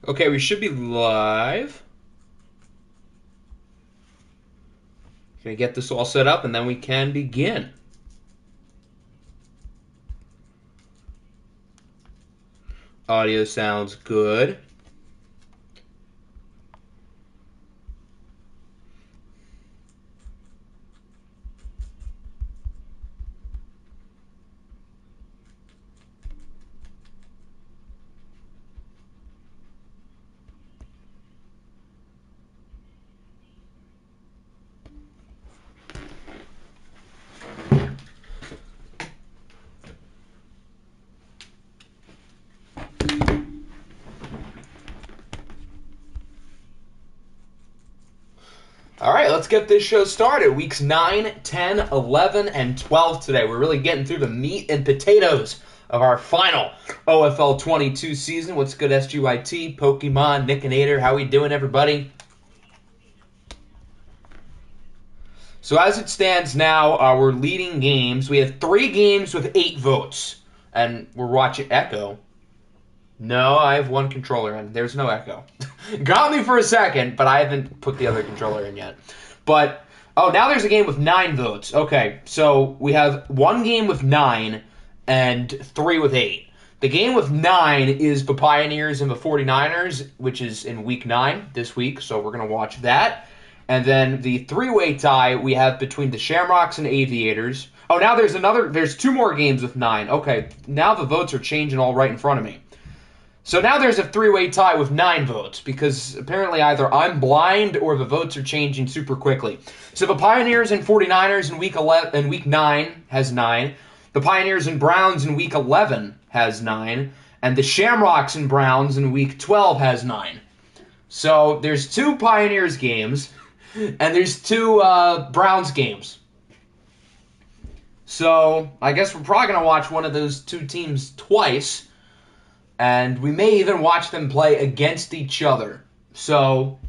Okay, we should be live. Gonna get this all set up and then we can begin. Audio sounds good. All right, let's get this show started. Weeks 9, 10, 11, and 12 today. We're really getting through the meat and potatoes of our final OFL 22 season. What's good, SGYT, Pokemon, Nickinator? How we doing, everybody? So as it stands now, we're leading games. We have 3 games with 8 votes. And we're watching Echo. No, I have one controller in. There's no echo. Got me for a second, but I haven't put the other controller in yet. But, oh, now there's a game with 9 votes. Okay, so we have 1 game with 9 and 3 with 8. The game with 9 is the Pioneers and the 49ers, which is in week 9 this week, so we're going to watch that. And then the 3-way tie we have between the Shamrocks and Aviators. Oh, now there's 2 more games with 9. Okay, now the votes are changing all right in front of me. So now there's a 3-way tie with 9 votes, because apparently either I'm blind or the votes are changing super quickly. So the Pioneers and 49ers in week 9 has 9. The Pioneers and Browns in week 11 has 9. And the Shamrocks and Browns in week 12 has 9. So there's 2 Pioneers games, and there's 2 Browns games. So I guess we're probably going to watch one of those 2 teams twice. And we may even watch them play against each other. So,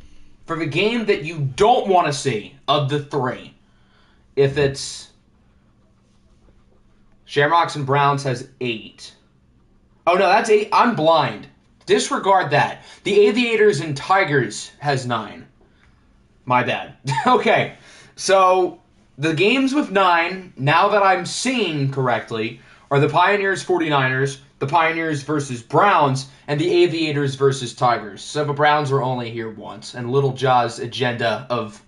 for the game that you don't want to see of the 3, if it's Shamrocks and Browns has 8. Oh, no, that's 8. I'm blind. Disregard that. The Aviators and Tigers has 9. My bad. Okay, so the games with 9, now that I'm seeing correctly, are the Pioneers 49ers, the Pioneers versus Browns, and the Aviators versus Tigers. So the Browns are only here once, and Little Jaw's agenda of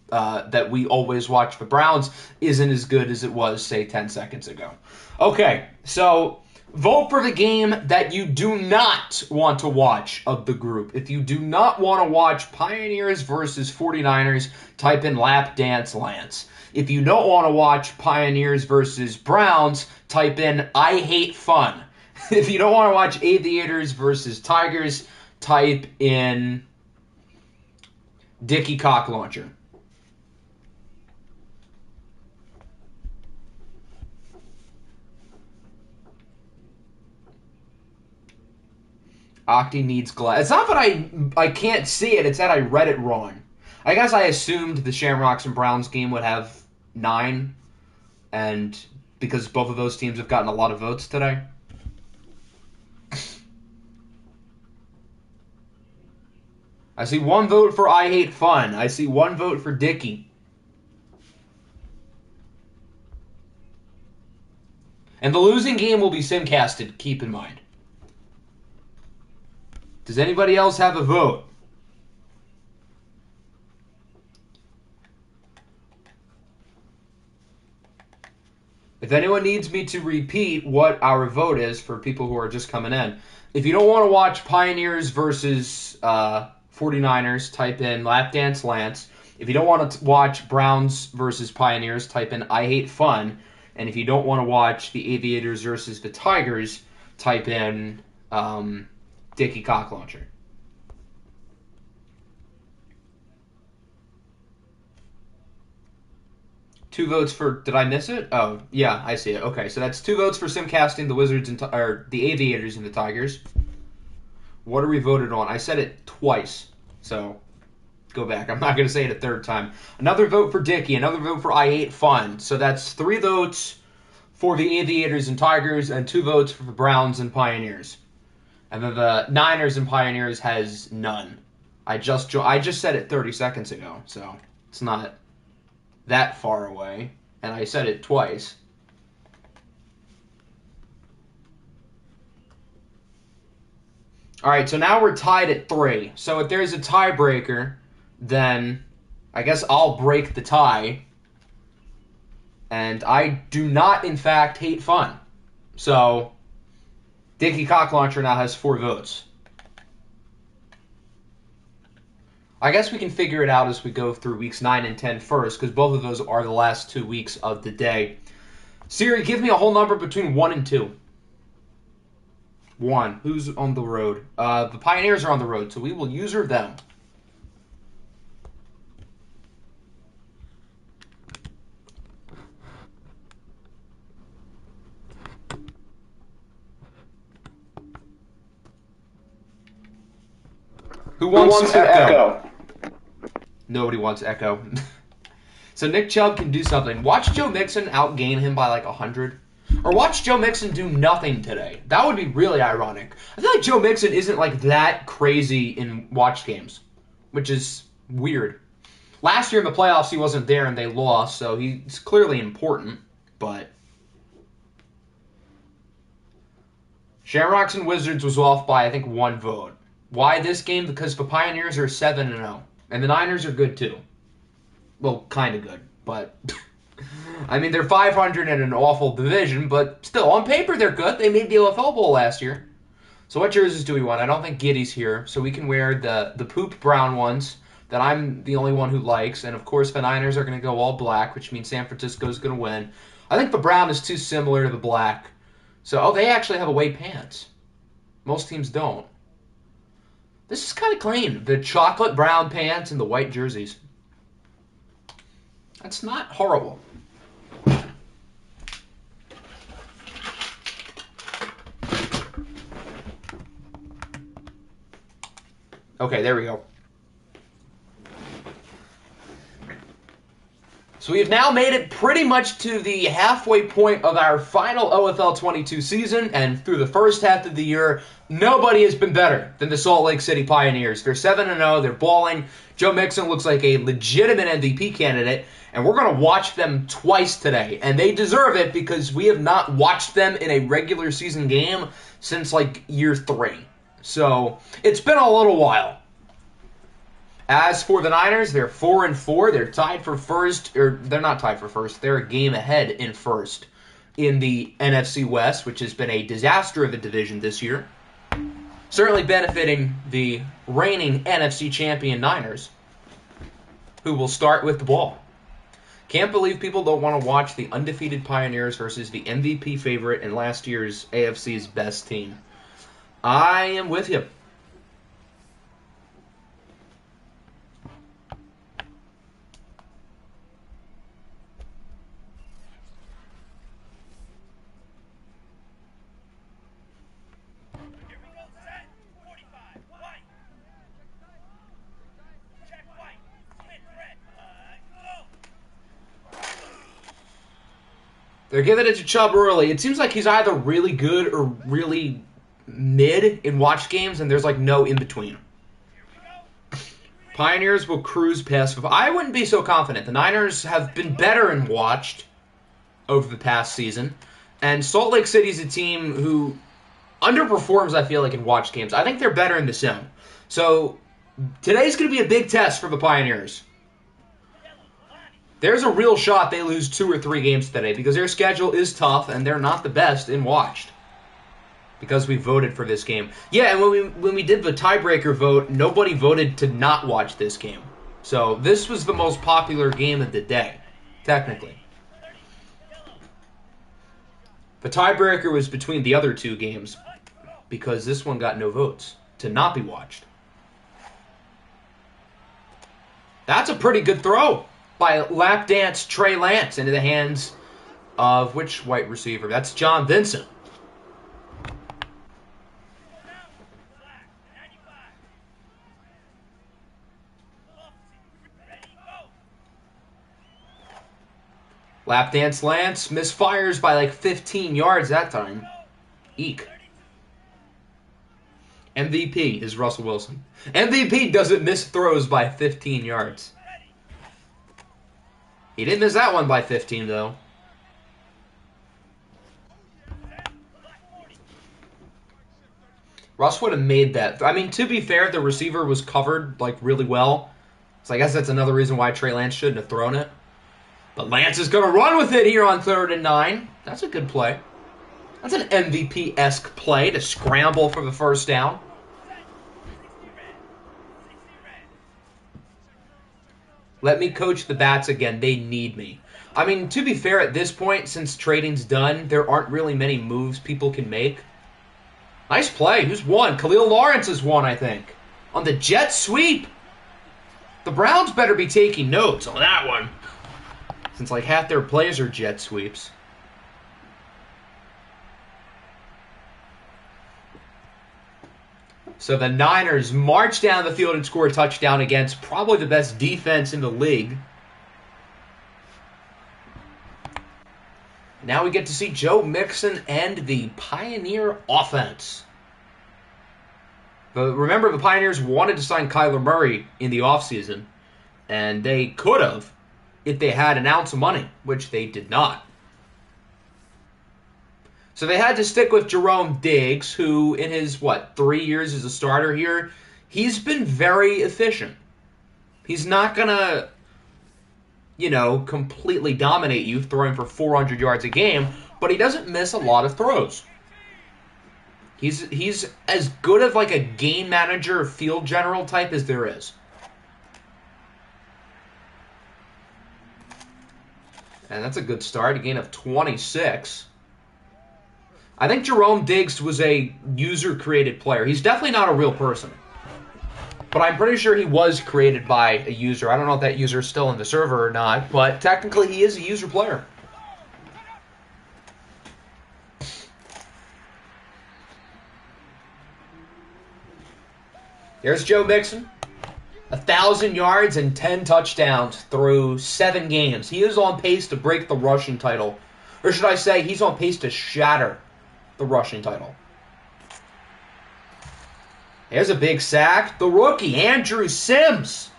that we always watch the Browns isn't as good as it was, say, 10 seconds ago. Okay, so vote for the game that you do not want to watch of the group. If you do not want to watch Pioneers versus 49ers, type in Lap Dance Lance. If you don't want to watch Pioneers versus Browns, type in I Hate Fun. If you don't want to watch Aviators versus Tigers, type in Dicky Cock Launcher. Octi needs glass. It's not that I can't see it, it's that I read it wrong. I guess I assumed the Shamrocks and Browns game would have 9, and because both of those teams have gotten a lot of votes today. I see 1 vote for I Hate Fun. I see 1 vote for Dicky. And the losing game will be simcasted, keep in mind. Does anybody else have a vote? If anyone needs me to repeat what our vote is for people who are just coming in, if you don't want to watch Pioneers versus 49ers, type in Lap Dance Lance. If you don't want to watch Browns versus Pioneers, type in I Hate Fun. And if you don't want to watch the Aviators versus the Tigers, type in Dicky Cock Launcher. Two votes for. Did I miss it? Oh, yeah, I see it. Okay, so that's 2 votes for simcasting the Wizards and or the Aviators and the Tigers. What are we voted on? I said it twice, so go back. I'm not going to say it a third time. Another vote for Dicky. Another vote for I Hate Fun. So that's 3 votes for the Aviators and Tigers and 2 votes for the Browns and Pioneers. And then the Niners and Pioneers has none. I just said it 30 seconds ago, so it's not that far away. And I said it twice. All right, so now we're tied at 3. So if there's a tiebreaker, then I guess I'll break the tie. And I do not, in fact, hate fun. So Dickie Cocklauncher now has 4 votes. I guess we can figure it out as we go through weeks 9 and 10 first, because both of those are the last 2 weeks of the day. Siri, give me a whole number between 1 and 2. 1. Who's on the road? The Pioneers are on the road, so we will user them. Who wants to echo? Nobody wants echo. So Nick Chubb can do something. Watch Joe Mixon outgain him by like 100. Or watch Joe Mixon do nothing today. That would be really ironic. I feel like Joe Mixon isn't like that crazy in watched games, which is weird. Last year in the playoffs, he wasn't there and they lost, so he's clearly important, but Shamrocks and Wizards was off by, I think, 1 vote. Why this game? Because the Pioneers are 7-0, and the Niners are good too. Well, kind of good, but I mean, they're 500 in an awful division, but still, on paper, they're good. They made the OFL Bowl last year. So what jerseys do we want? I don't think Giddy's here, so we can wear the poop brown ones that I'm the only one who likes, and of course the Niners are going to go all black, which means San Francisco's going to win. I think the brown is too similar to the black. So, oh, they actually have away pants. Most teams don't. This is kind of clean. The chocolate brown pants and the white jerseys. That's not horrible. Okay, there we go. So we've now made it pretty much to the halfway point of our final OFL 22 season, and through the first half of the year, nobody has been better than the Salt Lake City Pioneers. They're 7-0, they're balling. Joe Mixon looks like a legitimate MVP candidate, and we're going to watch them twice today. And they deserve it because we have not watched them in a regular season game since like year 3. So it's been a little while. As for the Niners, they're 4-4. They're tied for first, or they're not tied for first. They're a game ahead in first in the NFC West, which has been a disaster of a division this year. Certainly benefiting the reigning NFC champion Niners, who will start with the ball. Can't believe people don't want to watch the undefeated Pioneers versus the MVP favorite and last year's AFC's best team. I am with you. They're giving it to Chubb early. It seems like he's either really good or really mid in watch games, and there's like no in-between. Pioneers will cruise past. I wouldn't be so confident. The Niners have been better in watched over the past season, and Salt Lake City's a team who underperforms, I feel like, in watch games. I think they're better in the sim. So today's going to be a big test for the Pioneers. There's a real shot they lose 2 or 3 games today because their schedule is tough and they're not the best in watched. Because we voted for this game. Yeah, and when we did the tiebreaker vote, nobody voted to not watch this game. So this was the most popular game of the day, technically. The tiebreaker was between the other 2 games because this one got no votes to not be watched. That's a pretty good throw by lap dance Trey Lance into the hands of which white receiver? That's John Vincent. Lap dance Lance misfires by like 15 yards that time. Eek. MVP is Russell Wilson. MVP doesn't miss throws by 15 yards. He didn't miss that one by 15, though. Russ would have made that. I mean, to be fair, the receiver was covered like really well. So I guess that's another reason why Trey Lance shouldn't have thrown it. But Lance is going to run with it here on 3rd and 9. That's a good play. That's an MVP-esque play to scramble for the first down. Let me coach the Bats again. They need me. I mean, to be fair, at this point, since trading's done, there aren't really many moves people can make. Nice play. Who's won? Khalil Lawrence has won, I think. On the jet sweep. The Browns better be taking notes on that one. Since like half their plays are jet sweeps. So the Niners march down the field and score a touchdown against probably the best defense in the league. Now we get to see Joe Mixon and the Pioneer offense. But remember, the Pioneers wanted to sign Kyler Murray in the offseason, and they could have if they had an ounce of money, which they did not. So they had to stick with Jerome Diggs, who in his, 3 years as a starter here, he's been very efficient. He's not going to, completely dominate you throwing for 400 yards a game, but he doesn't miss a lot of throws. He's as good of like a game manager, field general type as there is. And that's a good start, a gain of 26. I think Jerome Diggs was a user-created player. He's definitely not a real person. But I'm pretty sure he was created by a user. I don't know if that user is still in the server or not, but technically he is a user player. Here's Joe Mixon. 1,000 yards and 10 touchdowns through 7 games. He is on pace to break the rushing title. Or should I say, he's on pace to shatter the rushing title. There's a big sack. The rookie, Andrew Sims,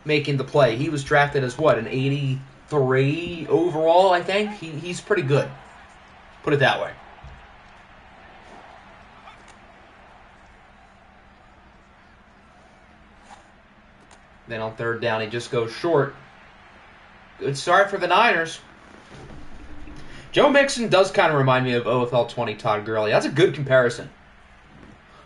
making the play. He was drafted as an 83 overall, I think. He's pretty good. Put it that way. Then on 3rd down, he just goes short. Good start for the Niners. Joe Mixon does kind of remind me of OFL 20 Todd Gurley. That's a good comparison.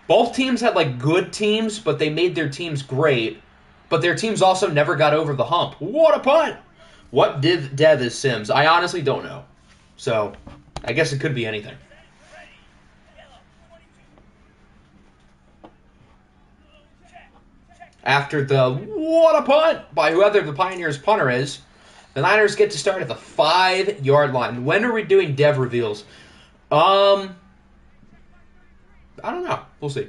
Both teams had good teams, but they made their teams great. But their teams also never got over the hump. What a punt! What dev is Sims? I honestly don't know. So, I guess it could be anything. After the what a punt by whoever the Pioneers punter is, the Niners get to start at the 5-yard line. When are we doing dev reveals? I don't know. We'll see.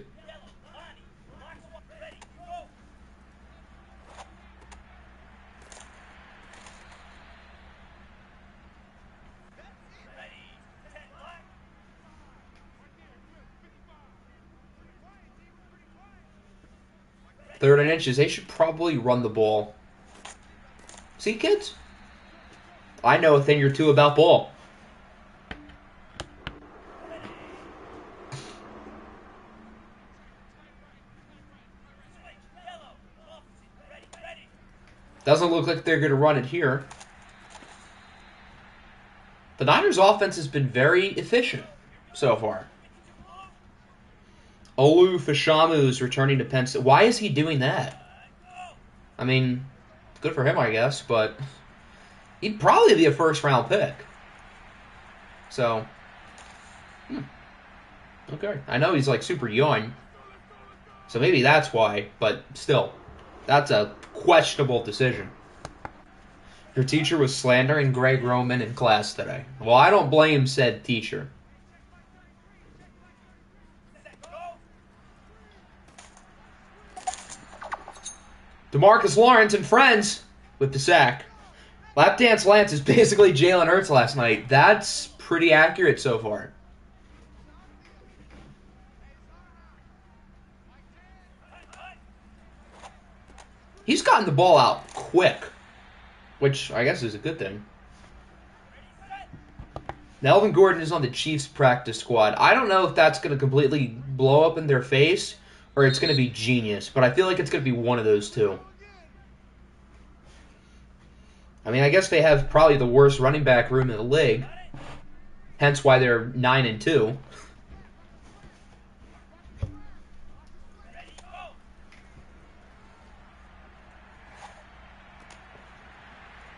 Third and inches. They should probably run the ball. See, kids? I know a thing or two about ball. Doesn't look like they're going to run it here. The Niners' offense has been very efficient so far. Olu Fashamu is returning to Penn State. Why is he doing that? I mean, good for him, I guess, but he'd probably be a first-round pick. So, okay. I know he's super young, so maybe that's why, but still, that's a questionable decision. Your teacher was slandering Greg Roman in class today. Well, I don't blame said teacher. DeMarcus Lawrence and friends with the sack. Lapdance Lance is basically Jalen Hurts last night. That's pretty accurate so far. He's gotten the ball out quick, which I guess is a good thing. Melvin Gordon is on the Chiefs practice squad. I don't know if that's going to completely blow up in their face or it's going to be genius, but I feel like it's going to be one of those two. I mean, I guess they have probably the worst running back room in the league, hence why they're 9-2.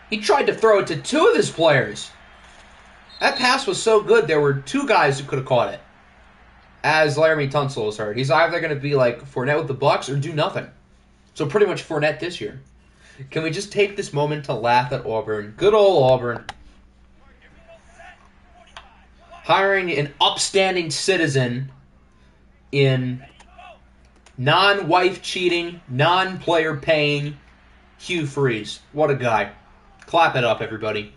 He tried to throw it to two of his players. That pass was so good, there were two guys who could have caught it. As Laramie Tunsil is hurt. He's either going to be like Fournette with the Bucs or do nothing. So pretty much Fournette this year. Can we just take this moment to laugh at Auburn? Good old Auburn. Hiring an upstanding citizen in non-wife cheating, non-player paying Hugh Freeze. What a guy. Clap it up, everybody.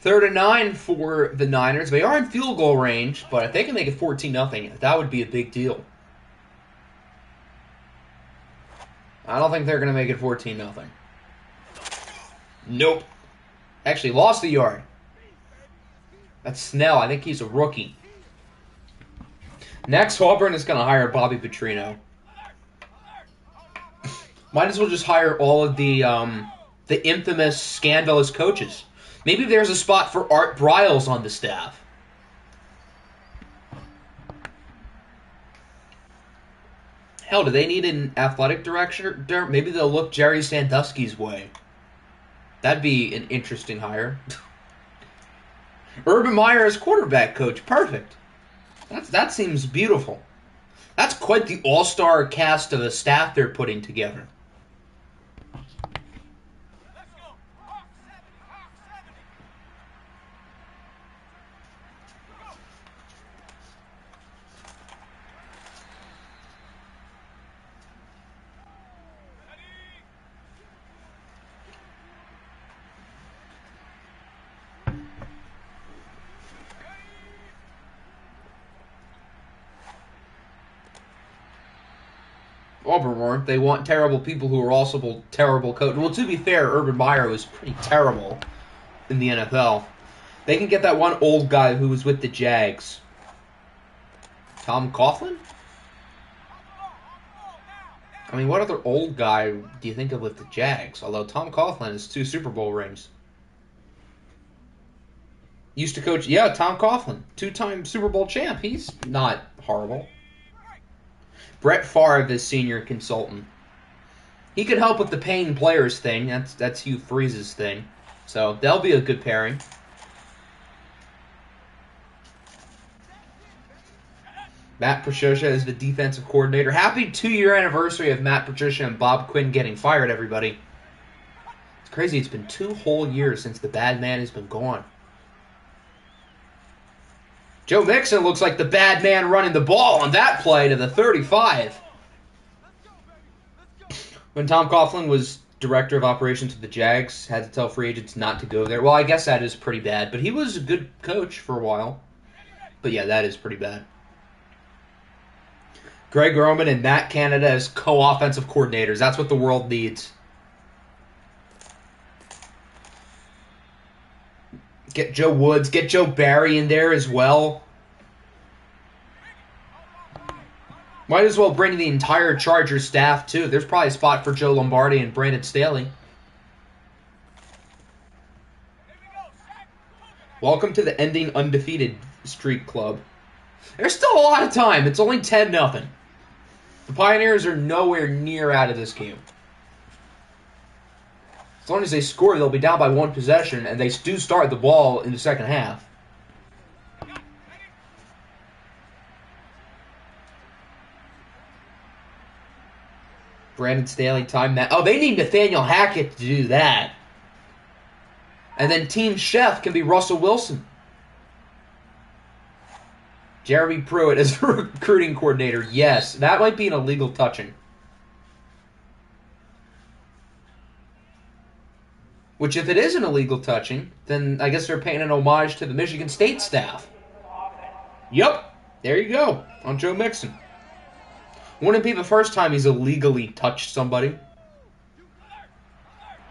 Third and 9 for the Niners. They are in field goal range, but if they can make it 14-0, that would be a big deal. I don't think they're going to make it 14-0. Nope. Actually, lost the yard. That's Snell. I think he's a rookie. Next, Auburn is going to hire Bobby Petrino. Might as well just hire all of the infamous, scandalous coaches. Maybe there's a spot for Art Briles on the staff. Hell, do they need an athletic director? Maybe they'll look Jerry Sandusky's way. That'd be an interesting hire. Urban Meyer as quarterback coach. Perfect. That seems beautiful. That's quite the all-star cast of a staff they're putting together. Auburn weren't. They want terrible people who are also terrible coaches. Well, to be fair, Urban Meyer was pretty terrible in the NFL. They can get that one old guy who was with the Jags. Tom Coughlin? I mean, what other old guy do you think of with the Jags? Although Tom Coughlin has 2 Super Bowl rings. Used to coach, Tom Coughlin. 2-time Super Bowl champ. He's not horrible. Brett Favre is senior consultant. He could help with the paying players thing. That's Hugh Freeze's thing. So that'll be a good pairing. Matt Patricia is the defensive coordinator. Happy 2-year anniversary of Matt Patricia and Bob Quinn getting fired, everybody. It's crazy. It's been 2 whole years since the bad man has been gone. Joe Mixon looks like the bad man running the ball on that play to the 35. When Tom Coughlin was director of operations of the Jags, had to tell free agents not to go there. Well, I guess that is pretty bad, but he was a good coach for a while. But yeah, that is pretty bad. Greg Roman and Matt Canada as co-offensive coordinators. That's what the world needs. Get Joe Woods, get Joe Barry in there as well. Might as well bring the entire Chargers staff, too. There's probably a spot for Joe Lombardi and Brandon Staley. Welcome to the ending undefeated streak club. There's still a lot of time. It's only 10-0. The Pioneers are nowhere near out of this game. As long as they score, they'll be down by 1 possession, and they do start the ball in the second half. Brandon Staley timed that. Oh, they need Nathaniel Hackett to do that. And then team chef can be Russell Wilson. Jeremy Pruitt as the recruiting coordinator. Yes, that might be an illegal touching. Which, if it is an illegal touching, then I guess they're paying an homage to the Michigan State staff. Yep, there you go, on Joe Mixon. Wouldn't be the first time he's illegally touched somebody.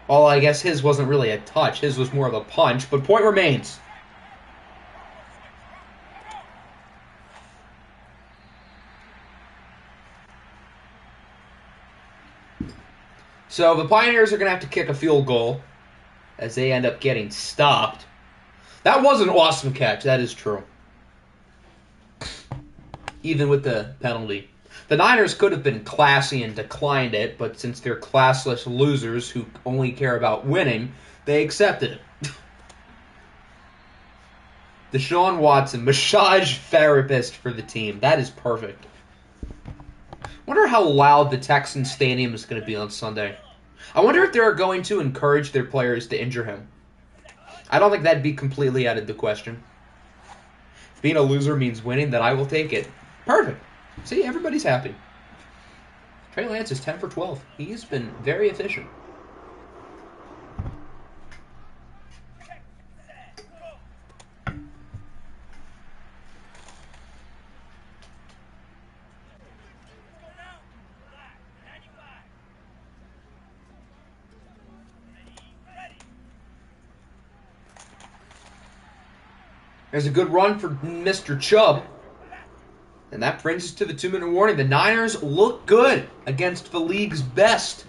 Well, I guess his wasn't really a touch. His was more of a punch, but point remains. So the Pioneers are going to have to kick a field goal as they end up getting stopped. That was an awesome catch. That is true. Even with the penalty. The Niners could have been classy and declined it, but since they're classless losers who only care about winning, they accepted it. Deshaun Watson, massage therapist for the team. That is perfect. Wonder how loud the Texans stadium is going to be on Sunday. I wonder if they're going to encourage their players to injure him. I don't think that'd be completely out of the question. If being a loser means winning, then I will take it. Perfect. See, everybody's happy. Trey Lance is 10 for 12. He's been very efficient. There's a good run for Mr. Chubb. And that brings us to the 2-minute warning. The Niners look good against the league's best.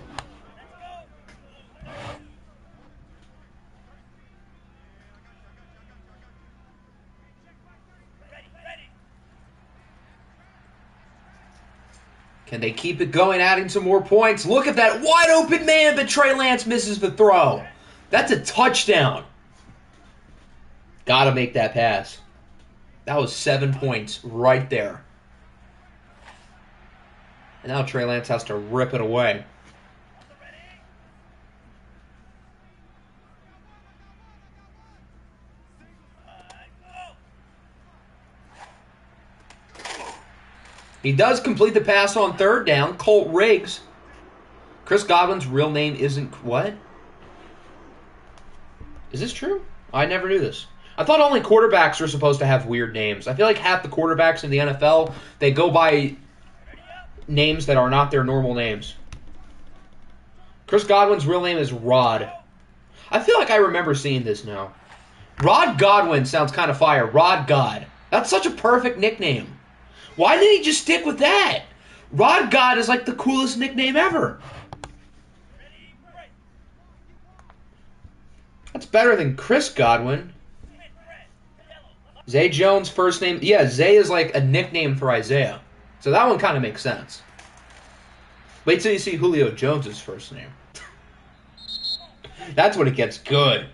Can they keep it going, adding some more points? Look at that wide open man, but Trey Lance misses the throw. That's a touchdown. Gotta make that pass. That was 7 points right there. And now Trey Lance has to rip it away. He does complete the pass on third down. Colt Riggs. Chris Godwin's real name isn't... What? Is this true? I never knew this. I thought only quarterbacks were supposed to have weird names. I feel like half the quarterbacks in the NFL, they go by names that are not their normal names. Chris Godwin's real name is Rod. I feel like I remember seeing this now. Rod Godwin sounds kind of fire. Rod God. That's such a perfect nickname. Why did he just stick with that? Rod God is like the coolest nickname ever. That's better than Chris Godwin. Zay Jones' first name... Yeah, Zay is like a nickname for Isaiah. So that one kind of makes sense. Wait till you see Julio Jones' first name. That's when it gets good.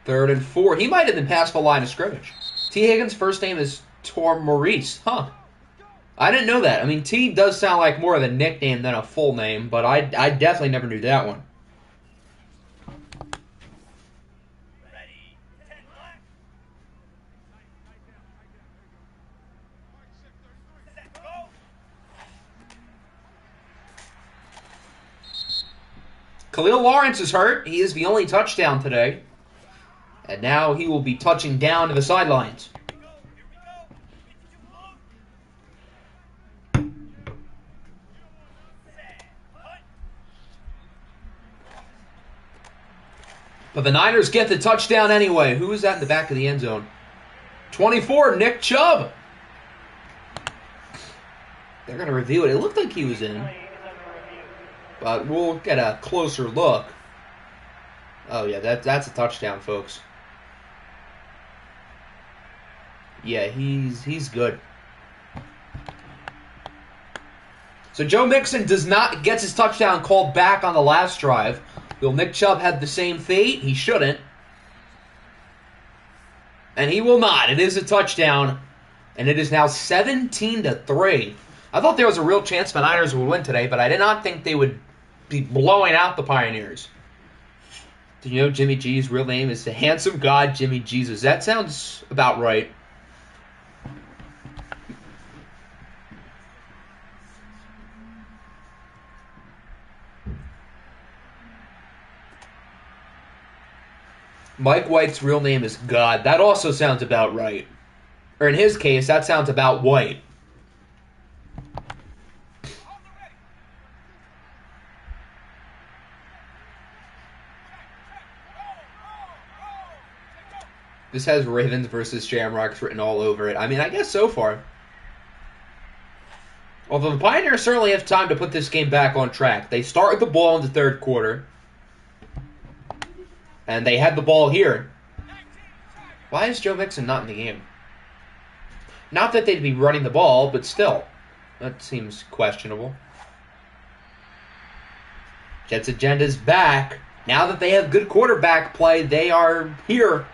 Third and 4. He might have been past the line of scrimmage. T. Higgins' first name is Tor Maurice. Huh. I didn't know that. I mean, T does sound like more of a nickname than a full name, but I definitely never knew that one. Khalil Lawrence is hurt. He is the only touchdown today. And now he will be touching down to the sidelines. But the Niners get the touchdown anyway. Who is that in the back of the end zone? 24, Nick Chubb. They're going to review it. It looked like he was in. But we'll get a closer look. Oh, yeah, that's a touchdown, folks. Yeah, he's good. So Joe Mixon gets his touchdown called back on the last drive. Will Nick Chubb have the same fate? He shouldn't. And he will not. It is a touchdown. and it is now 17-3. I thought there was a real chance the Niners would win today, but I did not think they would be blowing out the Pioneers. Do you know Jimmy G's real name is the handsome God Jimmy Jesus? That sounds about right. Mike White's real name is God. That also sounds about right. Or in his case, that sounds about white. This has Ravens versus Shamrocks written all over it. I mean, I guess so far. Although the Pioneers certainly have time to put this game back on track. They start with the ball in the third quarter. And they had the ball here. Why is Joe Mixon not in the game? Not that they'd be running the ball, but still. That seems questionable. Jets' agenda's back. Now that they have good quarterback play, they are here.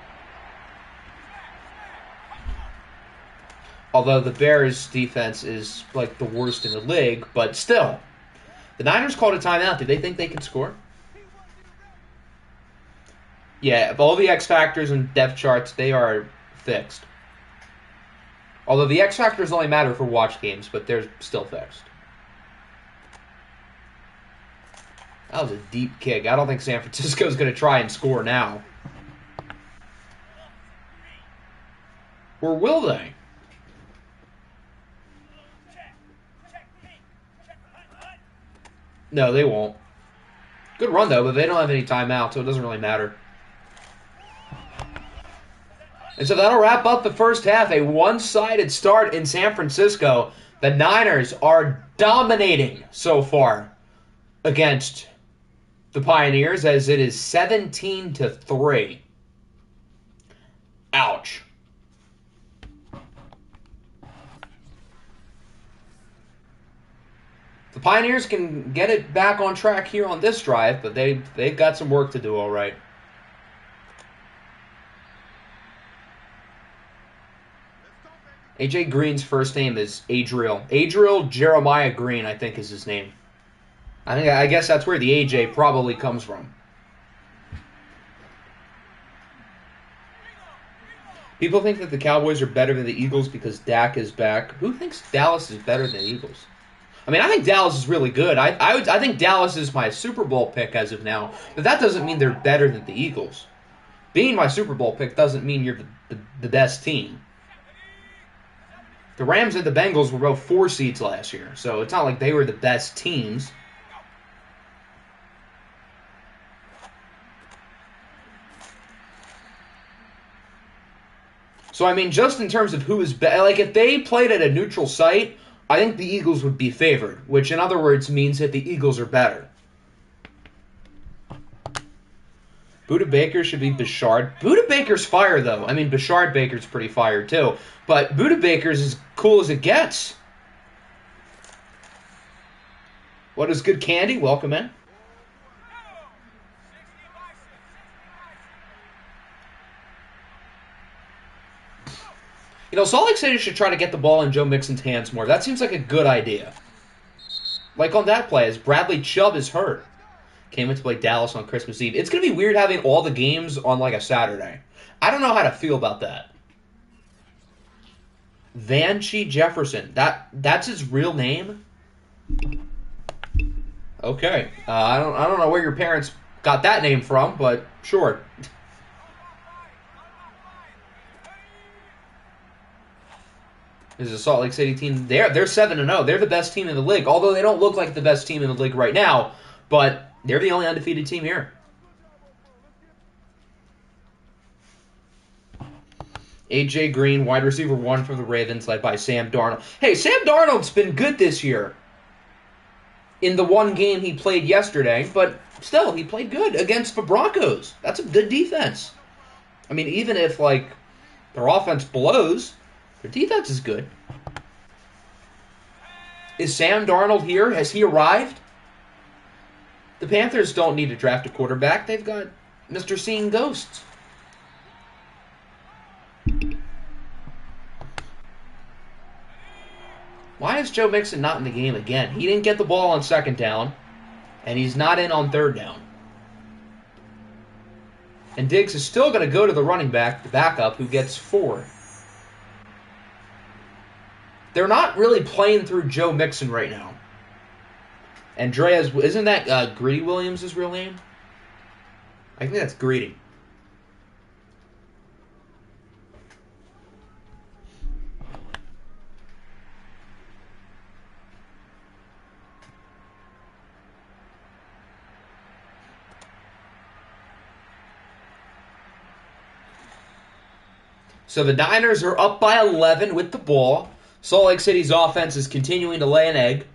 Although the Bears' defense is like the worst in the league, but still. The Niners called a timeout. Do they think they can score? Yeah, all the X factors and depth charts, they are fixed. Although the X factors only matter for watch games, but they're still fixed. That was a deep kick. I don't think San Francisco's going to try and score now. Or will they? No, they won't. Good run, though, but they don't have any timeout, so it doesn't really matter. And so that'll wrap up the first half. A one-sided start in San Francisco. The Niners are dominating so far against the Pioneers as it is 17-3. Ouch. The Pioneers can get it back on track here on this drive, but they've got some work to do, all right. AJ Green's first name is Adriel. Adriel Jeremiah Green, I think, is his name. I guess that's where the AJ probably comes from. People think that the Cowboys are better than the Eagles because Dak is back. Who thinks Dallas is better than the Eagles? I mean, I think Dallas is really good. I think Dallas is my Super Bowl pick as of now, but that doesn't mean they're better than the Eagles. Being my Super Bowl pick doesn't mean you're the best team. The Rams and the Bengals were both 4 seeds last year, so it's not like they were the best teams. So, I mean, just in terms of who is better, like if they played at a neutral site, I think the Eagles would be favored, which in other words means that the Eagles are better. Buda Baker should be Bashard. Buda Baker's fire, though. I mean, Bashard Baker's pretty fire, too. But Buda Baker's as cool as it gets. What is good candy? Welcome in. You know, Salt Lake City should try to get the ball in Joe Mixon's hands more. That seems like a good idea. Like on that play, as Bradley Chubb is hurt. Came in to play Dallas on Christmas Eve. It's going to be weird having all the games on like a Saturday. I don't know how to feel about that. Vanchi Jefferson. That's his real name? Okay. I don't know where your parents got that name from, but sure. This is a Salt Lake City team. They're 7-0. They're the best team in the league, although they don't look like the best team in the league right now, but they're the only undefeated team here. A.J. Green, wide receiver 1 for the Ravens, led by Sam Darnold. Hey, Sam Darnold's been good this year in the one game he played yesterday, but still, he played good against the Broncos. That's a good defense. I mean, even if, like, their offense blows, their defense is good. Is Sam Darnold here? Has he arrived? The Panthers don't need to draft a quarterback. They've got Mr. Seeing Ghosts. Why is Joe Mixon not in the game again? He didn't get the ball on second down, and he's not in on third down. And Diggs is still going to go to the running back, the backup, who gets 4. They're not really playing through Joe Mixon right now. Andreas, isn't that Greedy Williams' real name? I think that's Greedy. So the Niners are up by 11 with the ball. Salt Lake City's offense is continuing to lay an egg.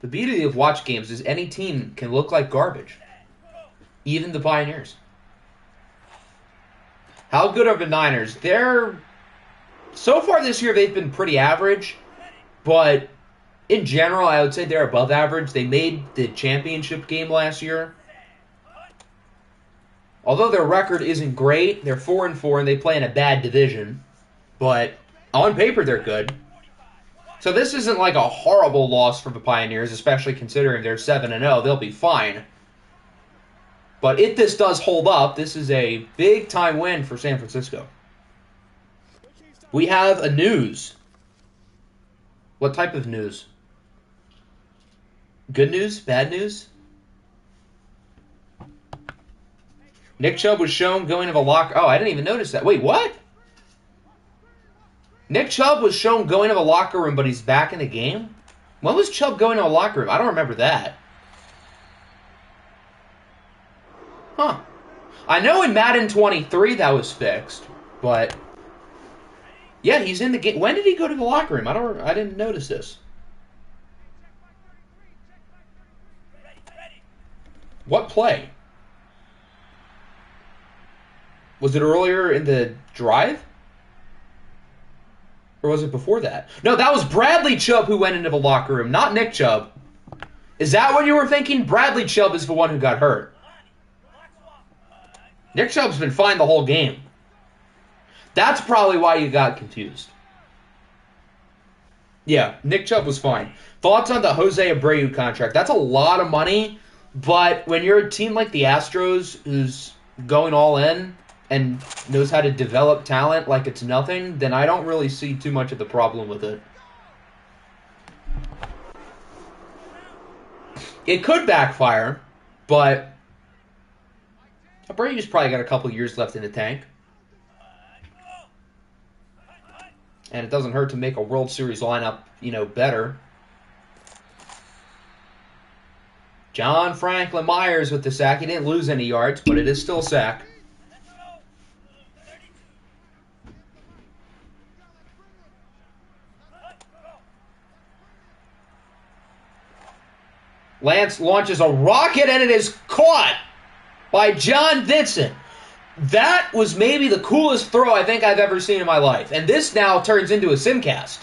The beauty of watch games is any team can look like garbage. Even the Pioneers. How good are the Niners? So far this year, they've been pretty average. But in general, I would say they're above average. They made the championship game last year. Although their record isn't great, they're 4-4 and they play in a bad division. But on paper, they're good. So this isn't like a horrible loss for the Pioneers, especially considering they're 7-0. They'll be fine. But if this does hold up, this is a big-time win for San Francisco. We have a news. What type of news? Good news? Bad news? Nick Chubb was shown going to the locker... Oh, I didn't even notice that. Wait, what? Nick Chubb was shown going to the locker room, but he's back in the game? When was Chubb going to the locker room? I don't remember that. Huh. I know in Madden 23 that was fixed, but... Yeah, he's in the game. When did he go to the locker room? I didn't notice this. What play? Was it earlier in the drive? Or was it before that? No, that was Bradley Chubb who went into the locker room, not Nick Chubb. Is that what you were thinking? Bradley Chubb is the one who got hurt. Nick Chubb's been fine the whole game. That's probably why you got confused. Yeah, Nick Chubb was fine. Thoughts on the Jose Abreu contract? That's a lot of money, but when you're a team like the Astros who's going all in and knows how to develop talent like it's nothing, then I don't really see too much of the problem with it. It could backfire, but Abreu's probably got a couple years left in the tank. And it doesn't hurt to make a World Series lineup, better. John Franklin Myers with the sack. He didn't lose any yards, but it is still a sack. Lance launches a rocket, and it is caught by John Vincent. That was maybe the coolest throw I think I've ever seen in my life. And this now turns into a simcast.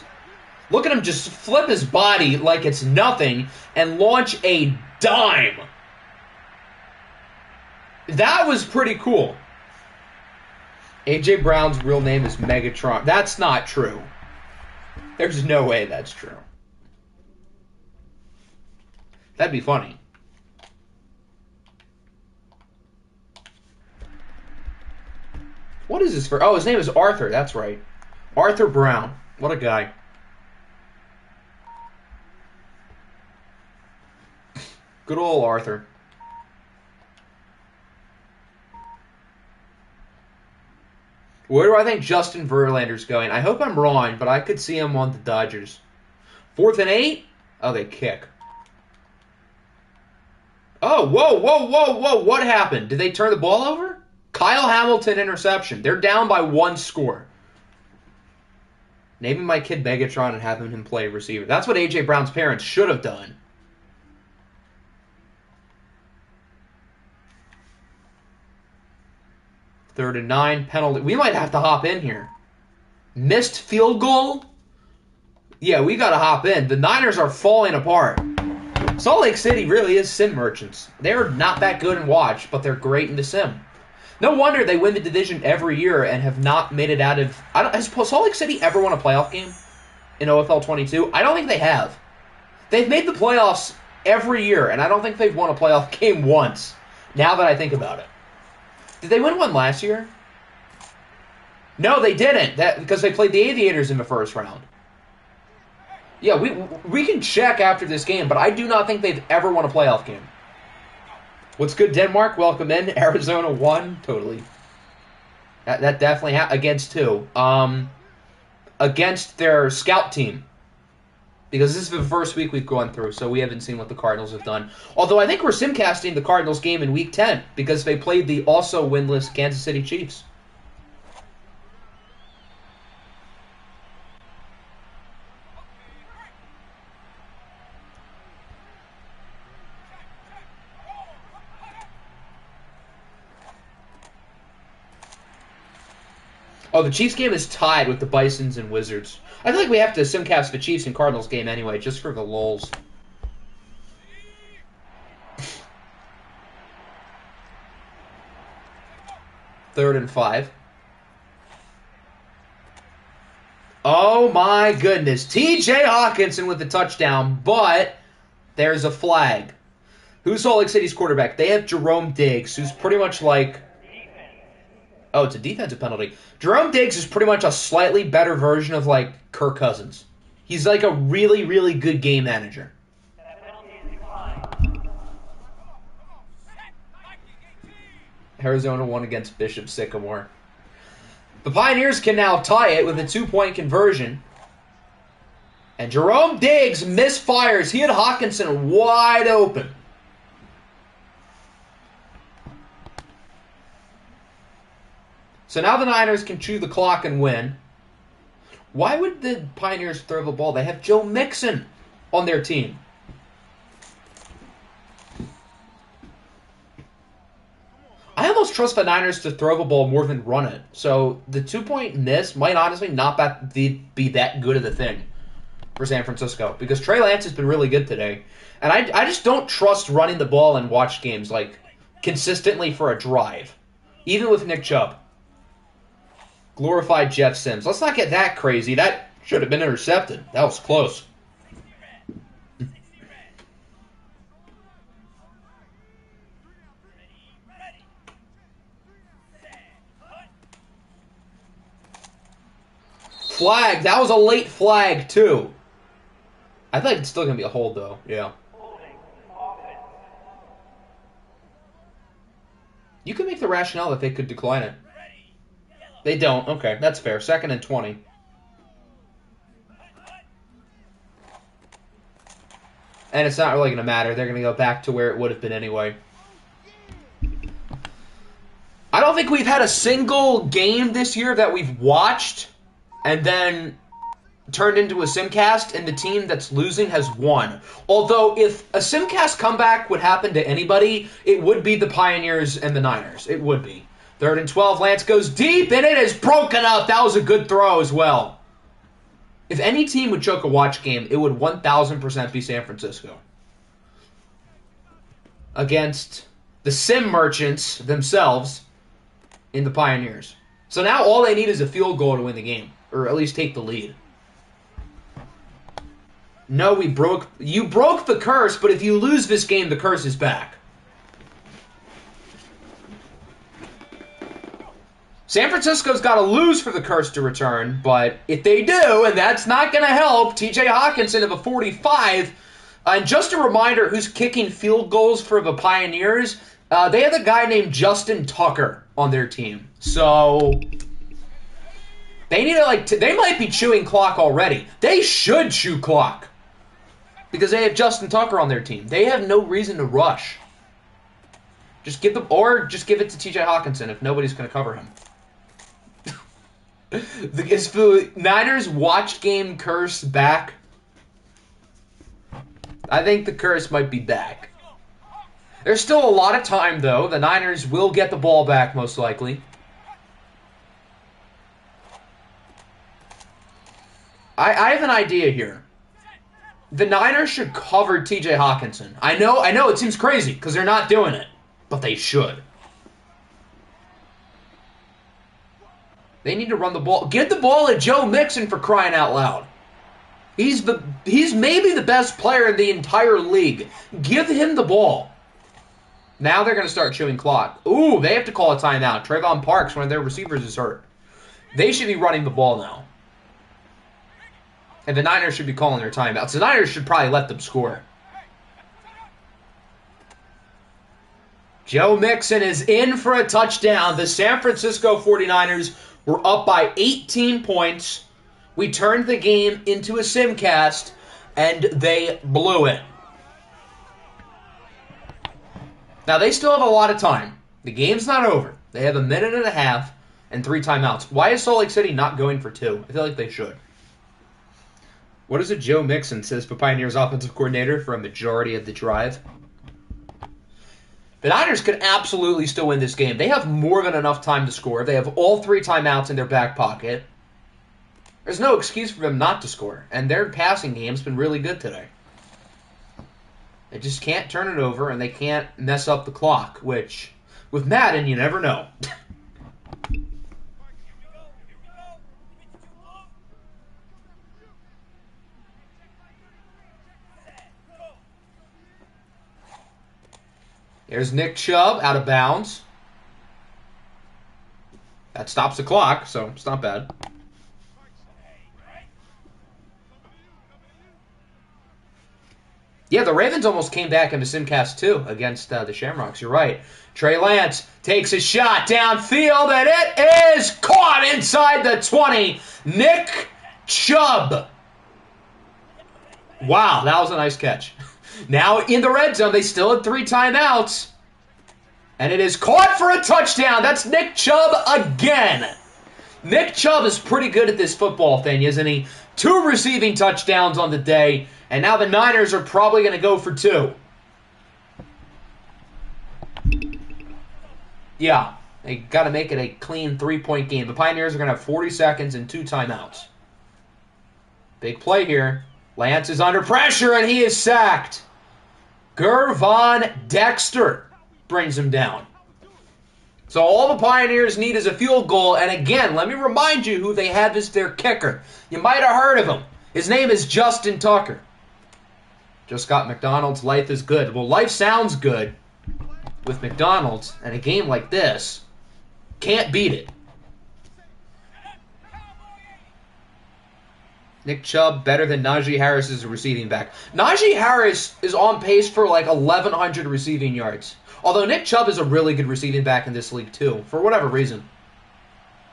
Look at him just flip his body like it's nothing and launch a dime. That was pretty cool. A.J. Brown's real name is Megatron. That's not true. There's no way that's true. That'd be funny. What is this for? Oh, his name is Arthur. That's right. Arthur Brown. What a guy. Good old Arthur. Where do I think Justin Verlander's going? I hope I'm wrong, but I could see him on the Dodgers. 4th and 8? Oh, they kick. Oh, whoa. What happened? Did they turn the ball over? Kyle Hamilton interception. They're down by 1 score. Naming my kid Megatron and having him play receiver. That's what A.J. Brown's parents should have done. Third and 9, penalty. We might have to hop in here. Missed field goal? Yeah, we got to hop in. The Niners are falling apart. Salt Lake City really is sim merchants. They're not that good in watch, but they're great in the sim. No wonder they win the division every year and have not made it out of... Has Salt Lake City ever won a playoff game in OFL 22? I don't think they have. They've made the playoffs every year, and I don't think they've won a playoff game once, now that I think about it. Did they win one last year? No, they didn't, because they played the Aviators in the first round. Yeah, we can check after this game, but I do not think they've ever won a playoff game. What's good, Denmark? Welcome in. Arizona won. Totally. That definitely against who? Against their scout team. Because this is the first week we've gone through, so we haven't seen what the Cardinals have done. Although I think we're simcasting the Cardinals game in Week 10 because they played the also winless Kansas City Chiefs. Oh, the Chiefs game is tied with the Bisons and Wizards. I feel like we have to simcast the Chiefs and Cardinals game anyway, just for the lulz. Third and 5. Oh my goodness. TJ Hawkinson with the touchdown, but there's a flag. Who's Salt Lake City's quarterback? They have Jerome Diggs, who's pretty much like... Oh, it's a defensive penalty. Jerome Diggs is pretty much a slightly better version of, like, Kirk Cousins. He's like a really, really good game manager. Arizona won against Bishop Sycamore. The Pioneers can now tie it with a 2-point conversion. And Jerome Diggs misfires. He had Hawkinson wide open. So now the Niners can chew the clock and win. Why would the Pioneers throw the ball? They have Joe Mixon on their team. I almost trust the Niners to throw the ball more than run it. So the 2-point miss might honestly not be that good of a thing for San Francisco. Because Trey Lance has been really good today. And I just don't trust running the ball in watch games like consistently for a drive. Even with Nick Chubb. Glorified Jeff Sims. Let's not get that crazy. That should have been intercepted. That was close. Flag. That was a late flag, too. I think it's still going to be a hold, though. Yeah. You could make the rationale that they could decline it. They don't. Okay, that's fair. 2nd and 20. And it's not really going to matter. They're going to go back to where it would have been anyway. I don't think we've had a single game this year that we've watched and then turned into a simcast and the team that's losing has won. Although if a simcast comeback would happen to anybody, it would be the Pioneers and the Niners. It would be. 3rd and 12. Lance goes deep, and it is broken up. That was a good throw as well. If any team would choke a watch game, it would 1,000% be San Francisco. Against the sim merchants themselves in the Pioneers. So now all they need is a field goal to win the game, or at least take the lead. No, you broke the curse, but if you lose this game, the curse is back. San Francisco's got to lose for the curse to return, but if they do, and that's not going to help, TJ Hawkinson of a 45. And just a reminder who's kicking field goals for the Pioneers. They have a guy named Justin Tucker on their team. So they need to they might be chewing clock already. They should chew clock because they have Justin Tucker on their team. They have no reason to rush. Just give it to TJ Hawkinson if nobody's going to cover him. Is the Niners watch game curse back? I think the curse might be back. There's still a lot of time, though. The Niners will get the ball back, most likely. I have an idea here. The Niners should cover TJ Hawkinson. I know it seems crazy because they're not doing it, but they should. They need to run the ball. Get the ball to Joe Mixon for crying out loud. He's maybe the best player in the entire league. Give him the ball. Now they're going to start chewing clock. Ooh, they have to call a timeout. Trayvon Parks, one of their receivers, is hurt. They should be running the ball now. And the Niners should be calling their timeouts. The Niners should probably let them score. Joe Mixon is in for a touchdown. The San Francisco 49ers were up by 18 points. We turned the game into a simcast, and they blew it. Now, they still have a lot of time. The game's not over. They have a minute and a half and 3 timeouts. Why is Salt Lake City not going for 2? I feel like they should. What is it Joe Mixon says for Pioneers offensive coordinator for a majority of the drive? The Niners could absolutely still win this game. They have more than enough time to score. They have all 3 timeouts in their back pocket. There's no excuse for them not to score. And their passing game's been really good today. They just can't turn it over, and they can't mess up the clock, which, with Madden, you never know. There's Nick Chubb out of bounds. That stops the clock, so it's not bad. Yeah, the Ravens almost came back into Simcast 2 against the Shamrocks. You're right. Trey Lance takes a shot downfield, and it is caught inside the 20. Nick Chubb. Wow, that was a nice catch. Now in the red zone, they still had 3 timeouts. And it is caught for a touchdown. That's Nick Chubb again. Nick Chubb is pretty good at this football thing, isn't he? 2 receiving touchdowns on the day. And now the Niners are probably going to go for 2. Yeah, they got to make it a clean 3-point game. The Pioneers are going to have 40 seconds and 2 timeouts. Big play here. Lance is under pressure, and he is sacked. Gervon Dexter brings him down. So all the Pioneers need is a field goal. And again, let me remind you who they have as their kicker. You might have heard of him. His name is Justin Tucker. Just got McDonald's. Life is good. Well, life sounds good with McDonald's, and a game like this, can't beat it. Nick Chubb better than Najee Harris as a receiving back. Najee Harris is on pace for like 1,100 receiving yards. Although Nick Chubb is a really good receiving back in this league too, for whatever reason.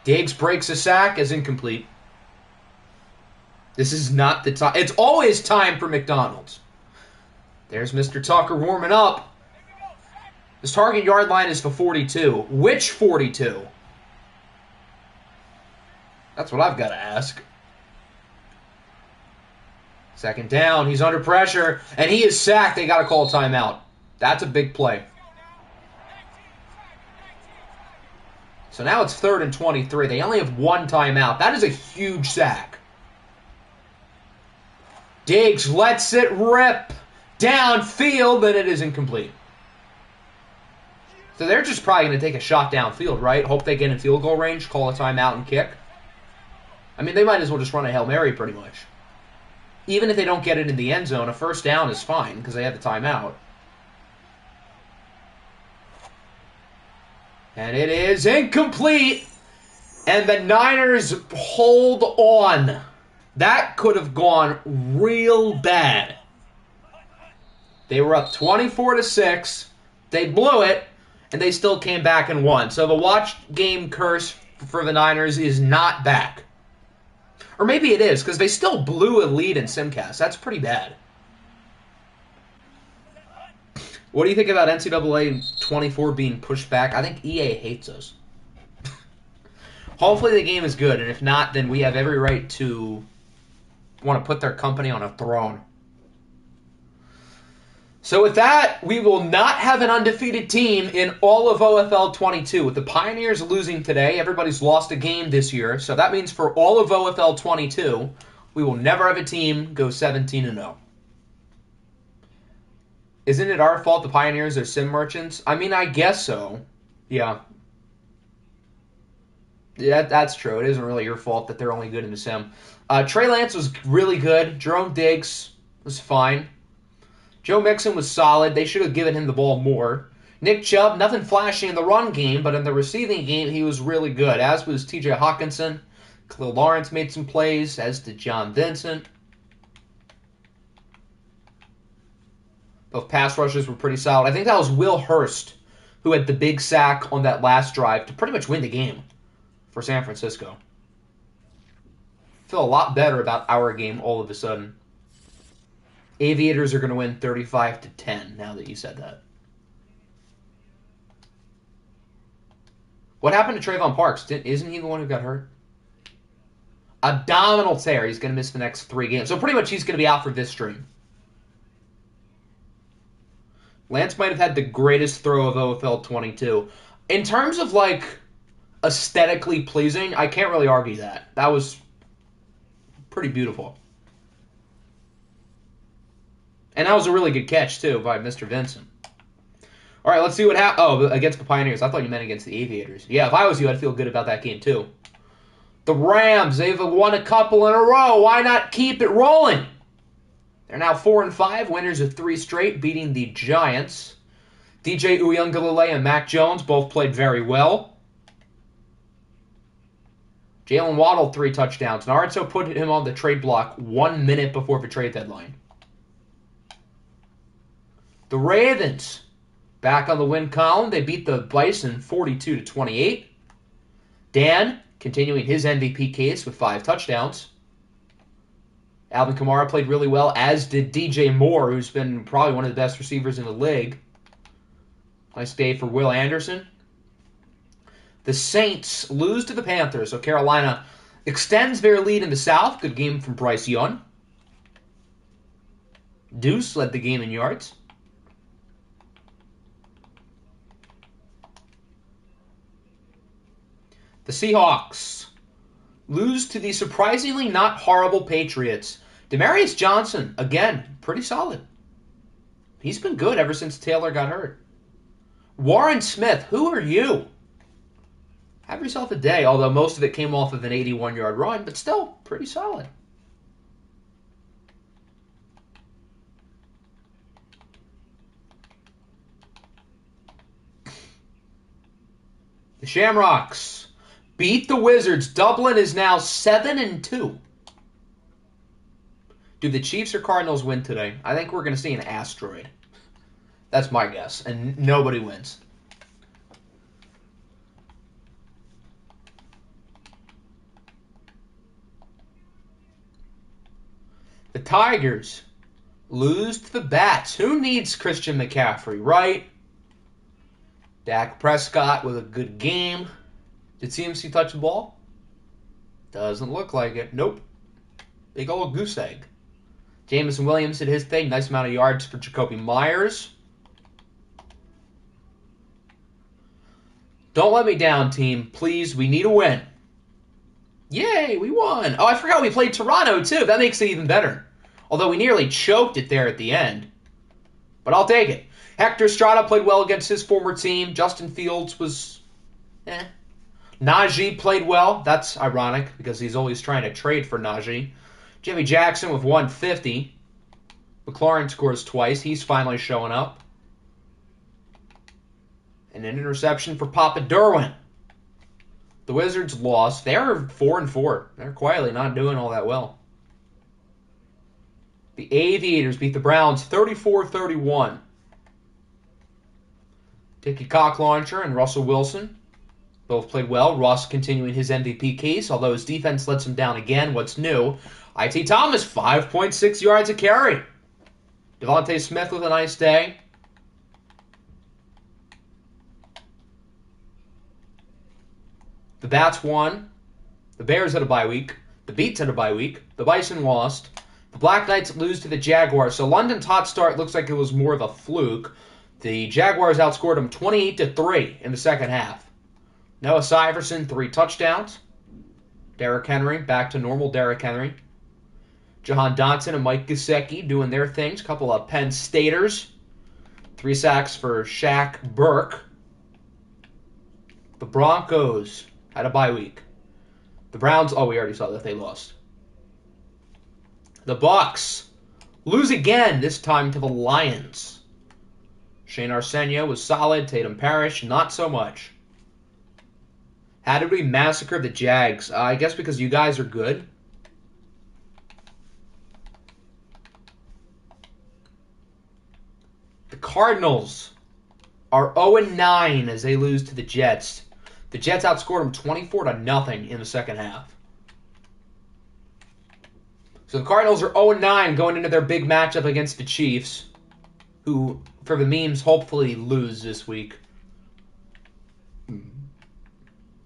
Diggs breaks a sack as incomplete. This is not the time. It's always time for McDonald's. There's Mr. Tucker warming up. His target yard line is for 42. Which 42? That's what I've got to ask. Second down. He's under pressure, and he is sacked. They got to call a timeout. That's a big play. So now it's 3rd and 23. They only have 1 timeout. That is a huge sack. Diggs lets it rip downfield, but it is incomplete. So they're just probably going to take a shot downfield, right? Hope they get in field goal range, call a timeout, and kick. I mean, they might as well just run a Hail Mary pretty much. Even if they don't get it in the end zone, a first down is fine because they have the timeout. And it is incomplete. And the Niners hold on. That could have gone real bad. They were up 24-6. They blew it, and they still came back and won. So the watch game curse for the Niners is not back. Or maybe it is, because they still blew a lead in Simcast. That's pretty bad. What do you think about NCAA 24 being pushed back? I think EA hates us. Hopefully the game is good, and if not, then we have every right to want to put their company on a throne. So with that, we will not have an undefeated team in all of OFL 22. With the Pioneers losing today, everybody's lost a game this year. So that means for all of OFL 22, we will never have a team go 17-0. Isn't it our fault the Pioneers are sim merchants? I mean, I guess so. Yeah. Yeah, that's true. It isn't really your fault that they're only good in the sim. Trey Lance was really good. Jerome Diggs was fine. Joe Mixon was solid. They should have given him the ball more. Nick Chubb, nothing flashy in the run game, but in the receiving game, he was really good, as was TJ Hawkinson. Khalil Lawrence made some plays, as did John Vincent. Both pass rushes were pretty solid. I think that was Will Hurst who had the big sack on that last drive to pretty much win the game for San Francisco. Feel a lot better about our game all of a sudden. Aviators are going to win 35-10 now that you said that. What happened to Trayvon Parks? Isn't he the one who got hurt? Abdominal tear. He's going to miss the next 3 games. So pretty much he's going to be out for this stream. Lance might have had the greatest throw of OFL 22. In terms of, like, aesthetically pleasing, I can't really argue that. That was pretty beautiful. And that was a really good catch, too, by Mr. Vincent. All right, let's see what happens. Oh, against the Pioneers. I thought you meant against the Aviators. Yeah, if I was you, I'd feel good about that game, too. The Rams, they've won a couple in a row. Why not keep it rolling? They're now 4-5, winners of 3 straight, beating the Giants. DJ Uyunglele and Mac Jones both played very well. Jalen Waddle, 3 touchdowns. Naruto put him on the trade block 1 minute before the trade deadline. The Ravens, back on the win column. They beat the Bison 42-28. Dan, continuing his MVP case with 5 touchdowns. Alvin Kamara played really well, as did DJ Moore, who's been probably one of the best receivers in the league. Nice day for Will Anderson. The Saints lose to the Panthers, so Carolina extends their lead in the South. Good game from Bryce Young. Deuce led the game in yards. The Seahawks lose to the surprisingly not horrible Patriots. Demaryius Johnson, again, pretty solid. He's been good ever since Taylor got hurt. Warren Smith, who are you? Have yourself a day, although most of it came off of an 81-yard run, but still pretty solid. The Shamrocks beat the Wizards. Dublin is now 7-2. Do the Chiefs or Cardinals win today? I think we're going to see an asteroid. That's my guess, and nobody wins. The Tigers lose to the Bats. Who needs Christian McCaffrey, right? Dak Prescott with a good game. Did CMC touch the ball? Doesn't look like it. Nope. Big old goose egg. Jameson Williams did his thing. Nice amount of yards for Jacoby Myers. Don't let me down, team. Please, we need a win. Yay, we won. Oh, I forgot we played Toronto, too. That makes it even better. Although we nearly choked it there at the end. But I'll take it. Hector Estrada played well against his former team. Justin Fields was Najee played well. That's ironic because he's always trying to trade for Najee. Jimmy Jackson with 150. McLaurin scores twice. He's finally showing up. And an interception for Papa Derwin. The Wizards lost. They're 4-4. They're quietly not doing all that well. The Aviators beat the Browns 34-31. Dickie Cocklauncher and Russell Wilson both played well. Russ continuing his MVP case, although his defense lets him down again. What's new? I.T. Thomas, 5.6 yards a carry. Devontae Smith with a nice day. The Bats won. The Bears had a bye week. The Beats had a bye week. The Bison lost. The Black Knights lose to the Jaguars. So London's hot start looks like it was more of a fluke. The Jaguars outscored them 28-3 in the second half. Noah Syverson, 3 touchdowns. Derrick Henry, back to normal Derrick Henry. Jahan Dotson and Mike Gesicki doing their things. Couple of Penn Staters. 3 sacks for Shaq Burke. The Broncos Had a bye week. The Browns, we already saw that they lost. The Bucs lose again, this time to the Lions. Shane Arsenio was solid. Tatum Parrish, not so much. How did we massacre the Jags? I guess because you guys are good. The Cardinals are 0-9 as they lose to the Jets. The Jets outscored them 24-0 in the second half. So the Cardinals are 0-9 going into their big matchup against the Chiefs, who, for the memes, hopefully lose this week. And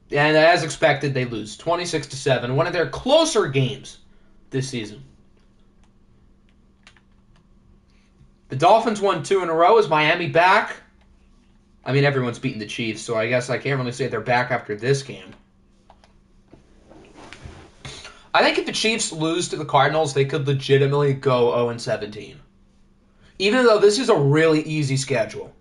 as expected, they lose 26-7. One of their closer games this season. The Dolphins won 2 in a row. Is Miami back? I mean, everyone's beating the Chiefs, so I guess I can't really say they're back after this game. I think if the Chiefs lose to the Cardinals, they could legitimately go 0-17. Even though this is a really easy schedule.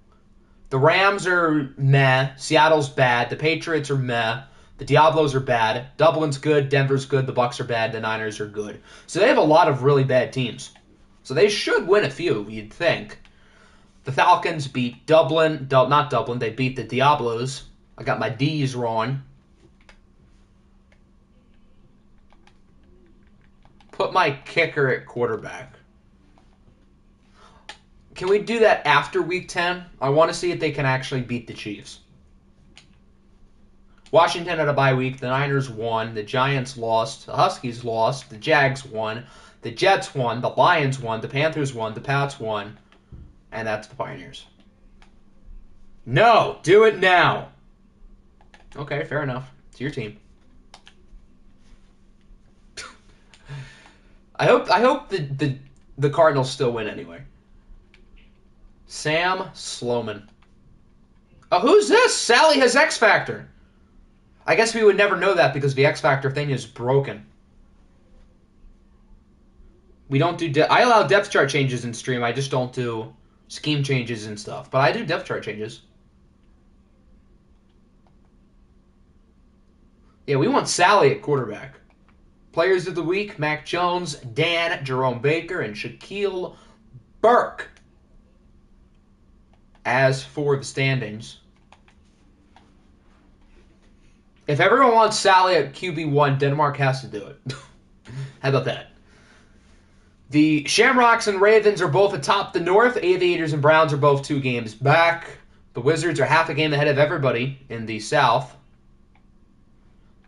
The Rams are meh. Seattle's bad. The Patriots are meh. The Diablos are bad. Dublin's good. Denver's good. The Bucs are bad. The Niners are good. So they have a lot of really bad teams. So they should win a few, you'd think. The Falcons beat Dublin. Not Dublin. They beat the Diablos. I got my D's wrong. Put my kicker at quarterback. Can we do that after Week 10? I want to see if they can actually beat the Chiefs. Washington had a bye week. The Niners won. The Giants lost. The Huskies lost. The Jags won. The Jets won. The Lions won. The Panthers won. The Pats won. And that's the Pioneers. No! Do it now! Okay, fair enough. It's your team. I hope the Cardinals still win anyway. Sam Sloman. Oh, who's this? Sally has X Factor. I guess we would never know that because the X Factor thing is broken. We don't do... I allow depth chart changes in stream. I just don't do scheme changes and stuff. But I do depth chart changes. Yeah, we want Sally at quarterback. Players of the week, Mac Jones, Dan, Jerome Baker, and Shaquille Burke. As for the standings, if everyone wants Sally at QB1, Denmark has to do it. How about that? The Shamrocks and Ravens are both atop the North. Aviators and Browns are both 2 games back. The Wizards are half a game ahead of everybody in the South.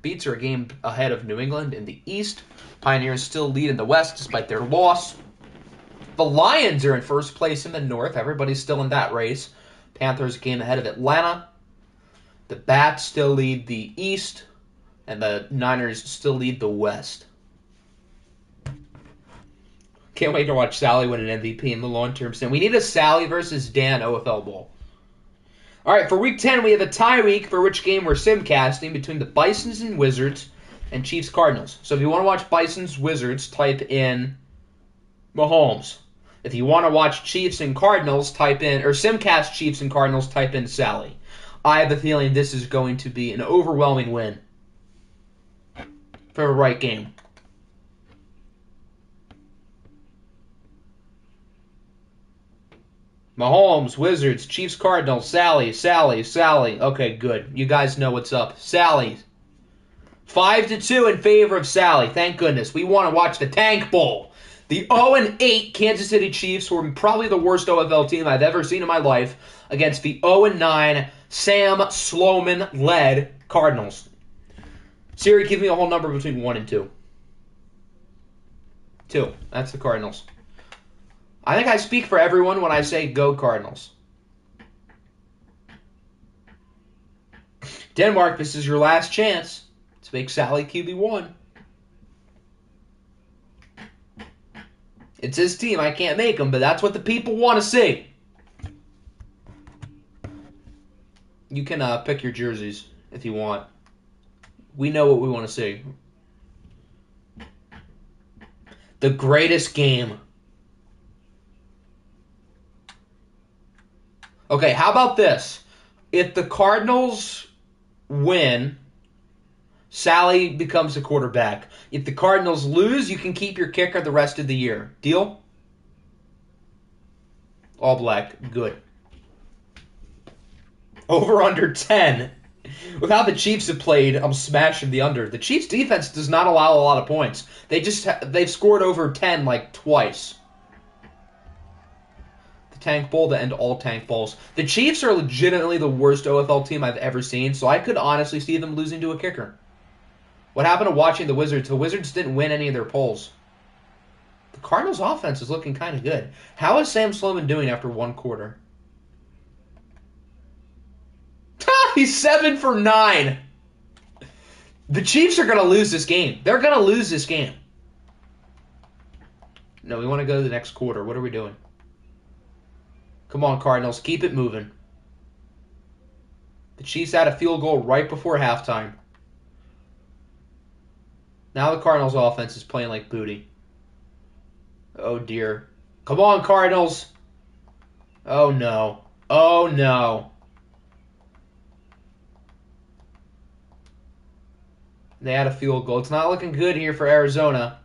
Beats are a game ahead of New England in the East. Pioneers still lead in the West despite their loss. The Lions are in first place in the North. Everybody's still in that race. Panthers a game ahead of Atlanta. The Bats still lead the East. And the Niners still lead the West. Can't wait to watch Sally win an MVP in the long-term stand. We need a Sally versus Dan OFL Bowl. All right, for Week 10, we have a tie week for which game we're simcasting between the Bisons and Wizards and Chiefs Cardinals. So if you want to watch Bisons Wizards, type in Mahomes. If you want to watch Chiefs and Cardinals, type in, or simcast Chiefs and Cardinals, type in Sally. I have a feeling this is going to be an overwhelming win for the right game. Mahomes, Wizards, Chiefs, Cardinals, Sally. Okay, good. You guys know what's up. Sally. 5-2 in favor of Sally. Thank goodness. We want to watch the Tank Bowl. The 0-8 Kansas City Chiefs were probably the worst OFL team I've ever seen in my life against the 0-9 Sam Sloman-led Cardinals. Siri, give me a whole number between 1 and 2. 2. That's the Cardinals. I think I speak for everyone when I say go Cardinals. Denmark, this is your last chance to make Sally QB1. It's his team. I can't make him, but that's what the people want to see. You can pick your jerseys if you want. We know what we want to see. The greatest game. Okay, how about this? If the Cardinals win Sally becomes the quarterback. If the Cardinals lose, you can keep your kicker the rest of the year. Deal? All black. Good. Over under 10. With how the Chiefs have played, I'm smashing the under. The Chiefs defense does not allow a lot of points. They've scored over 10 like twice. The Tank Bowl to end all Tank Bowls. The Chiefs are legitimately the worst OFL team I've ever seen, so I could honestly see them losing to a kicker. What happened to watching the Wizards? The Wizards didn't win any of their polls. The Cardinals' offense is looking kind of good. How is Sam Sloman doing after one quarter? He's 7 for 9. The Chiefs are going to lose this game. They're going to lose this game. No, we want to go to the next quarter. What are we doing? Come on, Cardinals. Keep it moving. The Chiefs had a field goal right before halftime. Now the Cardinals' offense is playing like booty. Oh, dear. Come on, Cardinals. Oh, no. Oh, no. They had a field goal. It's not looking good here for Arizona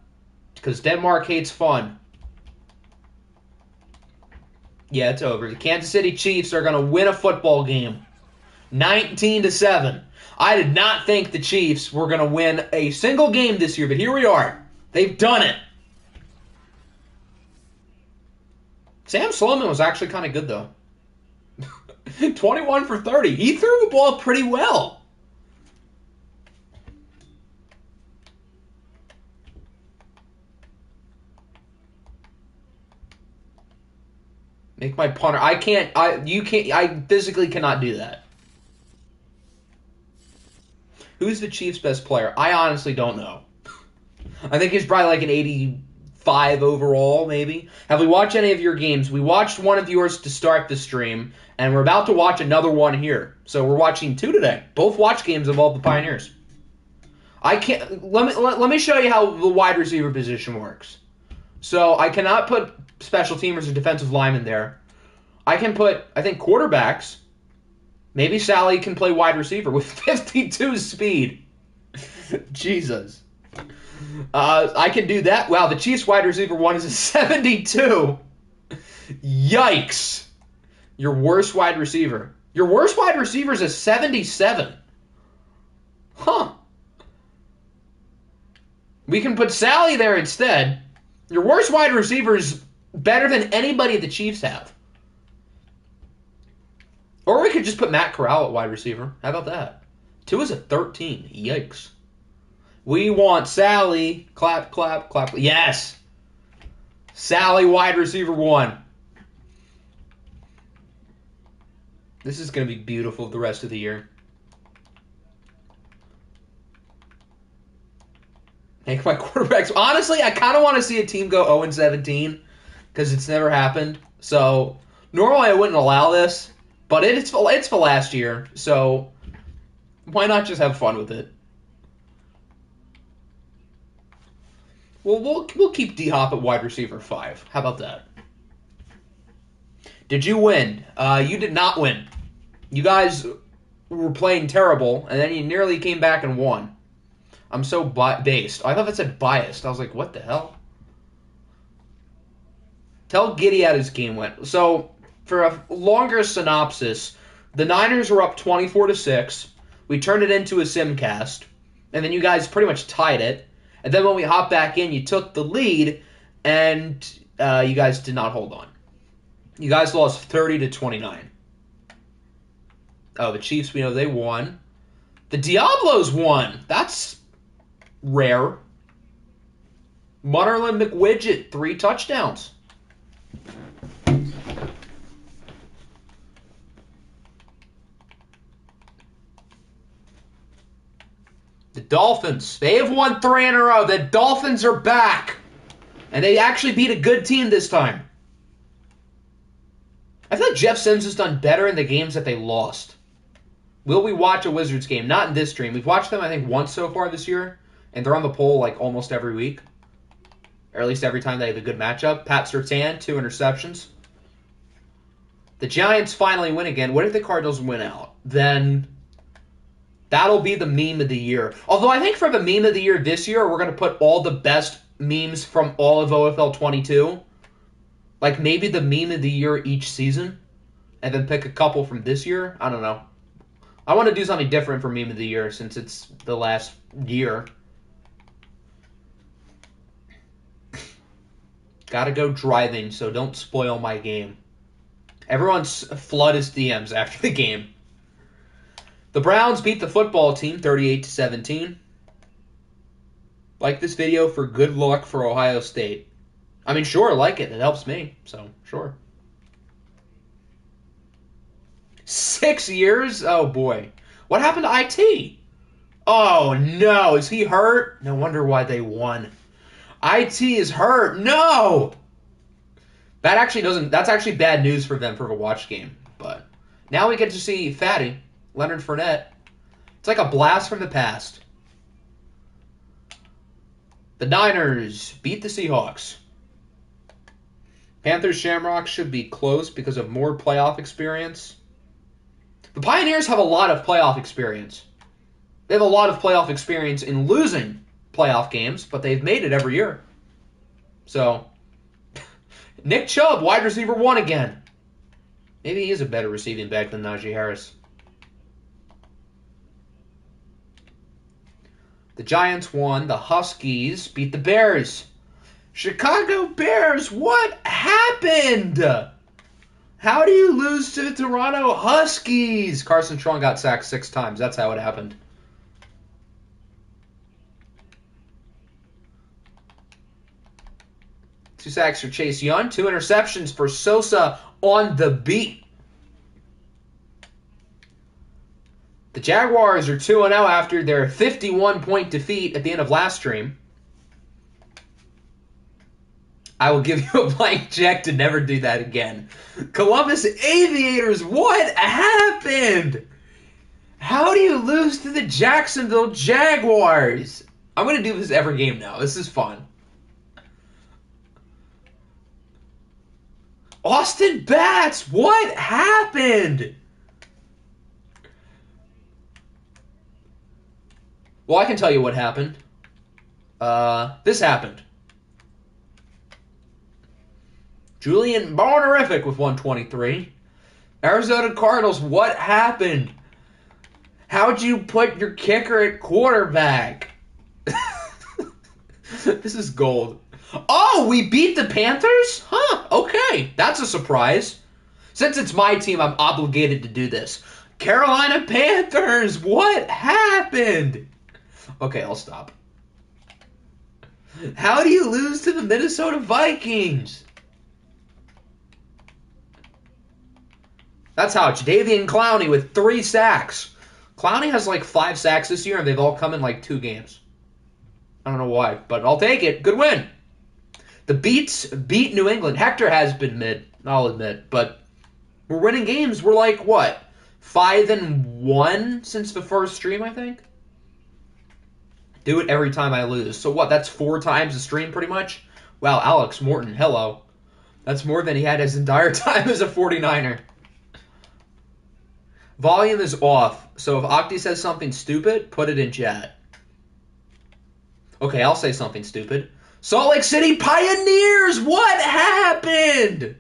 because Denmark hates fun. Yeah, it's over. The Kansas City Chiefs are going to win a football game. 19-7. I did not think the Chiefs were going to win a single game this year, but here we are. They've done it. Sam Sloman was actually kind of good, though. 21 for 30. He threw the ball pretty well. Make my punter. I physically cannot do that. Who's the Chiefs' best player? I honestly don't know. I think he's probably like an 85 overall, maybe. Have we watched any of your games? We watched one of yours to start the stream, and we're about to watch another one here. So we're watching 2 today. Both watch games involve the Pioneers. I can't. Let me show you how the wide receiver position works. So I cannot put special teamers or defensive linemen there. I can put, I think, quarterbacks. Maybe Sally can play wide receiver with 52 speed. Jesus. I can do that. Wow, the Chiefs wide receiver 1 is a 72. Yikes. Your worst wide receiver. Your worst wide receiver is a 77. Huh. We can put Sally there instead. Your worst wide receiver is better than anybody the Chiefs have. Or we could just put Matt Corral at wide receiver. How about that? 2 is a 13. Yikes. We want Sally. Clap, clap, clap. Yes. Sally, wide receiver 1. This is going to be beautiful the rest of the year. Make my quarterbacks. Honestly, I kind of want to see a team go 0-17 because it's never happened. So normally I wouldn't allow this, but it's for last year. So why not just have fun with it? Well, we'll keep D-Hop at wide receiver 5. How about that? Did you win? You did not win. You guys were playing terrible, and then you nearly came back and won. I'm so based. I thought that said biased. I was like, what the hell? Tell Giddy how his game went. So, for a longer synopsis, the Niners were up 24-6. We turned it into a simcast, and then you guys pretty much tied it. And then when we hopped back in, you took the lead, and you guys did not hold on. You guys lost 30-29. Oh, the Chiefs, we know they won. The Diablos won. That's rare. Mutterland McWidget, 3 touchdowns. The Dolphins, they have won 3 in a row. The Dolphins are back. And they actually beat a good team this time. I feel like Jeff Sims has done better in the games that they lost. Will we watch a Wizards game? Not in this stream. We've watched them, I think, once so far this year. And they're on the poll like almost every week. Or at least every time they have a good matchup. Pat Surtain, 2 interceptions. The Giants finally win again. What if the Cardinals win out? Then That'll be the meme of the year. Although I think for the meme of the year this year, we're going to put all the best memes from all of OFL 22. Like maybe the meme of the year each season. And then pick a couple from this year. I don't know. I want to do something different for meme of the year since it's the last year. Gotta go driving, so don't spoil my game. Everyone flood his DMs after the game. The Browns beat the football team 38-17. Like this video for good luck for Ohio State. I mean, sure, like it. It helps me, so sure. 6 years? Oh, boy. What happened to IT? Oh, no. Is he hurt? No wonder why they won. IT is hurt. No! That actually doesn't... That's actually bad news for them for the watch game. But now we get to see Fatty, Leonard Fournette. It's like a blast from the past. The Niners beat the Seahawks. Panthers Shamrocks should be close because of more playoff experience. The Pioneers have a lot of playoff experience. They have a lot of playoff experience in losing playoff games, but they've made it every year. So, Nick Chubb, wide receiver 1 again. Maybe he is a better receiving back than Najee Harris. The Giants won. The Huskies beat the Bears. Chicago Bears, what happened? How do you lose to the Toronto Huskies? Carson Strong got sacked 6 times. That's how it happened. Two sacks for Chase Young. 2 interceptions for Sosa on the beat. The Jaguars are 2-0 after their 51-point defeat at the end of last stream. I will give you a blank check to never do that again. Columbus Aviators, what happened? How do you lose to the Jacksonville Jaguars? I'm going to do this every game now. This is fun. Austin Bats, what happened? Well, I can tell you what happened. This happened. Julian Barnerific with 123. Arizona Cardinals, what happened? How'd you put your kicker at quarterback? This is gold. Oh, we beat the Panthers? Huh, okay. That's a surprise. Since it's my team, I'm obligated to do this. Carolina Panthers, what happened? Okay, I'll stop. How do you lose to the Minnesota Vikings? That's how. Jadeveon Clowney with 3 sacks. Clowney has like 5 sacks this year, and they've all come in like 2 games. I don't know why, but I'll take it. Good win. The Beats beat New England. Hector has been mid, I'll admit, but we're winning games. We're like, what, 5-1 since the first stream, I think? Do it every time I lose. So what, that's 4 times a stream pretty much? Wow, Alex Morton, hello. That's more than he had his entire time as a 49er. Volume is off, so if Octi says something stupid, put it in chat. Okay, I'll say something stupid. Salt Lake City Pioneers, what happened?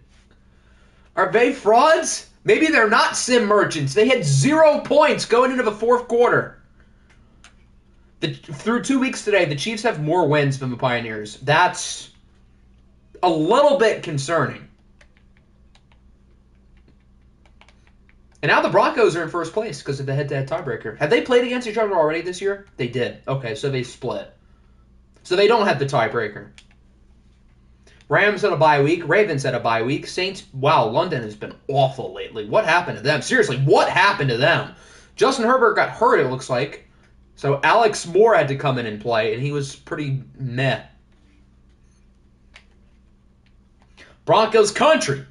Are they frauds? Maybe they're not sim merchants. They had 0 points going into the 4th quarter. Through 2 weeks today, the Chiefs have more wins than the Pioneers. That's a little bit concerning. And now the Broncos are in first place because of the head-to-head tiebreaker. Have they played against each other already this year? They did. Okay, so they split. So they don't have the tiebreaker. Rams had a bye week. Ravens had a bye week. Saints, wow, London has been awful lately. What happened to them? Seriously, what happened to them? Justin Herbert got hurt, it looks like. So Alex Moore had to come in and play, and he was pretty meh. Broncos country.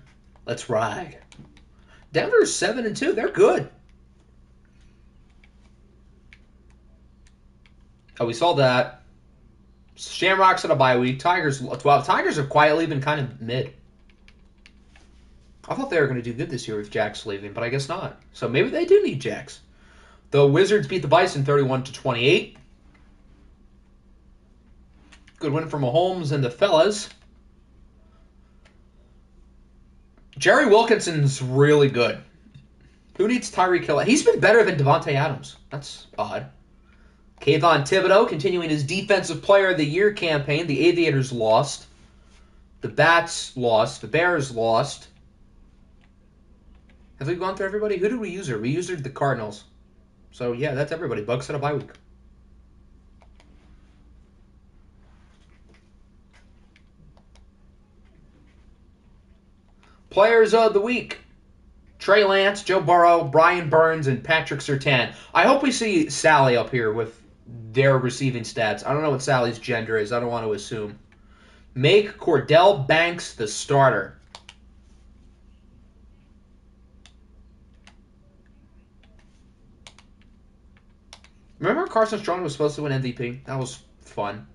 Let's ride. Denver's 7-2. They're good. Oh, we saw that. Shamrocks had a bye week. Tigers 12. Tigers have quietly been kind of mid. I thought they were going to do good this year with Jax leaving, but I guess not. So maybe they do need Jax. The Wizards beat the Bison 31-28. Good win for Mahomes and the fellas. Jerry Wilkinson's really good. Who needs Tyreek Hill? He's been better than Devontae Adams. That's odd. Kayvon Thibodeau continuing his Defensive Player of the Year campaign. The Aviators lost. The Bats lost. The Bears lost. Have we gone through everybody? Who did we use? We used the Cardinals. So, yeah, that's everybody. Bucks had a bye week. Players of the Week. Trey Lance, Joe Burrow, Brian Burns, and Patrick Surtain. I hope we see Sally up here with their receiving stats. I don't know what Sally's gender is. I don't want to assume. Make Cordell Banks the starter. Remember Carson Strong was supposed to win MVP? That was fun.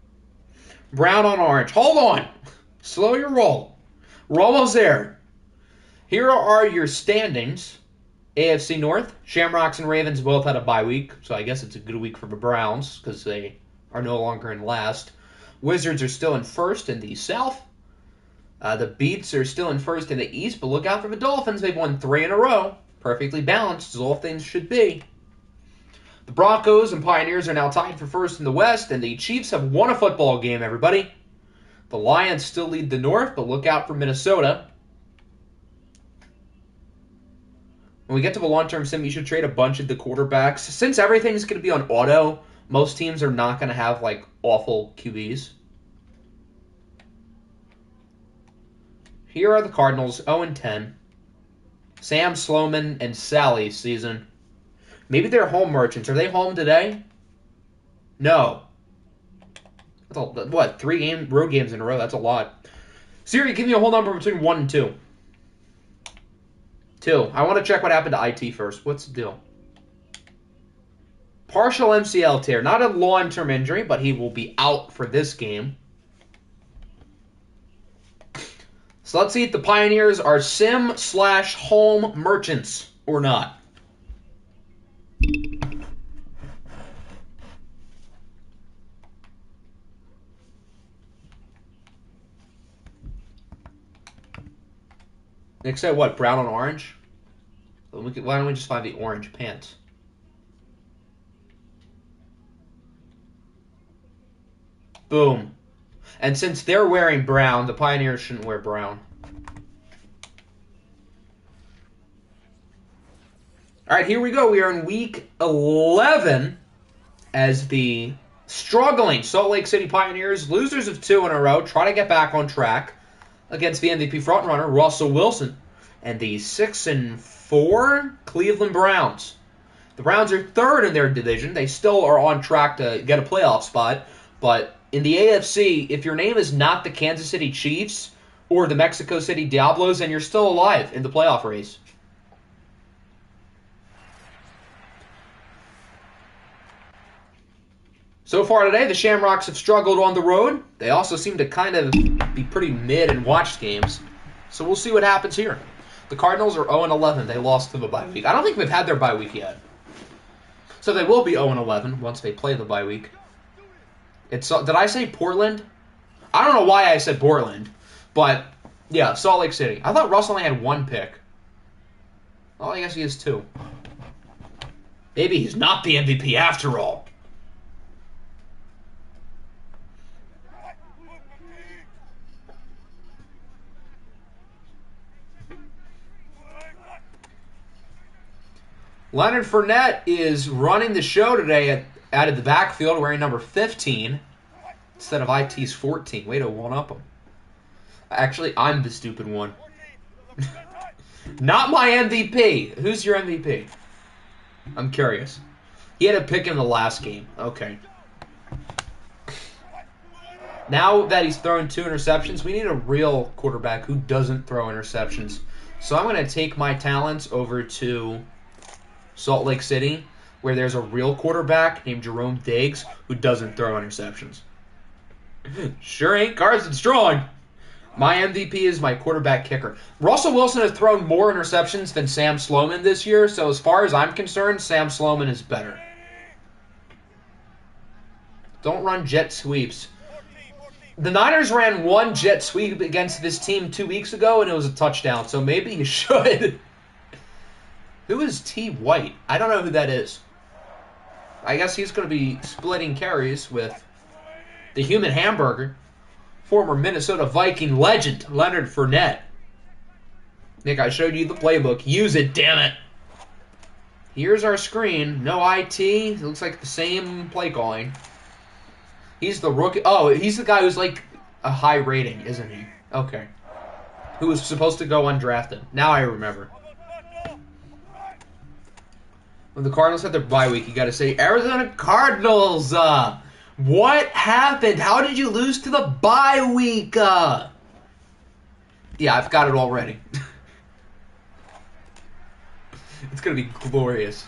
Brown on orange. Hold on. Slow your roll. We're almost there. Here are your standings. AFC North. Shamrocks and Ravens both had a bye week, so I guess it's a good week for the Browns because they are no longer in last. Wizards are still in first in the South. The Beats are still in first in the East, but look out for the Dolphins. They've won 3 in a row. Perfectly balanced, as all things should be. The Broncos and Pioneers are now tied for first in the West, and the Chiefs have won a football game, everybody. The Lions still lead the North, but look out for Minnesota. When we get to the long-term sim, you should trade a bunch of the quarterbacks. Since everything's going to be on auto, most teams are not going to have, awful QBs. Here are the Cardinals, 0-10. Sam Sloman and Sally's season. Maybe they're home merchants. Are they home today? No. That's 3 road games in a row? That's a lot. Siri, give me a whole number between 1 and 2. 2. I want to check what happened to IT first. What's the deal? Partial MCL tear. Not a long-term injury, but he will be out for this game. So let's see if the Pioneers are sim/home merchants or not. Nick said what? Brown on orange? Why don't we just find the orange pants? Boom. And since they're wearing brown, the Pioneers shouldn't wear brown. All right, here we go. We are in week 11 as the struggling Salt Lake City Pioneers, losers of 2 in a row, try to get back on track against the MVP frontrunner, Russell Wilson, and the 6-4 Cleveland Browns. The Browns are 3rd in their division. They still are on track to get a playoff spot, but in the AFC, if your name is not the Kansas City Chiefs or the Mexico City Diablos, then you're still alive in the playoff race. So far today, the Shamrocks have struggled on the road. They also seem to kind of be pretty mid in watched games. So we'll see what happens here. The Cardinals are 0-11. They lost to the bye week. I don't think they've had their bye week yet. So they will be 0-11 once they play the bye week. Did I say Portland? I don't know why I said Portland. But, yeah, Salt Lake City. I thought Russ only had 1 pick. Well, I guess he has 2. Maybe he's not the MVP after all. Leonard Fournette is running the show today out of the backfield wearing number 15 instead of IT's 14. Way to one-up him. Actually, I'm the stupid one. Not my MVP. Who's your MVP? I'm curious. He had a pick in the last game. Okay. Now that he's thrown 2 interceptions, we need a real quarterback who doesn't throw interceptions. So I'm going to take my talents over to Salt Lake City, where there's a real quarterback named Jerome Diggs who doesn't throw interceptions. Sure ain't Carson Strong. My MVP is my quarterback kicker. Russell Wilson has thrown more interceptions than Sam Sloman this year, so as far as I'm concerned, Sam Sloman is better. Don't run jet sweeps. The Niners ran one jet sweep against this team 2 weeks ago, and it was a touchdown, so maybe you should. Who is T. White? I don't know who that is. I guess he's going to be splitting carries with the human hamburger, former Minnesota Viking legend, Leonard Fournette. Nick, I showed you the playbook. Use it, damn it. Here's our screen. No IT. It looks like the same play calling. He's the rookie. Oh, he's the guy who's like a high rating, isn't he? Okay. Who was supposed to go undrafted. Now I remember. When the Cardinals had their bye week, you got to say, Arizona Cardinals, what happened? How did you lose to the bye week? Yeah, I've got it already. It's going to be glorious.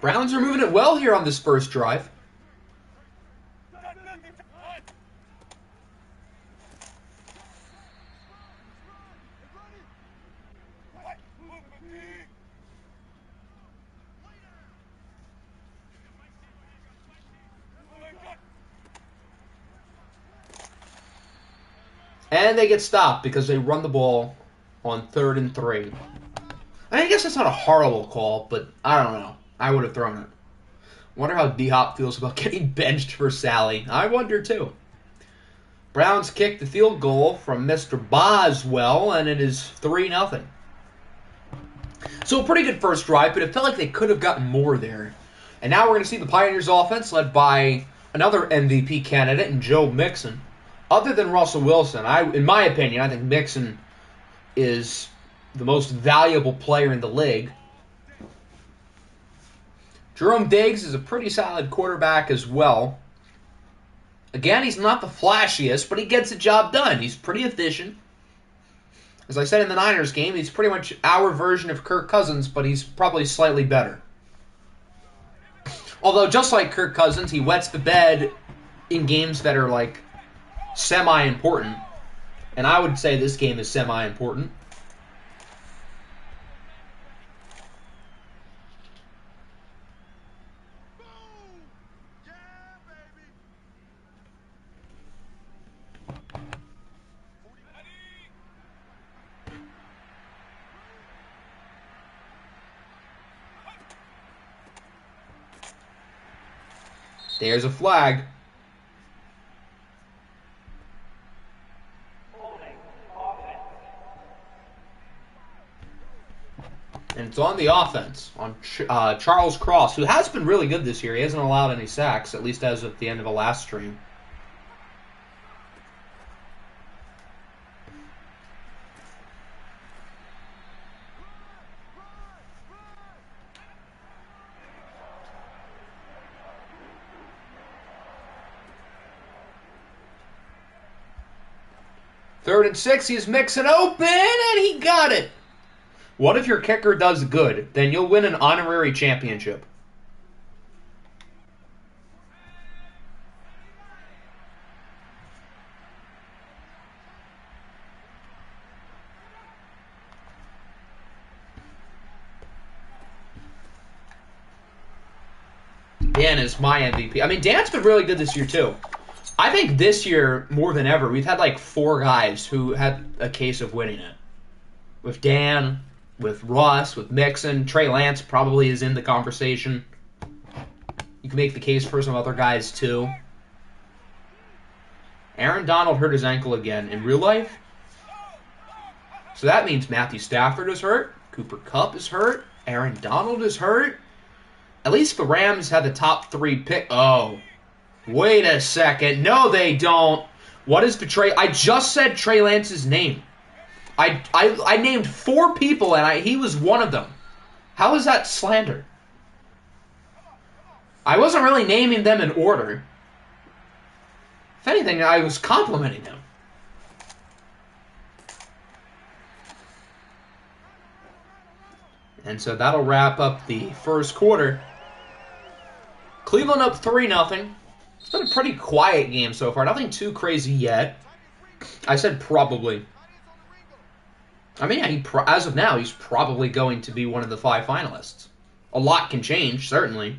Browns are moving it well here on this first drive. And they get stopped because they run the ball on 3rd and 3. I guess that's not a horrible call, but I don't know. I would have thrown it. Wonder how D-Hop feels about getting benched for Sally. I wonder too. Browns kick the field goal from Mr. Boswell, and it is 3-0. So a pretty good first drive, but it felt like they could have gotten more there. And now we're going to see the Pioneers offense led by another MVP candidate in Joe Mixon. Other than Russell Wilson, in my opinion, I think Mixon is the most valuable player in the league. Jerome Diggs is a pretty solid quarterback as well. Again, he's not the flashiest, but he gets the job done. He's pretty efficient. As I said in the Niners game, he's pretty much our version of Kirk Cousins, but he's probably slightly better. Although, just like Kirk Cousins, he wets the bed in games that are, like, semi-important. And I would say this game is semi-important. There's a flag. And it's on the offense, on Charles Cross, who has been really good this year. He hasn't allowed any sacks, at least as of the end of the last stream. Third and 6, he's mixing open, and he got it. What if your kicker does good? Then you'll win an honorary championship. Dan is my MVP. I mean, Dan's been really good this year, too. I think this year, more than ever, we've had like 4 guys who had a case of winning it. With Dan, with Russ, with Mixon. Trey Lance probably is in the conversation. You can make the case for some other guys, too. Aaron Donald hurt his ankle again. In real life? So that means Matthew Stafford is hurt. Cooper Kupp is hurt. Aaron Donald is hurt. At least the Rams had the top 3 pick. Oh. Wait a second. No, they don't. What is the Trey? I just said Trey Lance's name. I named 4 people, and he was one of them. How is that slander? I wasn't really naming them in order. If anything, I was complimenting them. And so that'll wrap up the first quarter. Cleveland up 3-0. It's been a pretty quiet game so far. Nothing too crazy yet. I said probably. I mean, yeah, as of now, he's probably going to be one of the 5 finalists. A lot can change, certainly.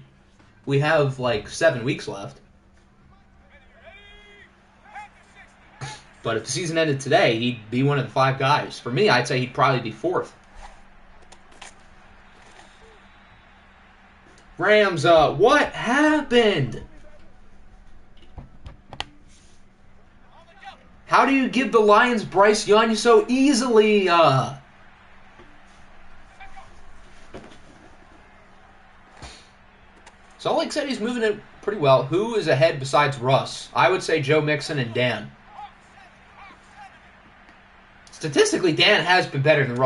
We have, like, 7 weeks left. But if the season ended today, he'd be one of the 5 guys. For me, I'd say he'd probably be 4th. Rams, what happened? How do you give the Lions Bryce Young so easily? Salt Lake City's moving it pretty well. Who is ahead besides Russ? I would say Joe Mixon and Dan. Statistically, Dan has been better than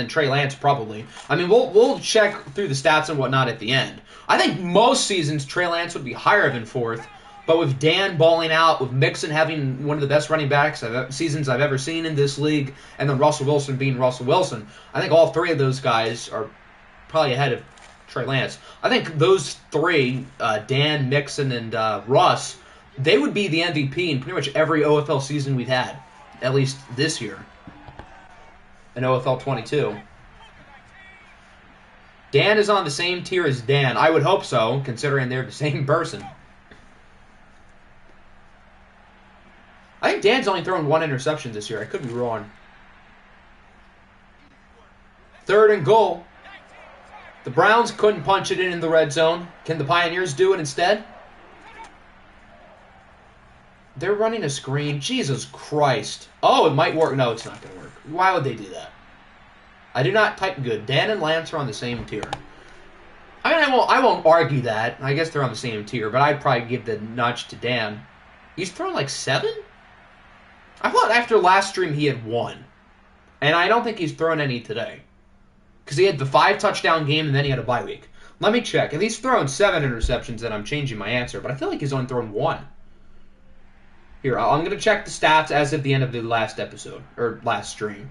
Trey Lance probably. I mean, we'll check through the stats and whatnot at the end. I think most seasons Trey Lance would be higher than 4th, but with Dan balling out, with Mixon having one of the best running backs seasons I've ever seen in this league, and then Russell Wilson being Russell Wilson, I think all 3 of those guys are probably ahead of Trey Lance. I think those 3, Dan, Mixon, and Russ, they would be the MVP in pretty much every OFL season we've had. At least this year. In OFL 22. Dan is on the same tier as Dan. I would hope so, considering they're the same person. I think Dan's only thrown 1 interception this year. I could be wrong. 3rd and goal. The Browns couldn't punch it in the red zone. Can the Pioneers do it instead? They're running a screen. Jesus Christ. Oh, it might work. No, it's not going to work. Why would they do that? I do not type good. Dan and Lance are on the same tier. I mean, I won't argue that. I guess they're on the same tier, but I'd probably give the nudge to Dan. He's thrown like 7? I thought after last stream he had 1. And I don't think he's thrown any today. Because he had the 5-touchdown game and then he had a bye week. Let me check. If he's thrown 7 interceptions, then I'm changing my answer. But I feel like he's only thrown 1. Here, I'm going to check the stats as of the end of the last episode, or last stream.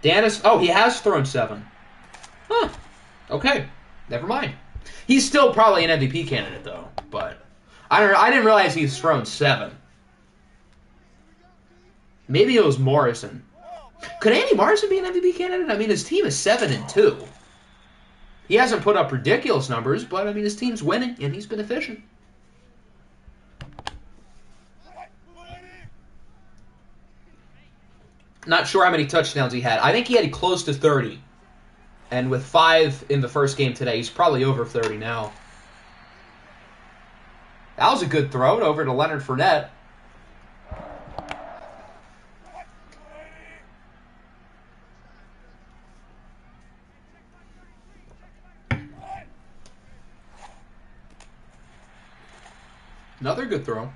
he has thrown 7. Huh. Okay. Never mind. He's still probably an MVP candidate, though, but I didn't realize he's thrown 7. Maybe it was Morrison. Could Andy Morrison be an MVP candidate? I mean, his team is 7-2. He hasn't put up ridiculous numbers, but, I mean, his team's winning, and he's been efficient. Not sure how many touchdowns he had. I think he had close to 30. And with 5 in the first game today, he's probably over 30 now. That was a good throw over to Leonard Fournette. Another good throw.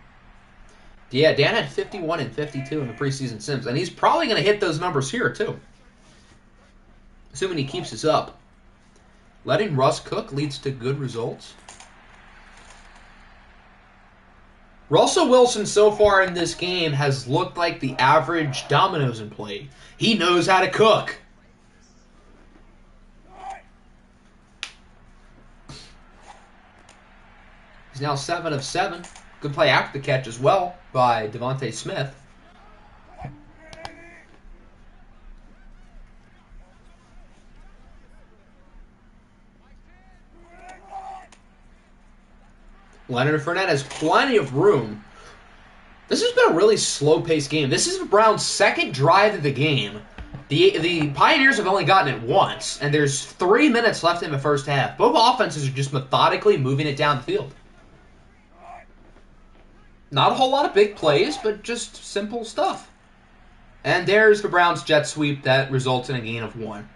Yeah, Dan had 51 and 52 in the preseason sims, and he's probably going to hit those numbers here, too. Assuming he keeps this up. Letting Russ cook leads to good results. Russell Wilson so far in this game has looked like the average dominoes in play. He knows how to cook. He's now 7 of 7. Good play after the catch as well by Devontae Smith. Leonard Fournette has plenty of room. This has been a really slow-paced game. This is the Browns' second drive of the game. The Pioneers have only gotten it once, and there's 3 minutes left in the first half. Both offenses are just methodically moving it down the field. Not a whole lot of big plays, but just simple stuff. And there's the Browns jet sweep that results in a gain of 1.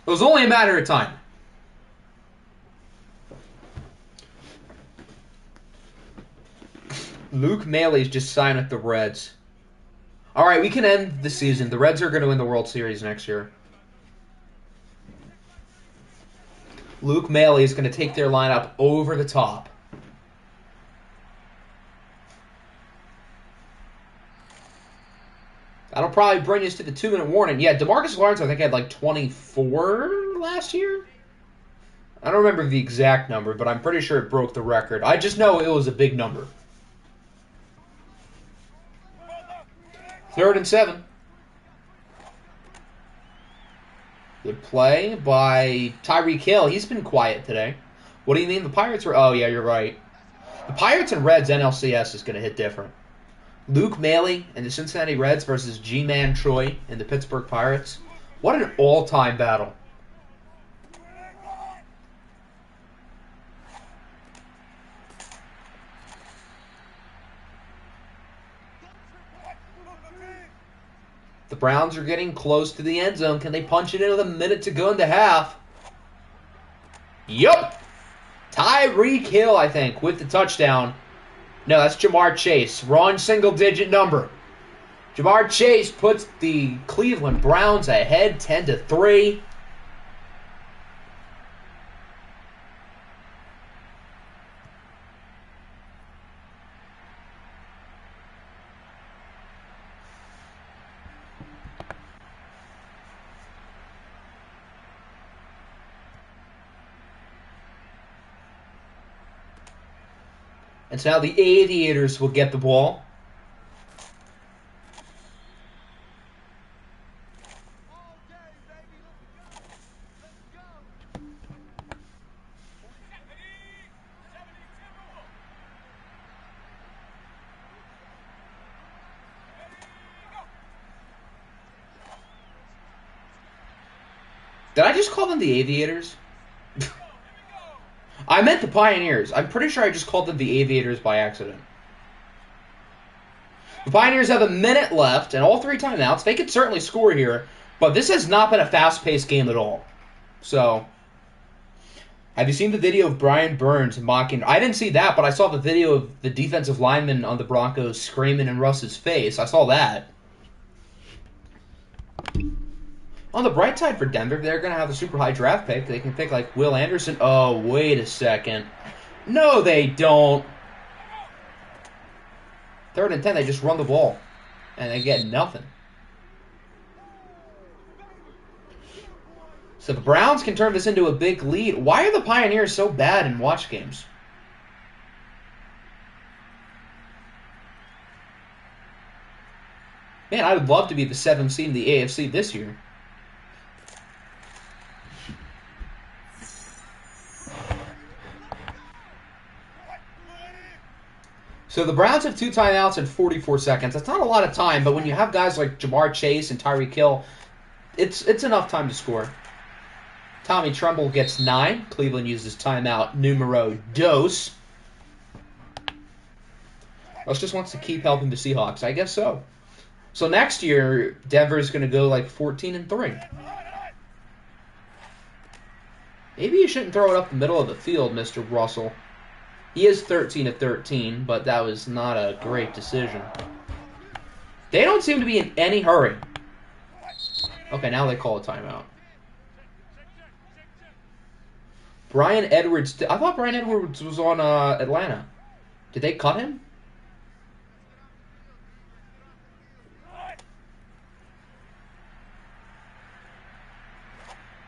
It was only a matter of time. Luke Maley's just signed with the Reds. All right, we can end the season. The Reds are going to win the World Series next year. Luke Maley is going to take their lineup over the top. probably bring us to the 2-minute warning. Yeah, DeMarcus Lawrence, I think, had like 24 last year. I don't remember the exact number, but I'm pretty sure it broke the record. I just know it was a big number. 3rd and 7. Good play by Tyreek Hill. He's been quiet today. What do you mean? The Pirates were... Oh, yeah, you're right. The Pirates and Reds NLCS is going to hit different. Luke Maley and the Cincinnati Reds versus G-Man Troy and the Pittsburgh Pirates. What an all-time battle. The Browns are getting close to the end zone. Can they punch it in with a minute to go in the half? Yup. Tyreek Hill, I think, with the touchdown. No, that's Jamar Chase. Wrong single-digit number. Jamar Chase puts the Cleveland Browns ahead 10-3. And so now the Aviators will get the ball. Did I just call them the Aviators? I meant the Pioneers. I'm pretty sure I just called them the Aviators by accident. The Pioneers have a minute left and all 3 timeouts. They could certainly score here, but this has not been a fast-paced game at all. So, have you seen the video of Brian Burns mocking... I didn't see that, but I saw the video of the defensive lineman on the Broncos screaming in Russ's face. I saw that. On the bright side for Denver, they're going to have a super high draft pick. They can pick like Will Anderson. Oh, wait a second. No, they don't. 3rd and 10, they just run the ball. And they get nothing. So the Browns can turn this into a big lead. Why are the Pioneers so bad in watch games? Man, I would love to be the 7th seed in the AFC this year. So the Browns have 2 timeouts in 44 seconds. That's not a lot of time, but when you have guys like Jamar Chase and Tyreek Hill, it's enough time to score. Tommy Tremble gets 9. Cleveland uses timeout numero dos. Russ just wants to keep helping the Seahawks. I guess so. So next year, Denver's going to go like 14-3. Maybe you shouldn't throw it up the middle of the field, Mr. Russell. He is 13-13, but that was not a great decision. They don't seem to be in any hurry. Okay, now they call a timeout. Brian Edwards. I thought Brian Edwards was on Atlanta. Did they cut him?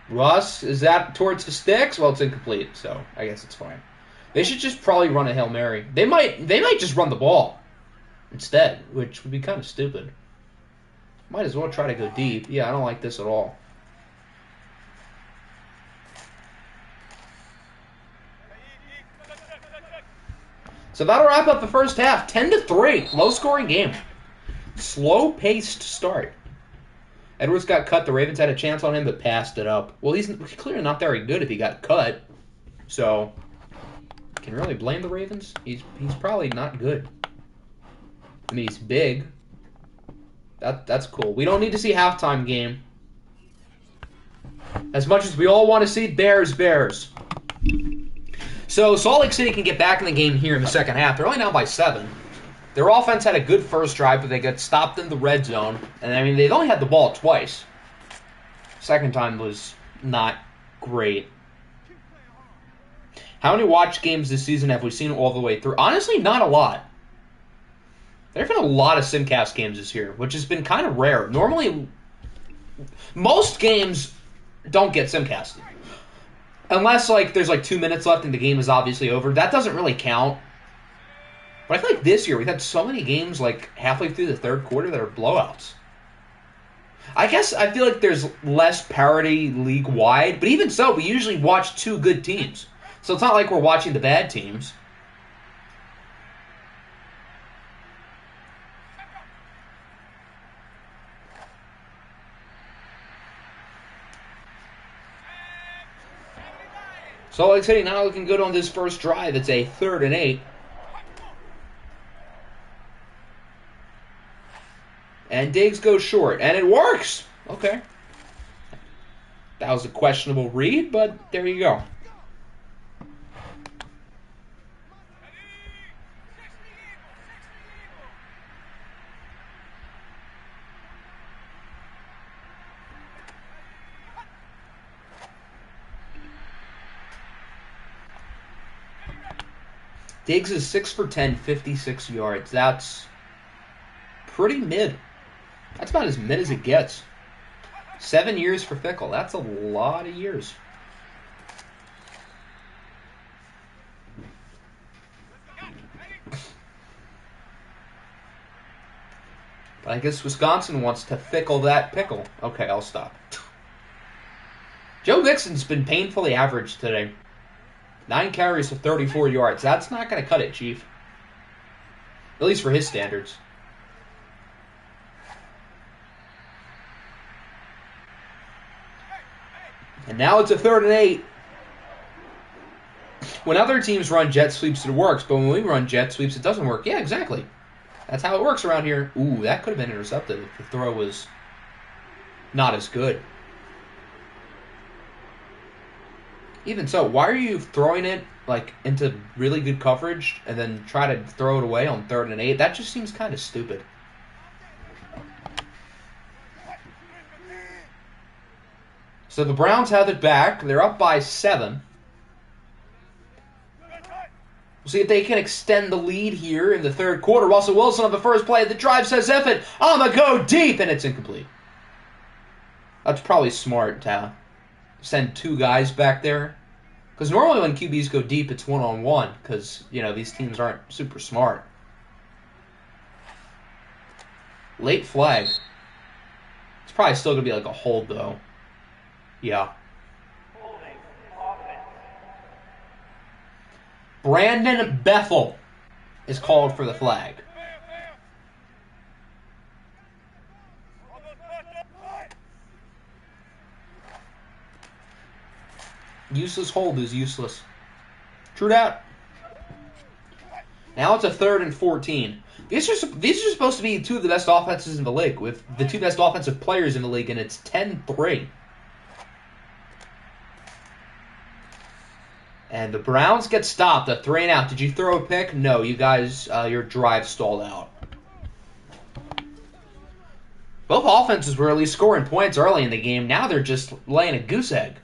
Russ, is that towards the sticks? Well, it's incomplete, so I guess it's fine. They should just probably run a Hail Mary. They might just run the ball instead, which would be kind of stupid. Might as well try to go deep. Yeah, I don't like this at all. So that'll wrap up the first half. 10-3. Low-scoring game. Slow-paced start. Edwards got cut. The Ravens had a chance on him, but passed it up. Well, he's clearly not very good if he got cut. So... can really blame the Ravens? He's probably not good. I mean, he's big. That's cool. We don't need to see halftime game. As much as we all want to see Bears. So Salt Lake City can get back in the game here in the second half. They're only down by 7. Their offense had a good first drive, but they got stopped in the red zone. And, I mean, they've only had the ball twice. Second time was not great. How many watch games this season have we seen all the way through? Honestly, not a lot. There have been a lot of simcast games this year, which has been kind of rare. Normally, most games don't get simcasted. Unless, like, there's, like, 2 minutes left and the game is obviously over. That doesn't really count. But I feel like this year we've had so many games, like, halfway through the third quarter that are blowouts. I guess I feel like there's less parity league-wide, but even so, we usually watch two good teams. So it's not like we're watching the bad teams. So like I say, not looking good on this first drive. It's a 3rd and 8. And Diggs goes short, and it works. Okay. That was a questionable read, but there you go. Diggs is 6 for 10, 56 yards. That's pretty mid. That's about as mid as it gets. 7 years for Fickle. That's a lot of years. But I guess Wisconsin wants to fickle that pickle. Okay, I'll stop. Joe Mixon's been painfully average today. 9 carries for 34 yards. That's not going to cut it, Chief. At least for his standards. And now it's a 3rd and 8. When other teams run jet sweeps, it works. But when we run jet sweeps, it doesn't work. Yeah, exactly. That's how it works around here. Ooh, that could have been intercepted if the throw was not as good. Even so, why are you throwing it like into really good coverage and then try to throw it away on 3rd and 8? That just seems kind of stupid. So the Browns have it back. They're up by 7. We'll see if they can extend the lead here in the 3rd quarter. Russell Wilson on the first play of the drive says, F it, I'm going to go deep, and it's incomplete. That's probably smart to send 2 guys back there. Because normally when QBs go deep, it's one-on-one. Because, you know, these teams aren't super smart. Late flag. It's probably still going to be like a hold, though. Yeah. Brandon Bethel is called for the flag. Useless hold is useless. True that. Now it's a 3rd and 14. These are supposed to be 2 of the best offenses in the league, with the 2 best offensive players in the league, and it's 10-3. And the Browns get stopped. A 3 and out. Did you throw a pick? No, you guys, your drive stalled out. Both offenses were at least scoring points early in the game. Now they're just laying a goose egg.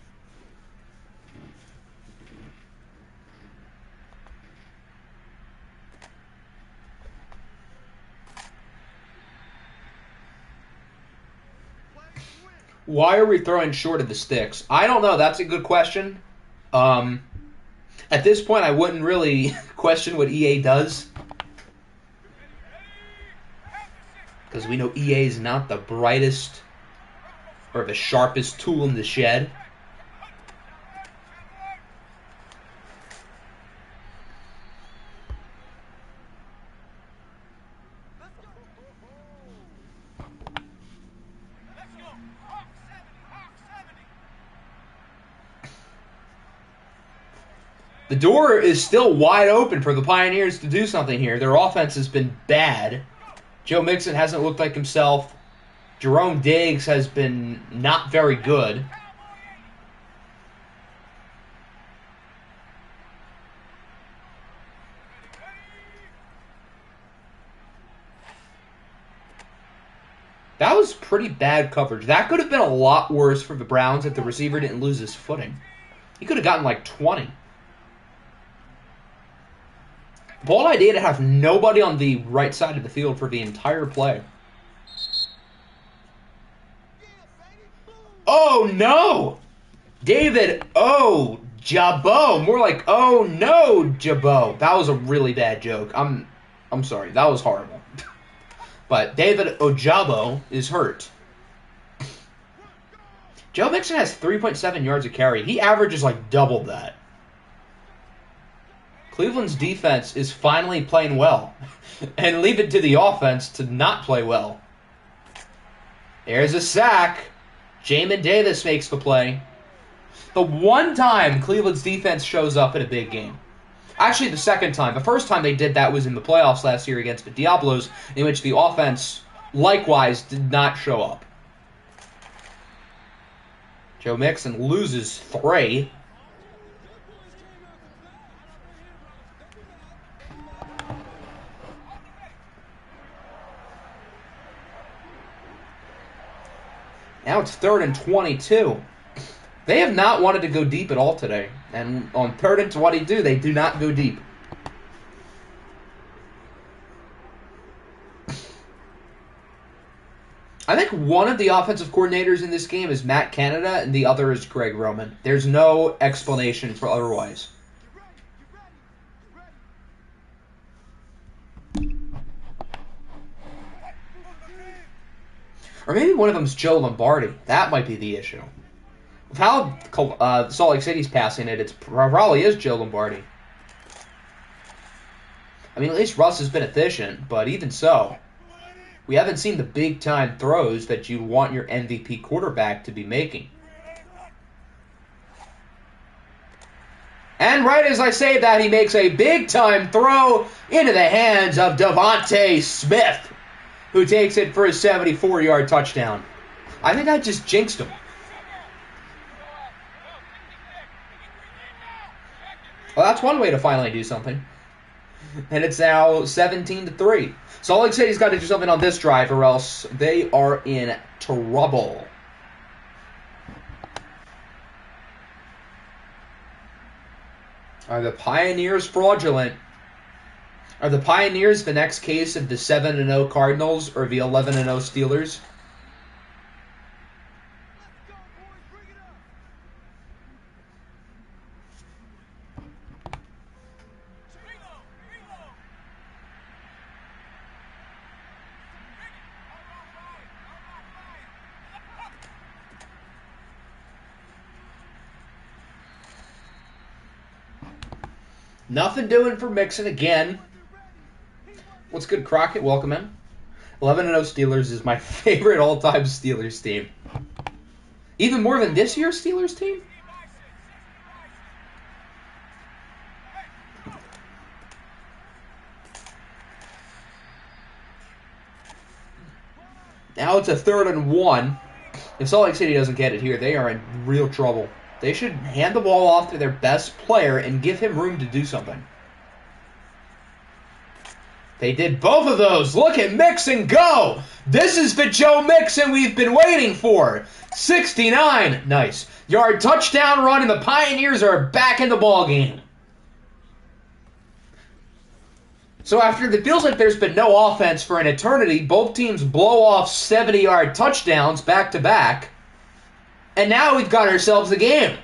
Why are we throwing short of the sticks? I don't know. That's a good question. At this point, I wouldn't really question what EA does. Because we know EA is not the brightest or the sharpest tool in the shed. The door is still wide open for the Pioneers to do something here. Their offense has been bad. Joe Mixon hasn't looked like himself. Jerome Diggs has been not very good. That was pretty bad coverage. That could have been a lot worse for the Browns if the receiver didn't lose his footing. He could have gotten like 20. Bold idea to have nobody on the right side of the field for the entire play. Oh, no! David, oh, Jabot. More like, oh, no, Jabot. That was a really bad joke. I'm sorry. That was horrible. But David Ojabo is hurt. Joe Mixon has 3.7 yards a carry. He averages like double that. Cleveland's defense is finally playing well. And leave it to the offense to not play well. There's a sack. Jamin Davis makes the play. The one time Cleveland's defense shows up in a big game. Actually, the second time. The first time they did that was in the playoffs last year against the Diablos, in which the offense likewise did not show up. Joe Mixon loses 3. Now it's 3rd and 22. They have not wanted to go deep at all today. And on 3rd and 22, they do not go deep. I think one of the offensive coordinators in this game is Matt Canada, and the other is Greg Roman. There's no explanation for otherwise. Or maybe one of them is Joe Lombardi. That might be the issue. With how Salt Lake City's passing it, it probably is Joe Lombardi. I mean, at least Russ has been efficient, but even so, we haven't seen the big-time throws that you want your MVP quarterback to be making. And right as I say that, he makes a big-time throw into the hands of Devontae Smith, who takes it for a 74-yard touchdown. I think I just jinxed him. Well, that's one way to finally do something. And it's now 17-3. Salt Lake City's got to do something on this drive, or else they are in trouble. Are the Pioneers fraudulent? Are the Pioneers the next case of the 7-0 Cardinals or the 11-0 Steelers? Nothing doing for Mixon again. What's good, Crockett? Welcome in. 11-0 Steelers is my favorite all-time Steelers team. Even more than this year's Steelers team? Now it's a 3rd and 1. If Salt Lake City doesn't get it here, they are in real trouble. They should hand the ball off to their best player and give him room to do something. They did both of those. Look at Mixon go. This is the Joe Mixon we've been waiting for. 69. Nice. Yard touchdown run, and the Pioneers are back in the ballgame. So after it feels like there's been no offense for an eternity, both teams blow off 70-yard touchdowns back-to-back. And now we've got ourselves a game.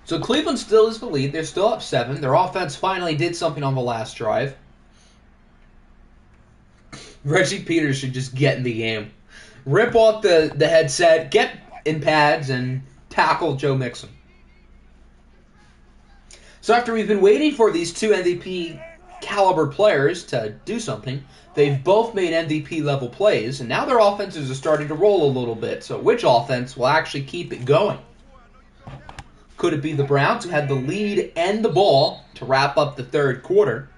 So Cleveland still is the lead. They're still up 7. Their offense finally did something on the last drive. Reggie Peters should just get in the game. Rip off the headset, get in pads, and tackle Joe Mixon. So after we've been waiting for these two MVP caliber players to do something, they've both made MVP level plays, and now their offenses are starting to roll a little bit. So which offense will actually keep it going? Could it be the Browns, who had the lead and the ball to wrap up the 3rd quarter?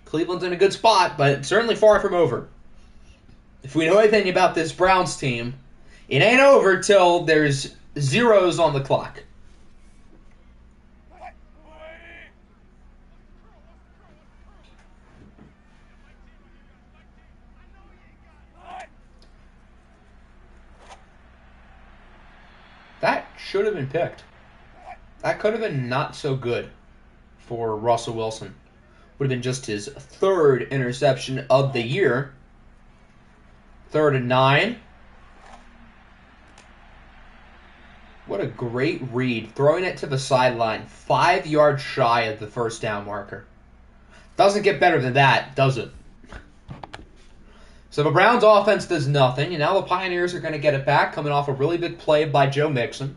Cleveland's in a good spot, but certainly far from over. If we know anything about this Browns team, it ain't over till there's zeros on the clock. That should have been picked. That could have been not so good for Russell Wilson. Would have been just his third interception of the year. 3rd and 9. What a great read. Throwing it to the sideline. 5 yards shy of the first down marker. Doesn't get better than that, does it? So the Browns offense does nothing. And now the Pioneers are going to get it back, coming off a really big play by Joe Mixon.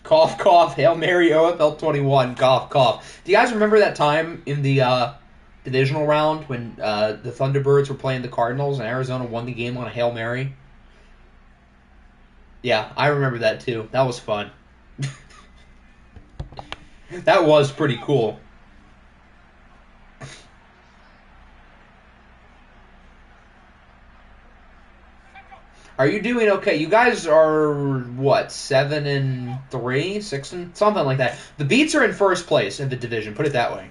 Cough, cough. Hail Mary, OFL 21. Cough, cough. Do you guys remember that time in the divisional round when the Thunderbirds were playing the Cardinals and Arizona won the game on a Hail Mary? Yeah, I remember that too. That was fun. That was pretty cool. Are you doing okay? You guys are, what, 7-3? 6 and something like that. The Beats are in first place in the division, put it that way.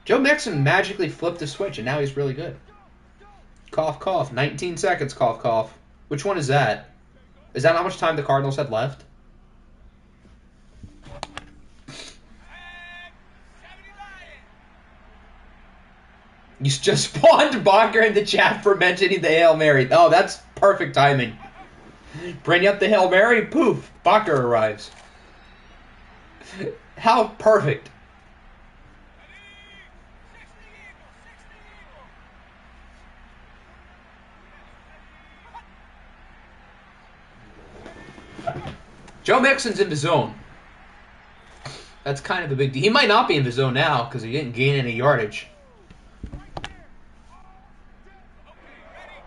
Joe Mixon magically flipped the switch, and now he's really good. Cough, cough. 19 seconds, cough, cough. Which one is that? Is that how much time the Cardinals had left? You just spawned Bonker in the chat for mentioning the Hail Mary. Oh, that's perfect timing. Bring up the Hail Mary, poof, Bonker arrives. How perfect. Joe Mixon's in the zone. That's kind of a big deal. He might not be in the zone now because he didn't gain any yardage.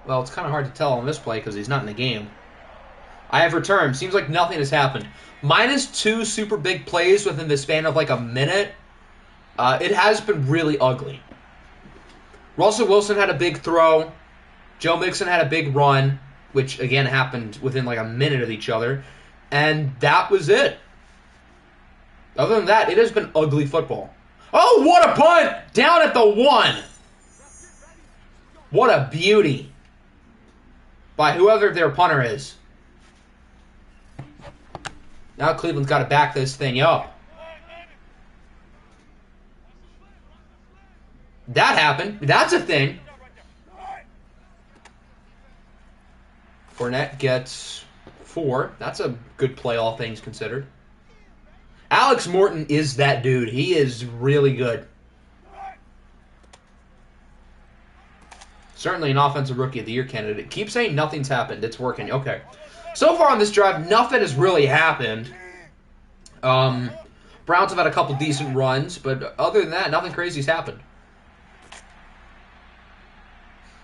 Well, it's kind of hard to tell on this play because he's not in the game. I have returned. Seems like nothing has happened. Minus 2 super big plays within the span of like a minute. It has been really ugly. Russell Wilson had a big throw. Joe Mixon had a big run, which again happened within like a minute of each other. And that was it. Other than that, it has been ugly football. Oh, what a punt! Down at the 1. What a beauty. By whoever their punter is. Now Cleveland's got to back this thing up. That happened. That's a thing. Fournette gets 4. That's a good play, all things considered. Alex Morton is that dude. He is really good. Certainly an offensive rookie of the year candidate. Keep saying nothing's happened. It's working. Okay. So far on this drive, nothing has really happened. Browns have had a couple decent runs, but other than that, nothing crazy's happened.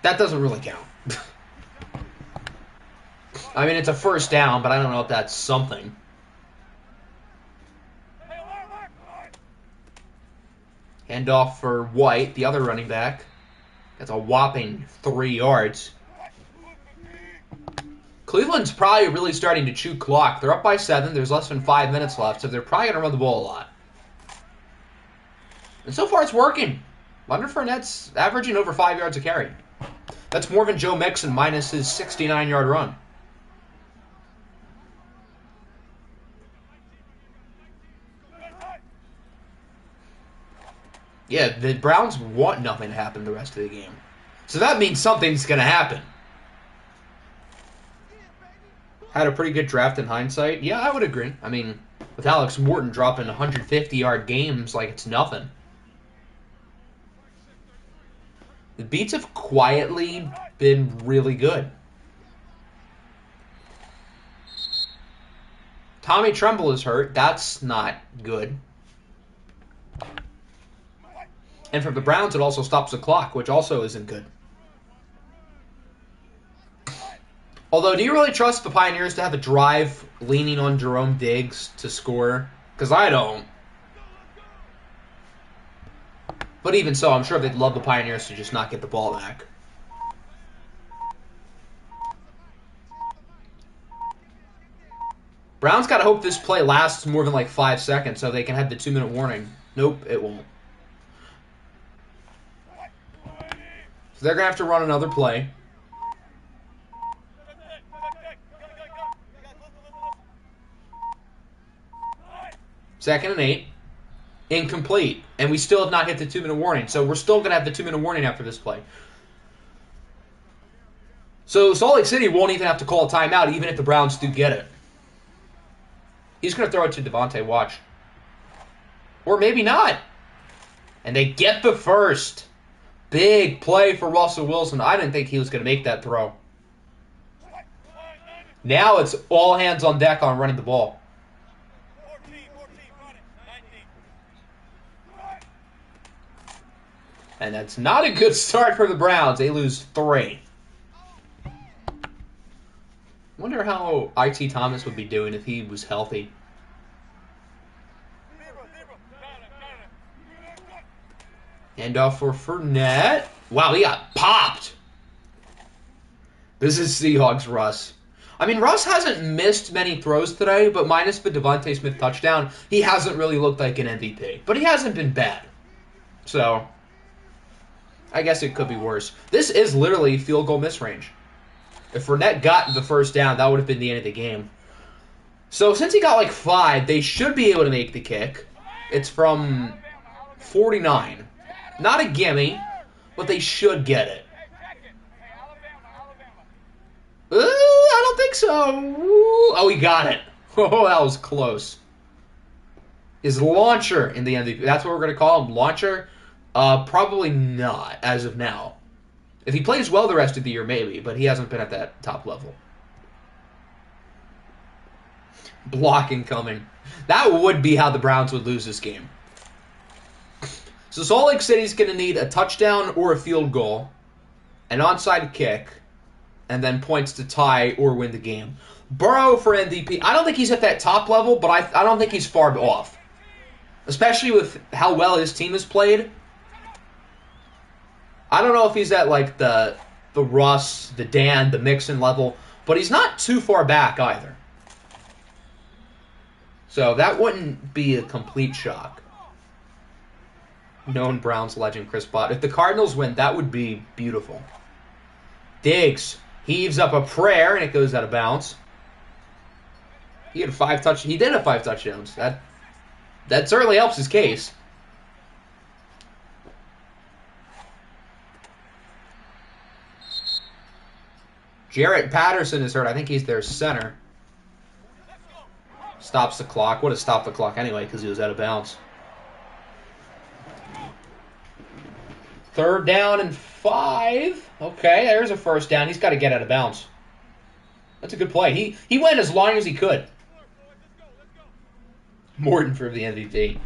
That doesn't really count. I mean, it's a first down, but I don't know if that's something. Handoff for White, the other running back. That's a whopping 3 yards. Cleveland's probably really starting to chew clock. They're up by 7. There's less than 5 minutes left, so they're probably going to run the ball a lot. And so far, it's working. Leonard Fournette's averaging over 5 yards a carry. That's more than Joe Mixon minus his 69-yard run. Yeah, the Browns want nothing to happen the rest of the game. So that means something's going to happen. Had a pretty good draft in hindsight. Yeah, I would agree. I mean, with Alex Morton dropping 150-yard games like it's nothing. The Beats have quietly been really good. Tommy Tremble is hurt. That's not good. And for the Browns, it also stops the clock, which also isn't good. Although, do you really trust the Pioneers to have a drive leaning on Jerome Diggs to score? Because I don't. But even so, I'm sure they'd love the Pioneers to just not get the ball back. Browns got to hope this play lasts more than like 5 seconds so they can have the 2-minute warning. Nope, it won't. So they're going to have to run another play. Second and 8. Incomplete. And we still have not hit the 2-minute warning. So we're still going to have the 2-minute warning after this play. So Salt Lake City won't even have to call a timeout even if the Browns do get it. He's going to throw it to Devontae. Watch. Or maybe not. And they get the first. Big play for Russell Wilson. I didn't think he was going to make that throw. Now it's all hands on deck on running the ball. And that's not a good start for the Browns. They lose 3. Wonder how IT Thomas would be doing if he was healthy. Handoff for Fournette. Wow, he got popped. This is Seahawks Russ. I mean, Russ hasn't missed many throws today, but minus the Devontae Smith touchdown, he hasn't really looked like an MVP. But he hasn't been bad. So, I guess it could be worse. This is literally field goal miss range. If Fournette got the first down, that would have been the end of the game. So since he got like 5, they should be able to make the kick. It's from 49. Not a gimme, but they should get it. I don't think so. Ooh. Oh, he got it. Oh, that was close. Is Launcher in the MVP? That's what we're going to call him, Launcher? Probably not, as of now. If he plays well the rest of the year, maybe, but he hasn't been at that top level. Blocking coming. That would be how the Browns would lose this game. So Salt Lake City's going to need a touchdown or a field goal, an onside kick, and then points to tie or win the game. Burrow for MVP. I don't think he's at that top level, but I don't think he's far off. Especially with how well his team has played. I don't know if he's at like the Russ, the Dan, the Mixon level, but he's not too far back either. So that wouldn't be a complete shock. Known Browns legend Chris Bott. If the Cardinals win, that would be beautiful. Diggs heaves up a prayer, and it goes out of bounds. He did have 5 touchdowns. That certainly helps his case. Jarrett Patterson is hurt. I think he's their center. Stops the clock. Would have stopped the clock anyway because he was out of bounds. 3rd down and 5. Okay, there's a first down. He's got to get out of bounds. That's a good play. He went as long as he could. Morton for the MVP.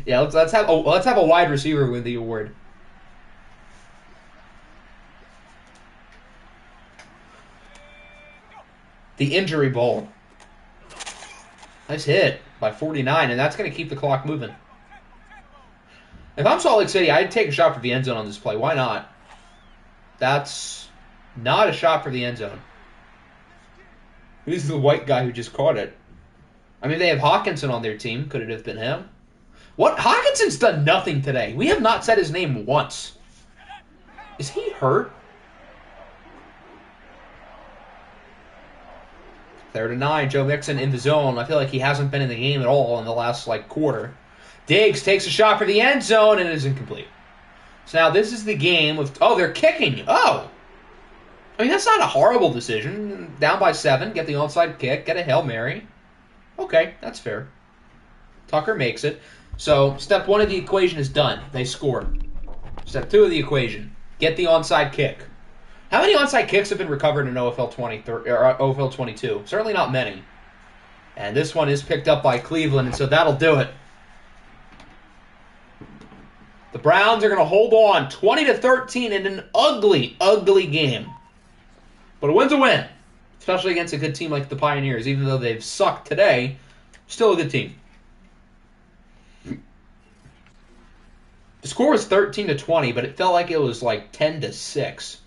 Yeah, let's have a wide receiver win the award. The injury bowl. Nice hit by 49, and that's going to keep the clock moving. If I'm Salt Lake City, I'd take a shot for the end zone on this play. Why not? That's not a shot for the end zone. Who's the white guy who just caught it? I mean, they have Hawkinson on their team. Could it have been him? What? Hawkinson's done nothing today. We have not said his name once. Is he hurt? 3rd and 9. Joe Mixon in the zone. I feel like he hasn't been in the game at all in the last quarter. Diggs takes a shot for the end zone and it is incomplete. So now this is the game of... Oh, they're kicking. Oh. I mean, that's not a horrible decision. Down by 7. Get the onside kick. Get a Hail Mary. Okay, that's fair. Tucker makes it. So step 1 of the equation is done. They score. Step 2 of the equation. Get the onside kick. How many onside kicks have been recovered in OFL 22? Certainly not many. And this one is picked up by Cleveland, and so that'll do it. The Browns are going to hold on 20-13 in an ugly, ugly game. But a win's a win, especially against a good team like the Pioneers. Even though they've sucked today, still a good team. The score was 13-20, but it felt like it was like 10-6.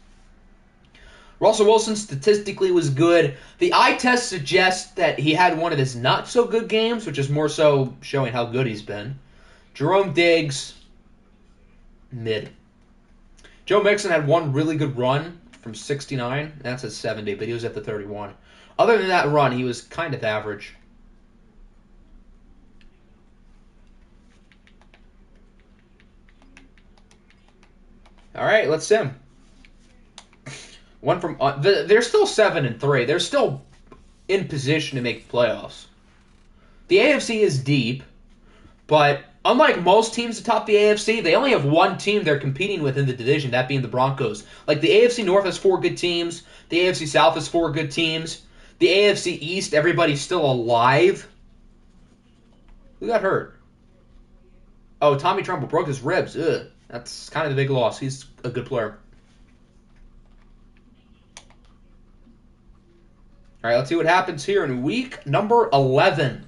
Russell Wilson statistically was good. The eye test suggests that he had one of his not so good games, which is more so showing how good he's been. Jerome Diggs, mid. Joe Mixon had one really good run from 69. That's a 70, but he was at the 31. Other than that run, he was kind of average. All right, let's sim. One from they're still 7-3. They're still in position to make the playoffs. The AFC is deep, but unlike most teams atop the AFC, they only have one team they're competing with in the division, that being the Broncos. Like the AFC North has 4 good teams, the AFC South has 4 good teams, the AFC East, everybody's still alive. Who got hurt? Oh, Tommy Tremble broke his ribs. Ugh, that's kind of a big loss. He's a good player. All right, let's see what happens here in week number 11.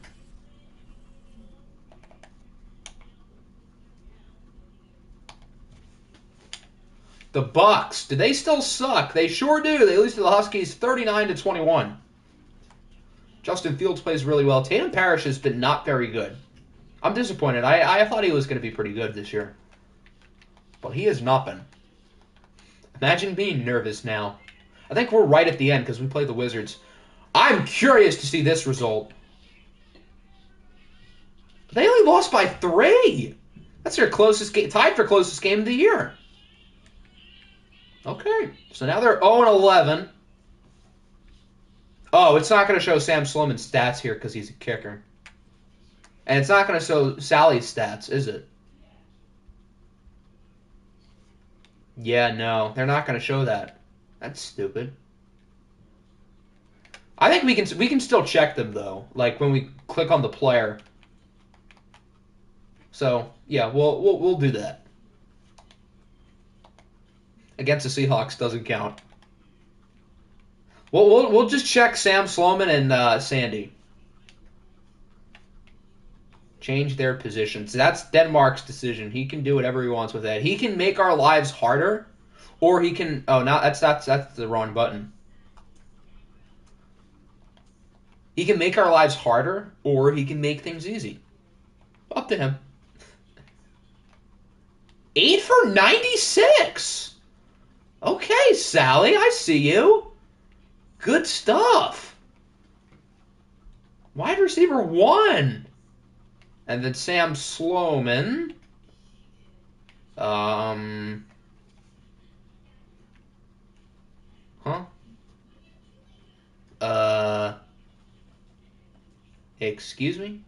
The Bucks, do they still suck? They sure do. They lose to the Huskies 39-21. Justin Fields plays really well. Tatum Parrish has been not very good. I'm disappointed. I thought he was going to be pretty good this year. But he has not been. Imagine being nervous now. I think we're right at the end because we play the Wizards. I'm curious to see this result. They only lost by 3. That's their closest game, tied for closest game of the year. Okay, so now they're 0-11. Oh, it's not going to show Sam Sloman's stats here because he's a kicker. And it's not going to show Sally's stats, is it? Yeah, no, they're not going to show that. That's stupid. I think we can still check them though, like when we click on the player. So yeah, we'll do that. Against the Seahawks doesn't count. We'll just check Sam Sloman and Sandy. Change their positions. That's Denmark's decision. He can do whatever he wants with that. He can make our lives harder, or he can. Oh, now that's the wrong button. He can make our lives harder, or he can make things easy. Up to him. 8 for 96. Okay, Sally, I see you. Good stuff. Wide receiver 1. And then Sam Sloman. Huh? Excuse me?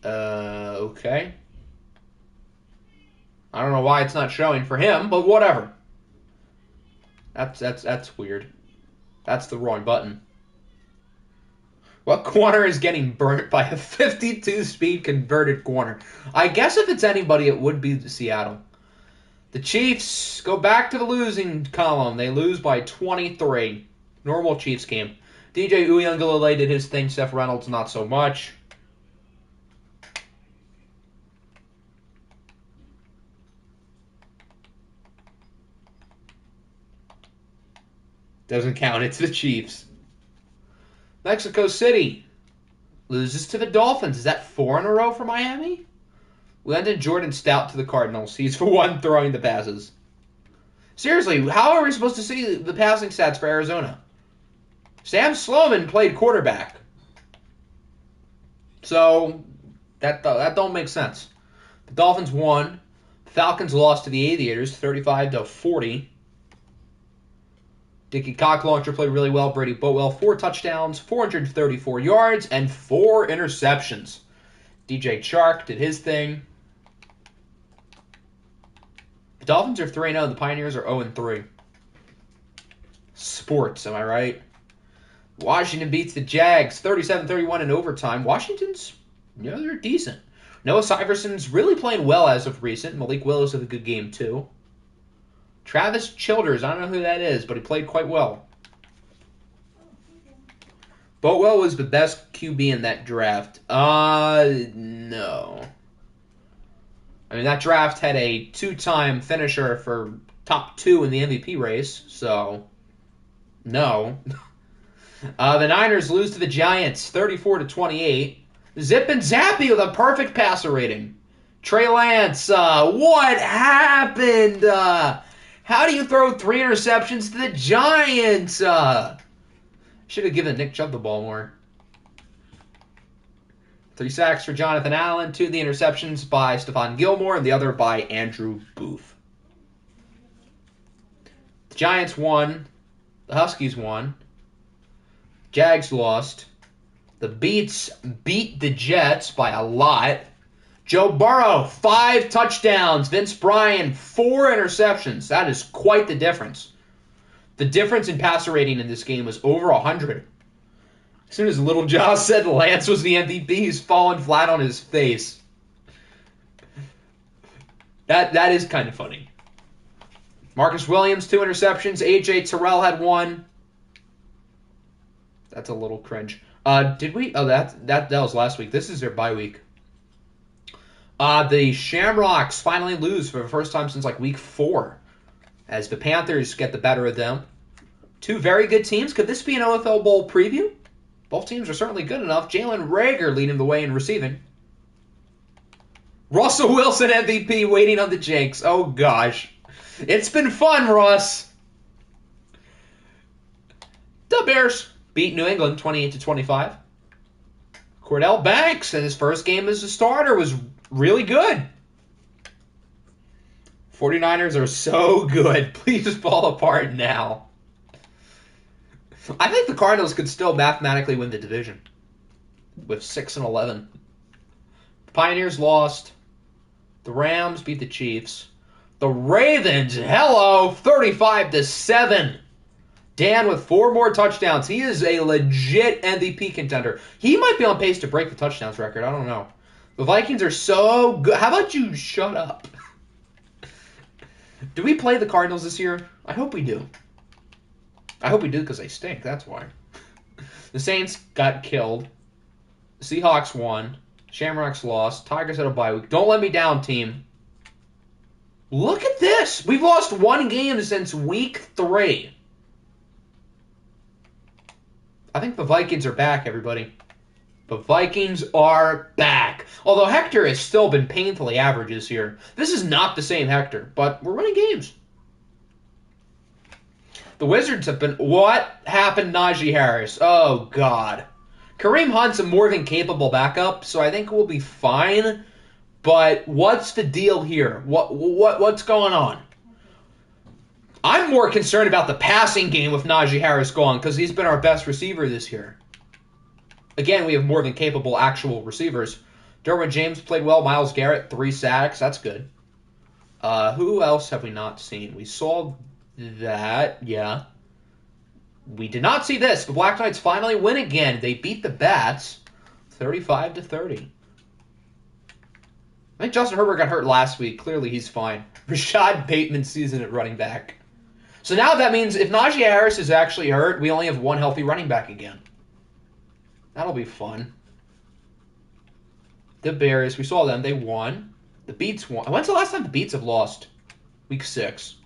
Okay. I don't know why it's not showing for him, but whatever. That's weird. That's the wrong button. What corner is getting burnt by a 52-speed converted corner? I guess if it's anybody, it would be Seattle. The Chiefs go back to the losing column. They lose by 23. Normal Chiefs game. DJ Uyunglele did his thing. Seth Reynolds, not so much. Doesn't count. It's the Chiefs. Mexico City loses to the Dolphins. Is that 4 in a row for Miami? Landon Jordan Stout to the Cardinals. He's for 1 throwing the passes. Seriously, how are we supposed to see the passing stats for Arizona? Sam Sloman played quarterback. So, that don't make sense. The Dolphins won. The Falcons lost to the Aviators 35-40. Dickie Cocklauncher played really well. Brady Boatwell, 4 touchdowns, 434 yards, and 4 interceptions. DJ Chark did his thing. The Dolphins are 3-0. The Pioneers are 0-3. Sports, am I right? Washington beats the Jags 37-31 in overtime. Washington's, they're decent. Noah Syverson's really playing well as of recent. Malik Willis had a good game, too. Travis Childers, I don't know who that is, but he played quite well. Boatwell was the best QB in that draft. No. I mean, that draft had a 2-time finisher for top 2 in the MVP race, so no. The Niners lose to the Giants 34-28. Zip and Zappy with a perfect passer rating. Trey Lance, what happened? How do you throw 3 interceptions to the Giants? Should have given Nick Chubb the ball more. 3 sacks for Jonathan Allen, 2 of the interceptions by Stephon Gilmore, and the other by Andrew Booth. The Giants won. The Huskies won. Jags lost. The Beats beat the Jets by a lot. Joe Burrow, 5 touchdowns. Vince Bryan, 4 interceptions. That is quite the difference. The difference in passer rating in this game was over 100. As soon as Little Josh said Lance was the MVP, he's fallen flat on his face. That is kind of funny. Marcus Williams, 2 interceptions. A.J. Terrell had 1. That's a little cringe. Did we? Oh, that was last week. This is their bye week. The Shamrocks finally lose for the first time since like week 4, as the Panthers get the better of them. 2 very good teams. Could this be an OFL Bowl preview? Both teams are certainly good enough. Jalen Reagor leading the way in receiving. Russell Wilson MVP waiting on the Jinx. Oh gosh, it's been fun, Russ. The Bears beat New England 28-25. Cordell Banks in his first game as a starter was really good. 49ers are so good. Please fall apart now. I think the Cardinals could still mathematically win the division with 6-11. Pioneers lost. The Rams beat the Chiefs. The Ravens, hello, 35-7. Dan with 4 more touchdowns. He is a legit MVP contender. He might be on pace to break the touchdowns record. I don't know. The Vikings are so good. How about you shut up? Do we play the Cardinals this year? I hope we do. I hope we do because they stink. That's why. The Saints got killed. The Seahawks won. Shamrocks lost. Tigers had a bye week. Don't let me down, team. Look at this. We've lost 1 game since week 3. I think the Vikings are back, everybody. The Vikings are back. Although Hector has still been painfully average this year. This is not the same Hector, but we're winning games. The Wizards have been... What happened, Najee Harris? Oh, God. Kareem Hunt's a more than capable backup, so I think we'll be fine. But what's the deal here? What's going on? I'm more concerned about the passing game with Najee Harris gone because he's been our best receiver this year. Again, we have more than capable actual receivers. Derwin James played well. Myles Garrett, 3 sacks. That's good. Who else have we not seen? We saw that, yeah. We did not see this. The Black Knights finally win again. They beat the Bats 35-30. I think Justin Herbert got hurt last week. Clearly, he's fine. Rashad Bateman's season at running back. So now that means if Najee Harris is actually hurt, we only have 1 healthy running back again. That'll be fun. The Bears, we saw them. They won. The Beats won. When's the last time the Beats have lost? Week 6.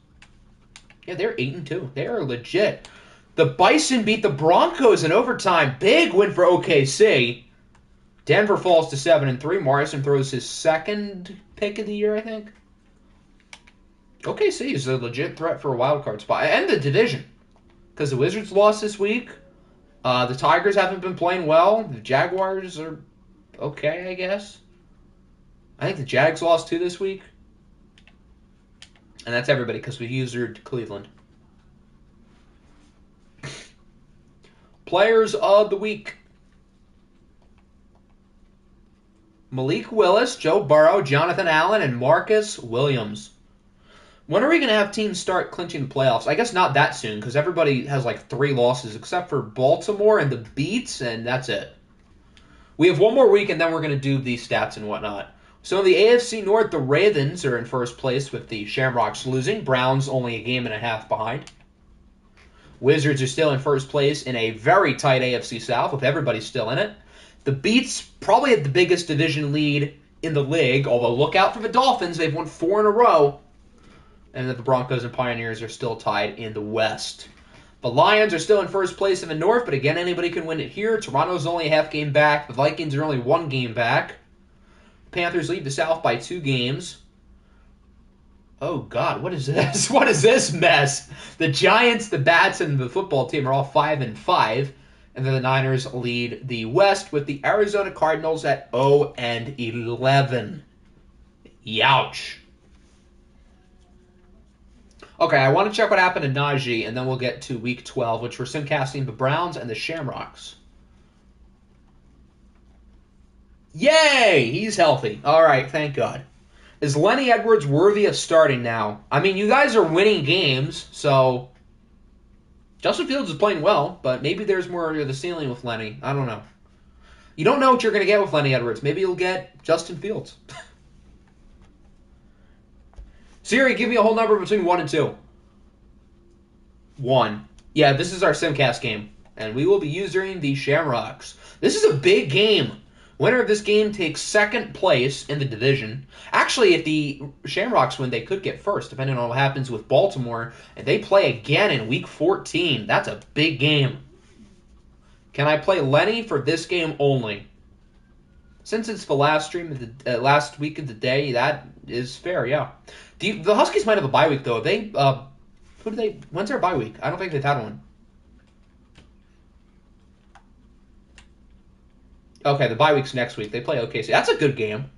Yeah, they're 8-2. They are legit. The Bison beat the Broncos in overtime. Big win for OKC. Denver falls to 7-3. Morrison throws his 2nd pick of the year, I think. OKC is a legit threat for a wild card spot. And the division. Because the Wizards lost this week. The Tigers haven't been playing well. The Jaguars are okay, I guess. I think the Jags lost 2 this week. And that's everybody because we usured Cleveland. Players of the week. Malik Willis, Joe Burrow, Jonathan Allen, and Marcus Williams. When are we going to have teams start clinching the playoffs? I guess not that soon because everybody has like 3 losses except for Baltimore and the Beats, and that's it. We have 1 more week, and then we're going to do these stats and whatnot. So in the AFC North, the Ravens are in first place with the Shamrocks losing. Browns only a game and a half behind. Wizards are still in first place in a very tight AFC South with everybody still in it. The Beats probably had the biggest division lead in the league, although look out for the Dolphins. They've won 4 in a row. And that the Broncos and Pioneers are still tied in the West. The Lions are still in first place in the North, but again, anybody can win it here. Toronto's only a half game back. The Vikings are only 1 game back. Panthers lead the South by 2 games. Oh, God, what is this? What is this mess? The Giants, the Bats, and the football team are all 5-5. And then the Niners lead the West with the Arizona Cardinals at 0-11. Youch. Okay, I want to check what happened to Najee, and then we'll get to Week 12, which we're simcasting the Browns and the Shamrocks. Yay! He's healthy. All right, thank God. Is Lenny Edwards worthy of starting now? I mean, you guys are winning games, so Justin Fields is playing well, but maybe there's more to the ceiling with Lenny. I don't know. You don't know what you're going to get with Lenny Edwards. Maybe you'll get Justin Fields. Siri, give me a whole number between 1 and 2. 1. Yeah, this is our Simcast game, and we will be using the Shamrocks. This is a big game. Winner of this game takes second place in the division. Actually, if the Shamrocks win, they could get first, depending on what happens with Baltimore. And they play again in Week 14. That's a big game. Can I play Lenny for this game only? Since it's the last stream of the last week of the day, that is fair, yeah. The Huskies might have a bye week, though. When's their bye week? I don't think they've had one. Okay, the bye week's next week. They play OKC. That's a good game.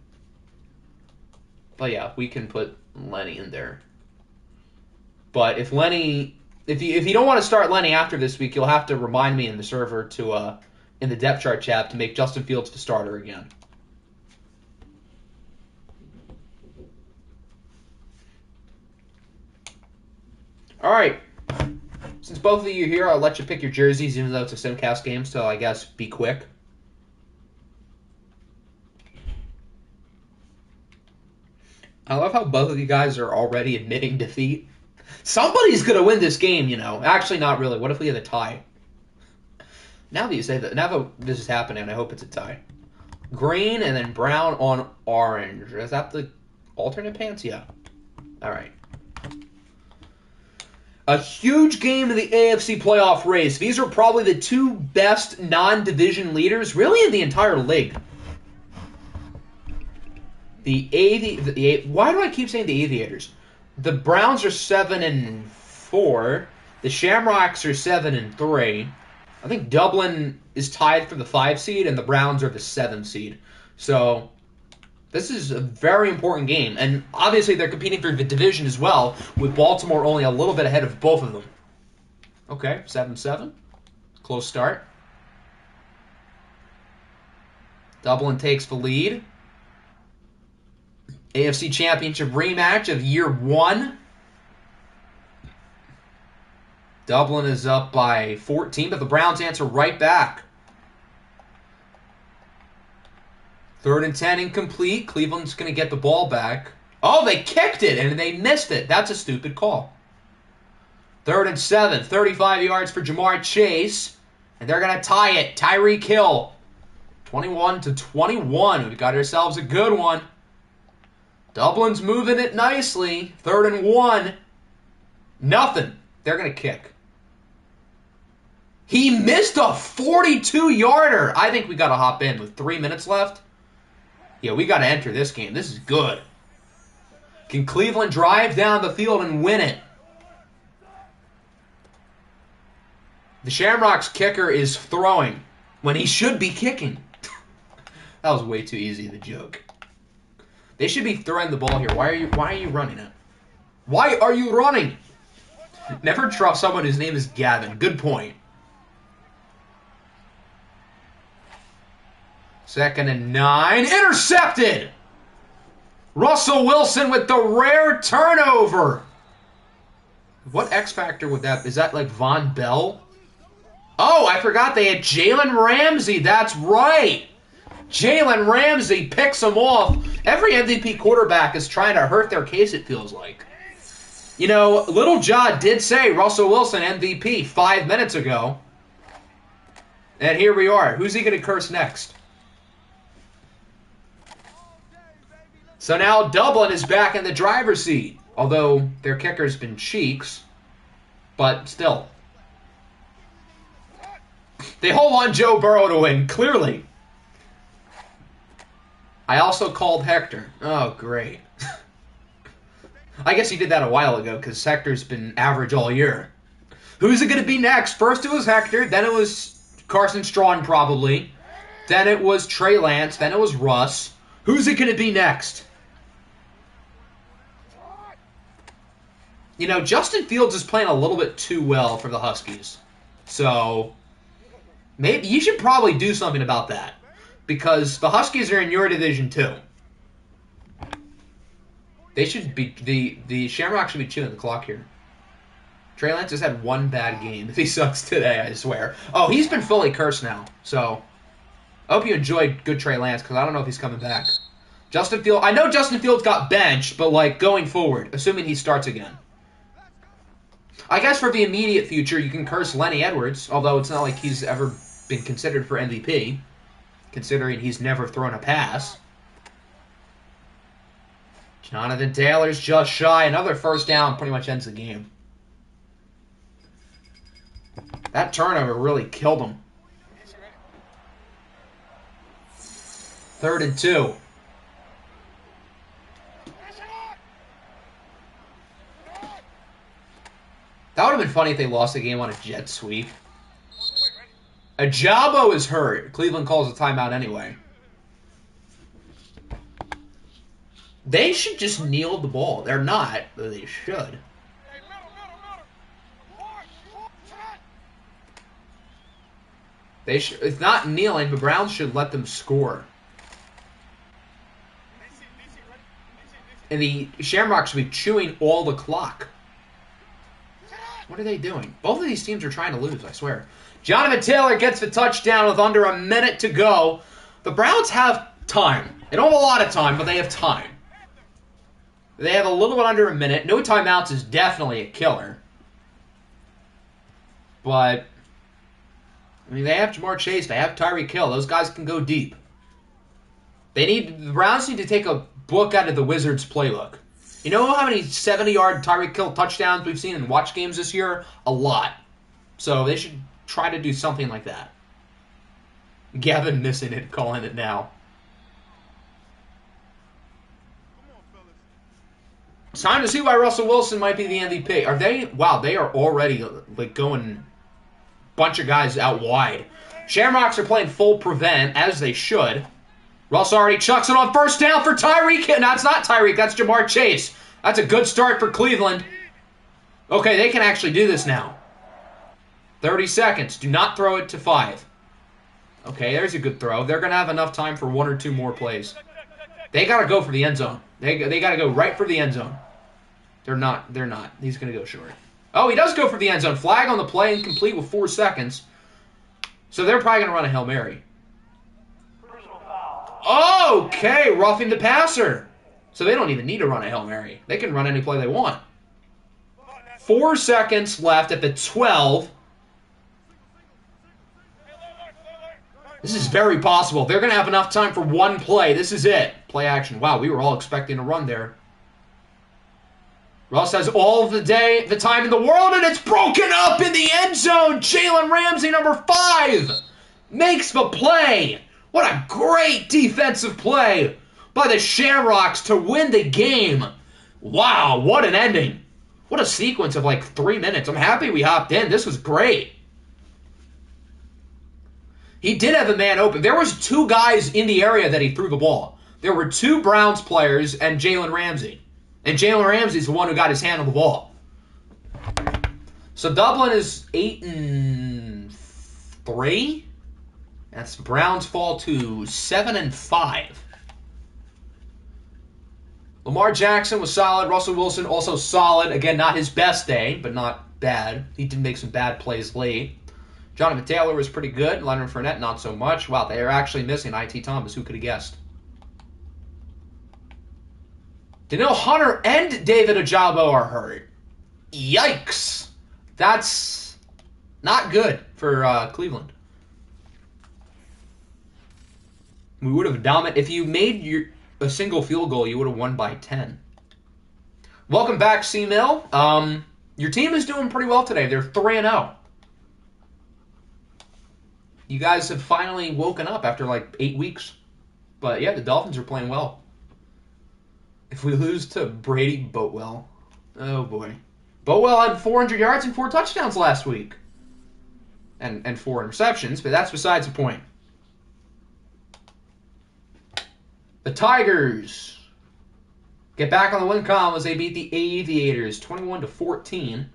But yeah, we can put Lenny in there. But if you don't want to start Lenny after this week, you'll have to remind me in the server to in the depth chart chat to make Justin Fields the starter again. All right. Since both of you are here, I'll let you pick your jerseys, even though it's a Simcast game, so I guess be quick. I love how both of you guys are already admitting defeat. Somebody's going to win this game, you know. Actually, not really. What if we had a tie? Now that you say that, now that this is happening, I hope it's a tie. Green and then brown on orange. Is that the alternate pants? Yeah. All right. A huge game in the AFC playoff race. These are probably the 2 best non-division leaders, really, in the entire league. Why do I keep saying the Aviators? The Browns are 7-4. The Shamrocks are 7-3. I think Dublin is tied for the 5 seed, and the Browns are the 7 seed. So this is a very important game, and obviously they're competing for the division as well, with Baltimore only a little bit ahead of both of them. Okay, 7-7. Close start. Dublin takes the lead. AFC Championship rematch of year 1. Dublin is up by 14, but the Browns answer right back. 3rd and 10 incomplete. Cleveland's going to get the ball back. Oh, they kicked it, and they missed it. That's a stupid call. 3rd and 7. 35 yards for Jamar Chase. And they're going to tie it. Tyreek Hill. 21-21. We've got ourselves a good one. Dublin's moving it nicely. 3rd and 1. Nothing. They're going to kick. He missed a 42-yarder. I think we got to hop in with 3 minutes left. Yeah, we got to enter this game. This is good. Can Cleveland drive down the field and win it? The Shamrocks kicker is throwing when he should be kicking. That was way too easy, the joke. They should be throwing the ball here. Why are you running it? Why are you running? Never trust someone whose name is Gavin. Good point. 2nd and 9. Intercepted! Russell Wilson with the rare turnover. What X Factor would that be? Is that like Von Bell? Oh, I forgot they had Jalen Ramsey. That's right. Jalen Ramsey picks him off. Every MVP quarterback is trying to hurt their case, it feels like. You know, Little John did say Russell Wilson MVP 5 minutes ago. And here we are. Who's he going to curse next? So now Dublin is back in the driver's seat. Although their kicker's been Cheeks. But still. They hold on Joe Burrow to win, clearly. I also called Hector. Oh, great. I guess he did that a while ago, because Hector's been average all year. Who's it going to be next? First it was Hector, then it was Carson Strachan, probably. Then it was Trey Lance, then it was Russ. Who's it going to be next? You know, Justin Fields is playing a little bit too well for the Huskies. So, maybe you should probably do something about that. Because the Huskies are in your division too. They should be the Shamrocks should be chewing the clock here. Trey Lance has had one bad game. If he sucks today, I swear. Oh, he's been fully cursed now. So, I hope you enjoyed good Trey Lance, because I don't know if he's coming back. Justin Fields, I know Justin Fields got benched, but like going forward, assuming he starts again. I guess for the immediate future, you can curse Lenny Edwards, although it's not like he's ever been considered for MVP, considering he's never thrown a pass. Jonathan Taylor's just shy. Another first down pretty much ends the game. That turnover really killed him. 3rd and 2. That would have been funny if they lost the game on a jet sweep. Ajabo is hurt. Cleveland calls a timeout anyway. They should just kneel the ball. They're not, but they should. It's not kneeling, but Browns should let them score. And the Shamrocks should be chewing all the clock. What are they doing? Both of these teams are trying to lose, I swear. Jonathan Taylor gets the touchdown with under a minute to go. The Browns have time. They don't have a lot of time, but they have time. They have a little bit under a minute. No timeouts is definitely a killer. But, I mean, they have Jamar Chase. They have Tyreek Hill. Those guys can go deep. The Browns need to take a book out of the Wizards' playbook. You know how many 70-yard Tyreek Hill touchdowns we've seen in watch games this year? A lot. So they should try to do something like that. Gavin missing it, calling it now. It's time to see why Russell Wilson might be the MVP. Are they? Wow, they are already like going bunch of guys out wide. Shamrocks are playing full prevent, as they should. Russ already chucks it on first down for Tyreek. No, it's not Tyreek. That's Jamar Chase. That's a good start for Cleveland. Okay, they can actually do this now. 30 seconds. Do not throw it to 5. Okay, there's a good throw. They're going to have enough time for 1 or 2 more plays. They got to go for the end zone. They got to go right for the end zone. They're not. He's going to go short. Oh, he does go for the end zone. Flag on the play, incomplete with 4 seconds. So they're probably going to run a Hail Mary. Okay, roughing the passer. So they don't even need to run a Hail Mary. They can run any play they want. 4 seconds left at the 12. This is very possible. They're going to have enough time for 1 play. This is it. Play action. Wow, we were all expecting a run there. Russ has all of the time in the world, and it's broken up in the end zone. Jalen Ramsey, number 5, makes the play. What a great defensive play by the Shamrocks to win the game. Wow, what an ending. What a sequence of like 3 minutes. I'm happy we hopped in. This was great. He did have a man open. There was 2 guys in the area that he threw the ball. There were 2 Browns players and Jalen Ramsey. And Jalen Ramsey's the one who got his hand on the ball. So Dublin is 8-3. That's Browns fall to 7-5. Lamar Jackson was solid. Russell Wilson also solid. Again, not his best day, but not bad. He did make some bad plays late. Jonathan Taylor was pretty good. Leonard Fournette, not so much. Wow, they are actually missing I.T. Thomas. Who could have guessed? Danielle Hunter and David Ajabo are hurt. Yikes. That's not good for Cleveland. We would have dominated. If you made a single field goal, you would have won by 10. Welcome back, C-Mill. Your team is doing pretty well today. They're 3-0. You guys have finally woken up after like 8 weeks. But yeah, the Dolphins are playing well. If we lose to Brady Boatwell, oh boy. Boatwell had 400 yards and 4 touchdowns last week. And 4 interceptions, but that's besides the point. The Tigers get back on the win column as they beat the Aviators 21-14.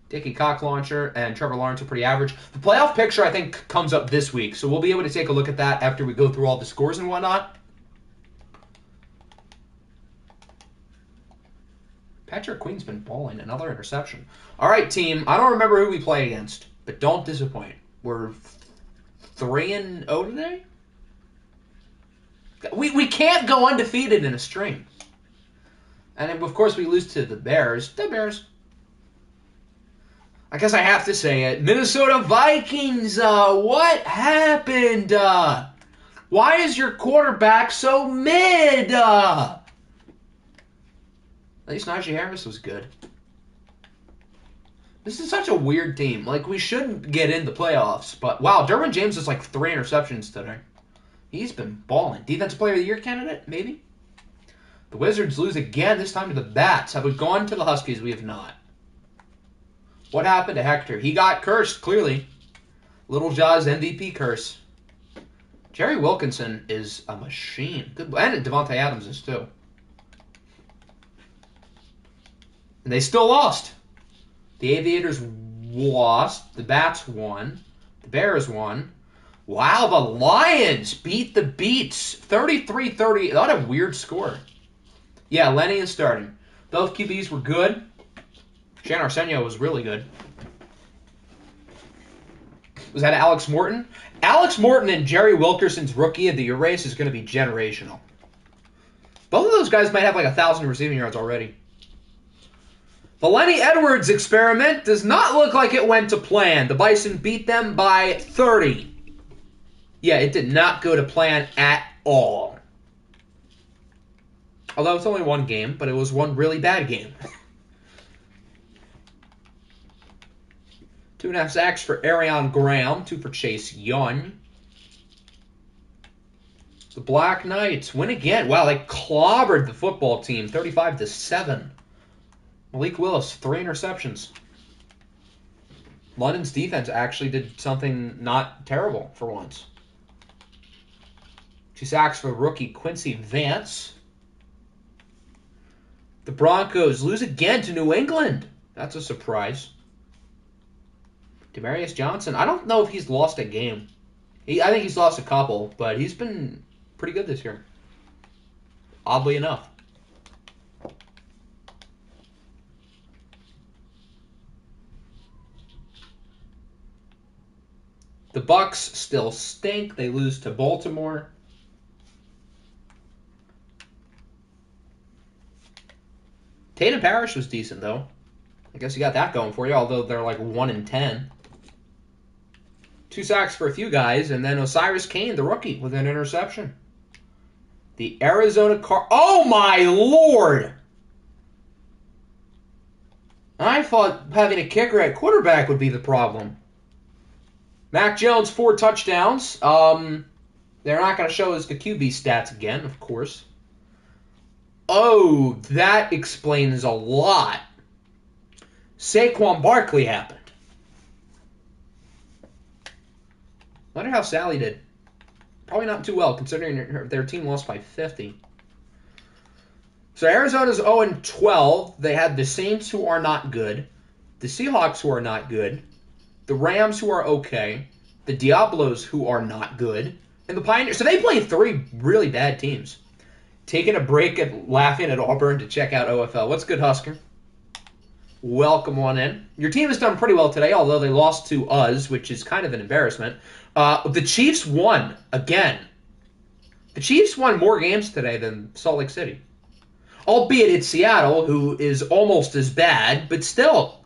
Dickie Cock Launcher and Trevor Lawrence are pretty average. The playoff picture, I think, comes up this week, so we'll be able to take a look at that after we go through all the scores and whatnot. Patrick Queen's been balling. Another interception. All right, team. I don't remember who we play against, but don't disappoint. We're 3-0 today? We can't go undefeated in a string. And, of course, we lose to the Bears. The Bears. I guess I have to say it. Minnesota Vikings, what happened? Why is your quarterback so mid? At least Najee Harris was good. This is such a weird team. Like, we shouldn't get in the playoffs. But, wow, Derwin James has like 3 interceptions today. He's been balling. Defensive Player of the Year candidate? Maybe? The Wizards lose again, this time to the Bats. Have we gone to the Huskies? We have not. What happened to Hector? He got cursed, clearly. Little Jaw's MVP curse. Jerry Wilkinson is a machine. Good, and Devontae Adams is too. And they still lost. The Aviators lost. The Bats won. The Bears won. Wow, the Lions beat the Beats. 33-30. What a weird score. Yeah, Lenny is starting. Both QBs were good. Shan Arsenio was really good. Was that Alex Morton? Alex Morton and Jerry Wilkerson's Rookie of the Year race is going to be generational. Both of those guys might have like 1,000 receiving yards already. The Lenny Edwards experiment does not look like it went to plan. The Bison beat them by 30. Yeah, it did not go to plan at all. Although it's only one game, but it was one really bad game. 2.5 sacks for Arion Graham, 2 for Chase Young. The Black Knights win again. Wow, they clobbered the football team, 35-7. Malik Willis, 3 interceptions. London's defense actually did something not terrible for once. 2 sacks for rookie Quincy Vance. The Broncos lose again to New England. That's a surprise. Demarius Johnson, I don't know if he's lost a game. I think he's lost a couple, but he's been pretty good this year. Oddly enough. The Bucks still stink. They lose to Baltimore. Tatum Parrish was decent, though. I guess you got that going for you, although they're like 1-10. 2 sacks for a few guys, and then Osiris Kane, the rookie, with an interception. The Arizona Oh, my Lord! I thought having a kicker at quarterback would be the problem. Mac Jones, 4 touchdowns. They're not going to show us the QB stats again, of course. Oh, that explains a lot. Saquon Barkley happened. Wonder how Sally did. Probably not too well, considering their team lost by 50. So Arizona's 0-12. They had the Saints, who are not good. The Seahawks, who are not good. The Rams, who are okay. The Diablos, who are not good. And the Pioneers. So they played 3 really bad teams. Taking a break and laughing at Auburn to check out OFL. What's good, Husker? Welcome on in. Your team has done pretty well today, although they lost to us, which is kind of an embarrassment. The Chiefs won again. The Chiefs won more games today than Salt Lake City. Albeit it's Seattle, who is almost as bad, but still.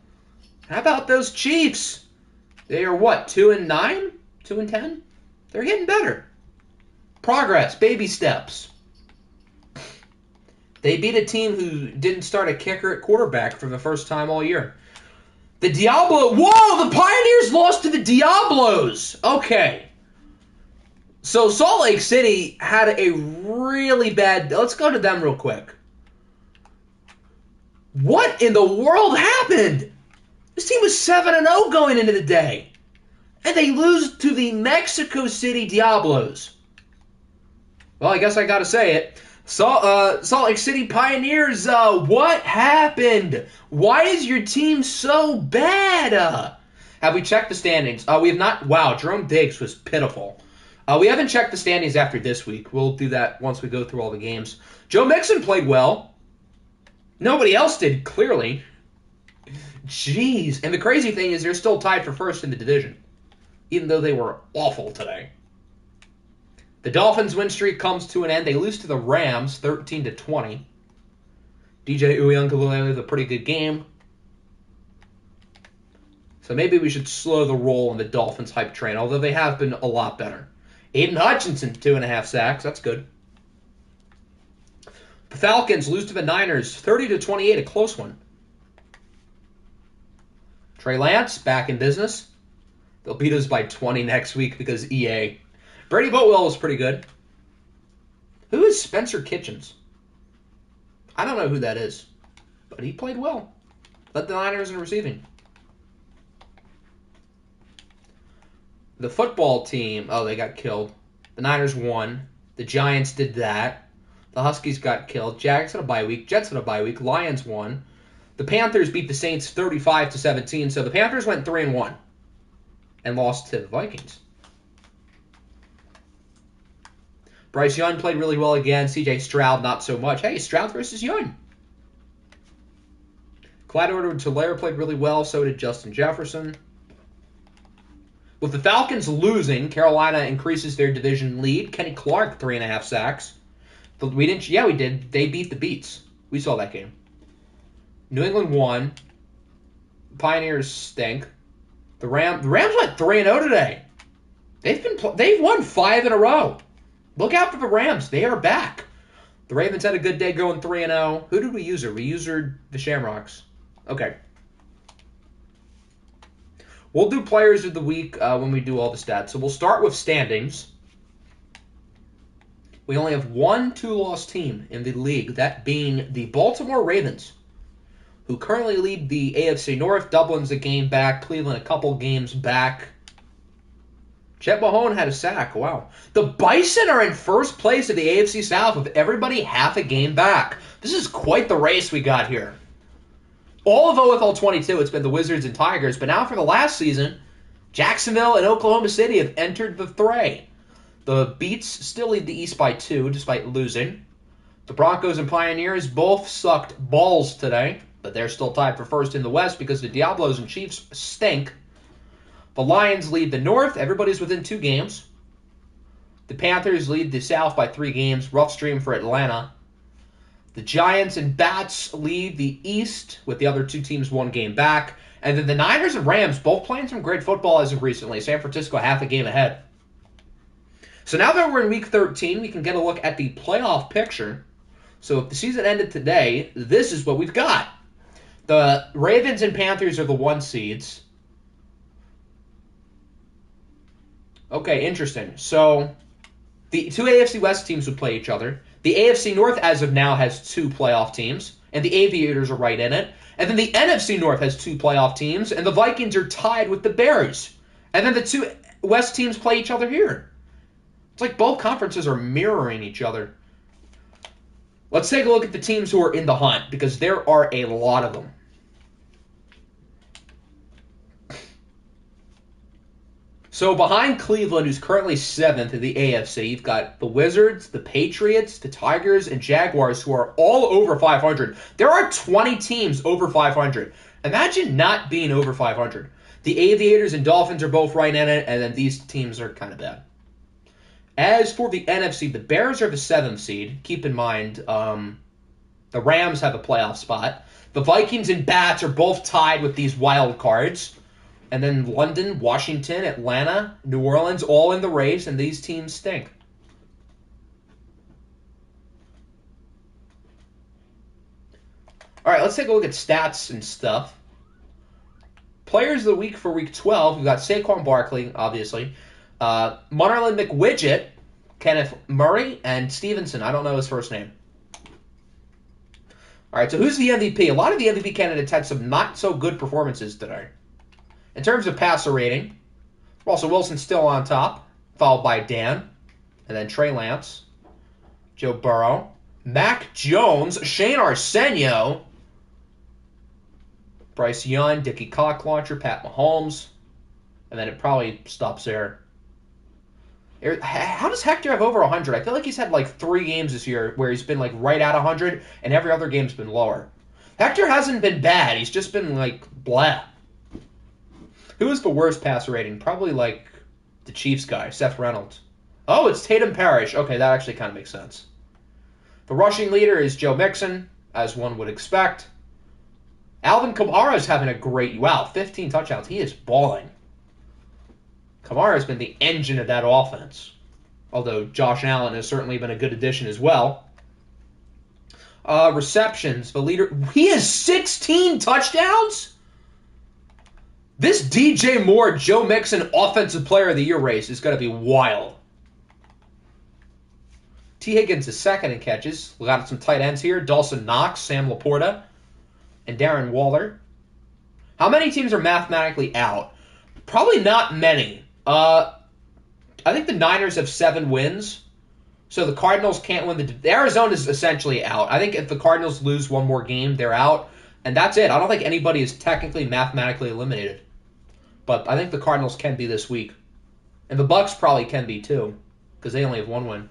How about those Chiefs? They are what, 2-9? 2-10? They're getting better. Progress, baby steps. They beat a team who didn't start a kicker at quarterback for the first time all year. The Diablo... Whoa! The Pioneers lost to the Diablos! Okay. So Salt Lake City had a really bad... Let's go to them real quick. What in the world happened? This team was 7-0 going into the day. And they lose to the Mexico City Diablos. Well, I guess I gotta say it. Salt Lake City Pioneers, what happened? Why is your team so bad? Have we checked the standings? We have not. Wow, Jerome Diggs was pitiful. We haven't checked the standings after this week. We'll do that once we go through all the games. Joe Mixon played well. Nobody else did, clearly. Jeez. And the crazy thing is they're still tied for first in the division, even though they were awful today. The Dolphins' win streak comes to an end. They lose to the Rams, 13-20. DJ Uiagalelei with a pretty good game. So maybe we should slow the roll on the Dolphins hype train, although they have been a lot better. Aiden Hutchinson, 2.5 sacks. That's good. The Falcons lose to the Niners, 30-28, a close one. Trey Lance, back in business. They'll beat us by 20 next week because EA. Brady Boatwell was pretty good. Who is Spencer Kitchens? I don't know who that is, but he played well. Led the Niners in receiving. The football team, oh, they got killed. The Niners won. The Giants did that. The Huskies got killed. Jags had a bye week. Jets had a bye week. Lions won. The Panthers beat the Saints 35-17, so the Panthers went 3-1 and lost to the Vikings. Bryce Young played really well again. C.J. Stroud, not so much. Hey, Stroud versus Young. Clyde Edwards-Helaire played really well. So did Justin Jefferson. With the Falcons losing, Carolina increases their division lead. Kenny Clark, 3.5 sacks. We didn't. Yeah, we did. They beat the Beats. We saw that game. New England won. Pioneers stink. The Rams went 3-0 today. They've won 5 in a row. Look out for the Rams. They are back. The Ravens had a good day going 3-0. Who did we use? We used the Shamrocks. Okay. We'll do players of the week when we do all the stats. So we'll start with standings. We only have one 2-loss team in the league, that being the Baltimore Ravens, who currently lead the AFC North. Dublin's a game back. Cleveland a couple games back. Chet Mahone had a sack. Wow. The Bison are in first place of the AFC South with everybody half a game back. This is quite the race we got here. All of OFL 22, it's been the Wizards and Tigers, but now for the last season, Jacksonville and Oklahoma City have entered the fray. The Beats still lead the East by 2, despite losing. The Broncos and Pioneers both sucked balls today, but they're still tied for first in the West because the Diablos and Chiefs stink. The Lions lead the North. Everybody's within 2 games. The Panthers lead the South by 3 games. Rough stream for Atlanta. The Giants and Bats lead the East with the other 2 teams 1 game back. And then the Niners and Rams both playing some great football as of recently. San Francisco half a game ahead. So now that we're in Week 13, we can get a look at the playoff picture. So if the season ended today, this is what we've got. The Ravens and Panthers are the 1 seeds. Okay, interesting. So the 2 AFC West teams would play each other. The AFC North, as of now, has 2 playoff teams, and the Aviators are right in it. And then the NFC North has 2 playoff teams, and the Vikings are tied with the Bears. And then the 2 West teams play each other here. It's like both conferences are mirroring each other. Let's take a look at the teams who are in the hunt, because there are a lot of them. So behind Cleveland, who's currently 7th in the AFC, you've got the Wizards, the Patriots, the Tigers, and Jaguars, who are all over 500. There are 20 teams over 500. Imagine not being over 500. The Aviators and Dolphins are both right in it, and then these teams are kind of bad. As for the NFC, the Bears are the 7th seed. Keep in mind, the Rams have a playoff spot. The Vikings and Bats are both tied with these wild cards. And then London, Washington, Atlanta, New Orleans, all in the race, and these teams stink. All right, let's take a look at stats and stuff. Players of the week for week 12, we've got Saquon Barkley, obviously. Munnerlyn McWidget, Kenneth Murray, and Stevenson. I don't know his first name. All right, so who's the MVP? A lot of the MVP candidates had some not-so-good performances today. In terms of passer rating, Russell Wilson still on top, followed by Dan, and then Trey Lance, Joe Burrow, Mac Jones, Shane Arsenio, Bryce Young, Dickie Cocklauncher, Pat Mahomes, and then it probably stops there. How does Hector have over 100? I feel like he's had like 3 games this year where he's been like right at 100, and every other game's been lower. Hector hasn't been bad. He's just been like blah. Who is the worst passer rating? Probably like the Chiefs guy, Seth Reynolds. Oh, it's Tatum Parrish. Okay, that actually kind of makes sense. The rushing leader is Joe Mixon, as one would expect. Alvin Kamara is having a great, 15 touchdowns. He is balling. Kamara has been the engine of that offense. Although Josh Allen has certainly been a good addition as well. Receptions, the leader. He has 16 touchdowns? This DJ Moore, Joe Mixon Offensive Player of the Year race is going to be wild. T. Higgins is second in catches. We got some tight ends here. Dawson Knox, Sam Laporta, and Darren Waller. How many teams are mathematically out? Probably not many. I think the Niners have 7 wins, so the Cardinals can't win. The Arizona is essentially out. I think if the Cardinals lose one more game, they're out, and that's it. I don't think anybody is technically mathematically eliminated, but I think the Cardinals can be this week, and the Bucs probably can be too, because they only have 1 win.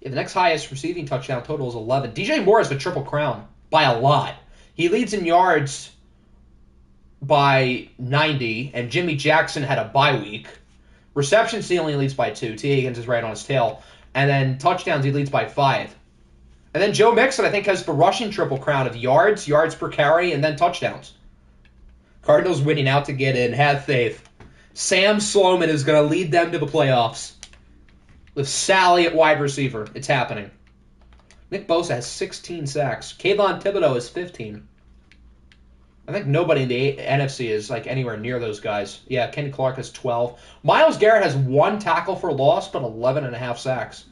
Yeah, the next highest receiving touchdown total is 11. DJ Moore has the Triple Crown by a lot. He leads in yards by 90, and Jimmy Jackson had a bye week. Receptions, he only leads by 2. T. Higgins is right on his tail. And then touchdowns, he leads by 5. And then Joe Mixon, I think, has the rushing Triple Crown of yards per carry, and then touchdowns. Cardinals winning out to get in. Have faith. Sam Sloman is going to lead them to the playoffs. With Sally at wide receiver. It's happening. Nick Bosa has 16 sacks. Kayvon Thibodeau has 15. I think nobody in the NFC is like anywhere near those guys. Yeah, Kenny Clark has 12. Myles Garrett has 1 tackle for loss, but 11.5 sacks.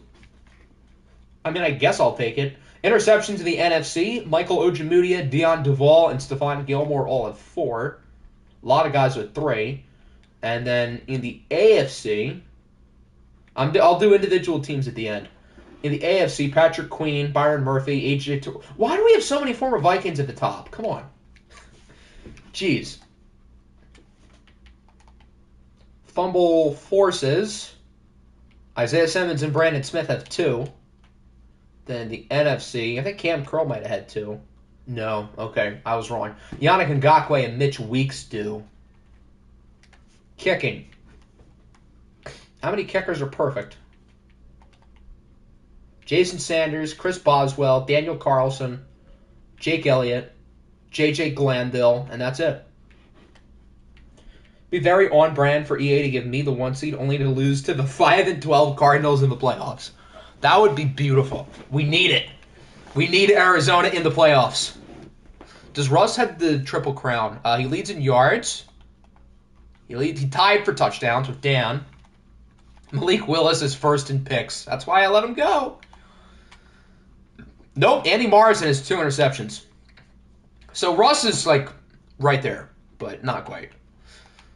I mean, I guess I'll take it. Interceptions in the NFC. Michael Ojemudia, Deion Duvall, and Stephon Gilmore all have 4. A lot of guys with 3. And then in the AFC... I'll do individual teams at the end. In the AFC, Patrick Queen, Byron Murphy, AJ... Why do we have so many former Vikings at the top? Come on. Jeez. Fumble forces. Isaiah Simmons and Brandon Smith have 2. Then the NFC, I think Cam Curl might have had 2. No, okay, I was wrong. Yannick Ngakoue and Mitch Weeks do. Kicking. How many kickers are perfect? Jason Sanders, Chris Boswell, Daniel Carlson, Jake Elliott, J.J. Glanville, and that's it. Be very on brand for EA to give me the 1 seed, only to lose to the 5-12 Cardinals in the playoffs. That would be beautiful. We need it. We need Arizona in the playoffs. Does Russ have the Triple Crown? He leads in yards. He tied for touchdowns with Dan. Malik Willis is first in picks. That's why I let him go. Nope, Andy Morrison has 2 interceptions. So Russ is like right there, but not quite.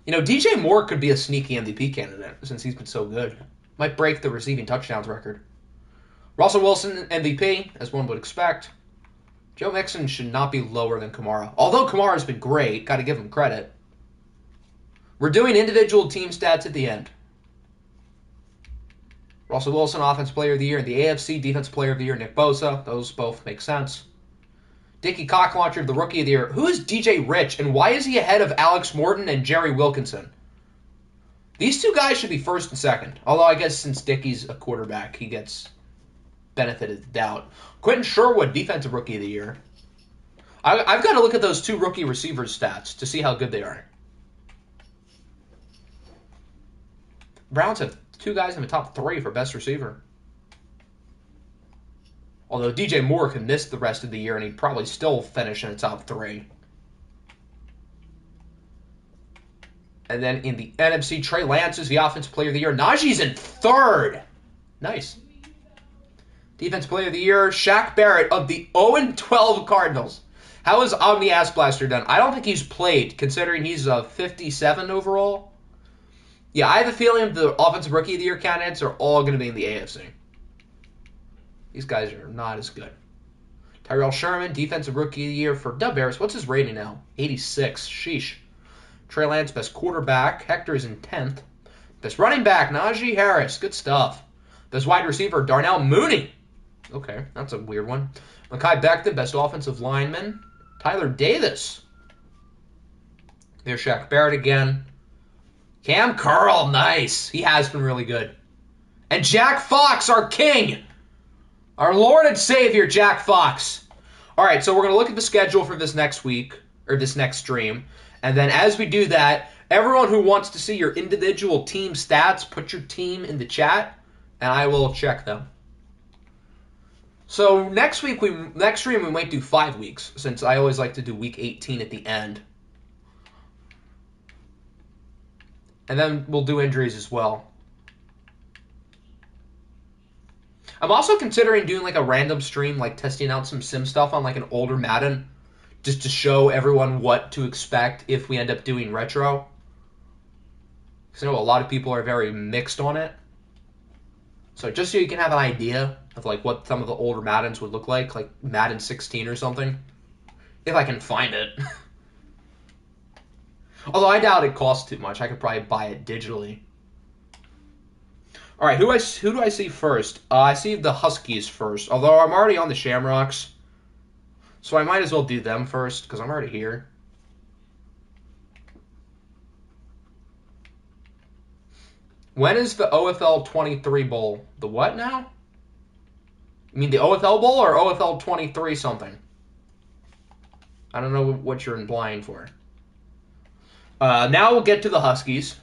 You know, DJ Moore could be a sneaky MVP candidate since he's been so good. Might break the receiving touchdowns record. Russell Wilson MVP, as one would expect. Joe Mixon should not be lower than Kamara. Although Kamara's been great, got to give him credit. We're doing individual team stats at the end. Russell Wilson, Offensive Player of the Year. In the AFC, Defensive Player of the Year, Nick Bosa. Those both make sense. Dickie Cocklauncher, the Rookie of the Year. Who is DJ Rich, and why is he ahead of Alex Morton and Jerry Wilkinson? These 2 guys should be first and second. Although I guess since Dickie's a quarterback, he gets benefit of the doubt. Quentin Sherwood, Defensive Rookie of the Year. I've got to look at those 2 rookie receivers' stats to see how good they are. Browns have 2 guys in the top 3 for best receiver. Although DJ Moore can miss the rest of the year, and he'd probably still finish in the top 3. And then in the NFC, Trey Lance is the Offensive Player of the Year. Najee's in 3rd. Nice. Defensive Player of the Year, Shaq Barrett of the 0-12 Cardinals. How is Omni Ass Blaster done? I don't think he's played, considering he's a 57 overall. Yeah, I have a feeling the Offensive Rookie of the Year candidates are all going to be in the AFC. These guys are not as good. Tyrell Sherman, Defensive Rookie of the Year for the Bears. What's his rating now? 86. Sheesh. Trey Lance, best quarterback. Hector's in 10th. Best running back, Najee Harris. Good stuff. Best wide receiver, Darnell Mooney. Okay, that's a weird one. Mekhi Becton, best offensive lineman. Tyler Davis. There's Shaq Barrett again. Cam Curl, nice. He has been really good. And Jack Fox, our king. Our Lord and Savior, Jack Fox. All right, so we're going to look at the schedule for this next week, or this next stream. And then as we do that, everyone who wants to see your individual team stats, put your team in the chat, and I will check them. So next stream we might do 5 weeks, since I always like to do week 18 at the end. And then we'll do injuries as well. I'm also considering doing like a random stream, like testing out some sim stuff on like an older Madden, just to show everyone what to expect if we end up doing retro. Because I know a lot of people are very mixed on it. So just so you can have an idea of like what some of the older Maddens would look like Madden 16 or something. If I can find it. Although I doubt it costs too much. I could probably buy it digitally. All right, who do I see first? I see the Huskies first. Although I'm already on the Shamrocks. So I might as well do them first, because I'm already here. When is the OFL 23 Bowl? The what now? You mean the OFL Bowl or OFL 23 something? I don't know what you're implying for. Now we'll get to the Huskies.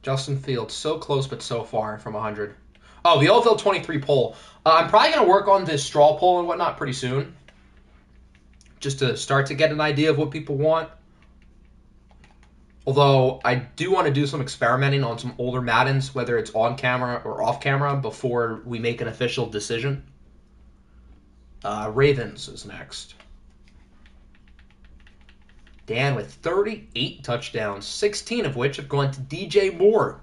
Justin Fields, so close but so far from 100. Oh, the OFL 23 poll. I'm probably going to work on this straw poll and whatnot pretty soon. Just to start to get an idea of what people want. Although, I do want to do some experimenting on some older Maddens, whether it's on camera or off camera, before we make an official decision. Ravens is next. Dan with 38 touchdowns, 16 of which have gone to DJ Moore.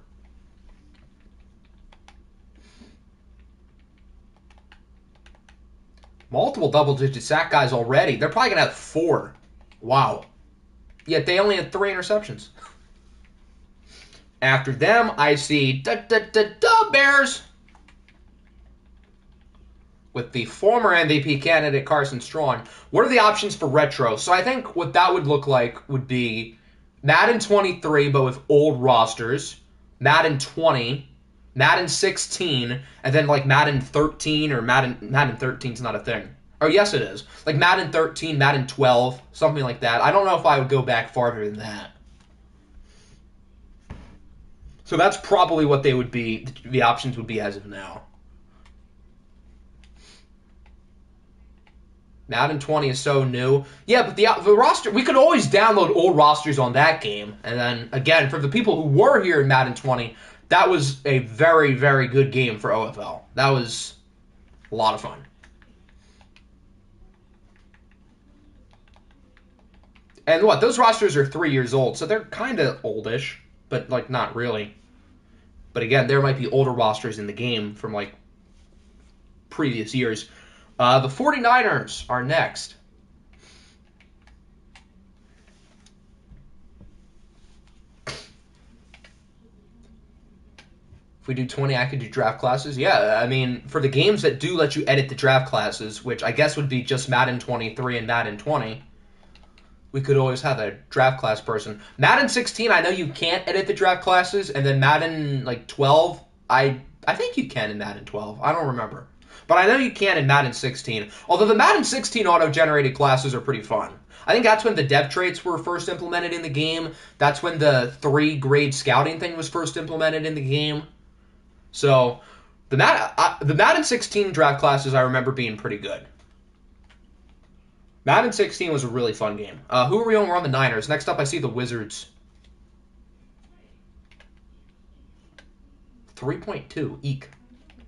Multiple double-digit sack guys already. They're probably going to have 4. Wow. Yet they only had 3 interceptions. After them, I see Bears. With the former MVP candidate, Carson Strong. What are the options for retro? So I think what that would look like would be Madden 23, but with old rosters. Madden 20. Madden 16. And then like Madden 13 or Madden 13 is not a thing. Oh, yes, it is. Like Madden 13, Madden 12, something like that. I don't know if I would go back farther than that. So that's probably what they would be, the options would be as of now. Madden 20 is so new. Yeah, but the roster, we could always download old rosters on that game. And then, again, for the people who were here in Madden 20, that was a very, very good game for OFL. That was a lot of fun. And what? Those rosters are 3 years old, so they're kind of oldish, but, like, not really. But, again, there might be older rosters in the game from, like, previous years. The 49ers are next. If we do 20, I could do draft classes. Yeah, I mean, for the games that do let you edit the draft classes, which I guess would be just Madden 23 and Madden 20, we could always have a draft class person. Madden 16, I know you can't edit the draft classes, and then Madden, like, 12, I think you can in Madden 12. I don't remember. But I know you can in Madden 16. Although the Madden 16 auto-generated classes are pretty fun. I think that's when the dev traits were first implemented in the game. That's when the 3-grade scouting thing was first implemented in the game. So the Madden 16 draft classes I remember being pretty good. Madden 16 was a really fun game. Who are we on? We're on the Niners. Next up, I see the Wizards. 3.2. Eek.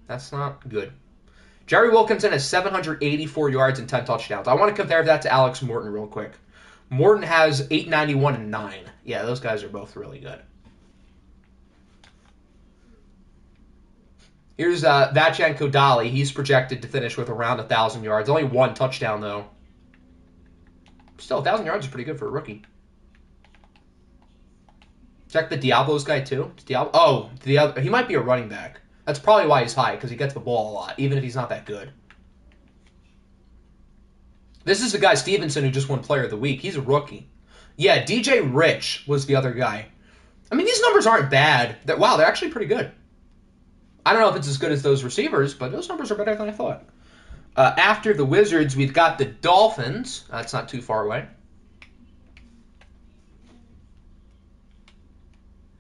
That's not good. Jerry Wilkinson has 784 yards and 10 touchdowns. I want to compare that to Alex Morton real quick. Morton has 891 and 9. Yeah, those guys are both really good. Here's Vachan Kodali. He's projected to finish with around 1,000 yards. Only 1 touchdown, though. Still, 1,000 yards is pretty good for a rookie. Check the Diablos guy, too. He might be a running back. That's probably why he's high, because he gets the ball a lot, even if he's not that good. This is the guy, Stevenson, who just won Player of the Week. He's a rookie. Yeah, DJ Rich was the other guy. I mean, these numbers aren't bad. Wow, they're actually pretty good. I don't know if it's as good as those receivers, but those numbers are better than I thought. After the Wizards, we've got the Dolphins. That's not too far away.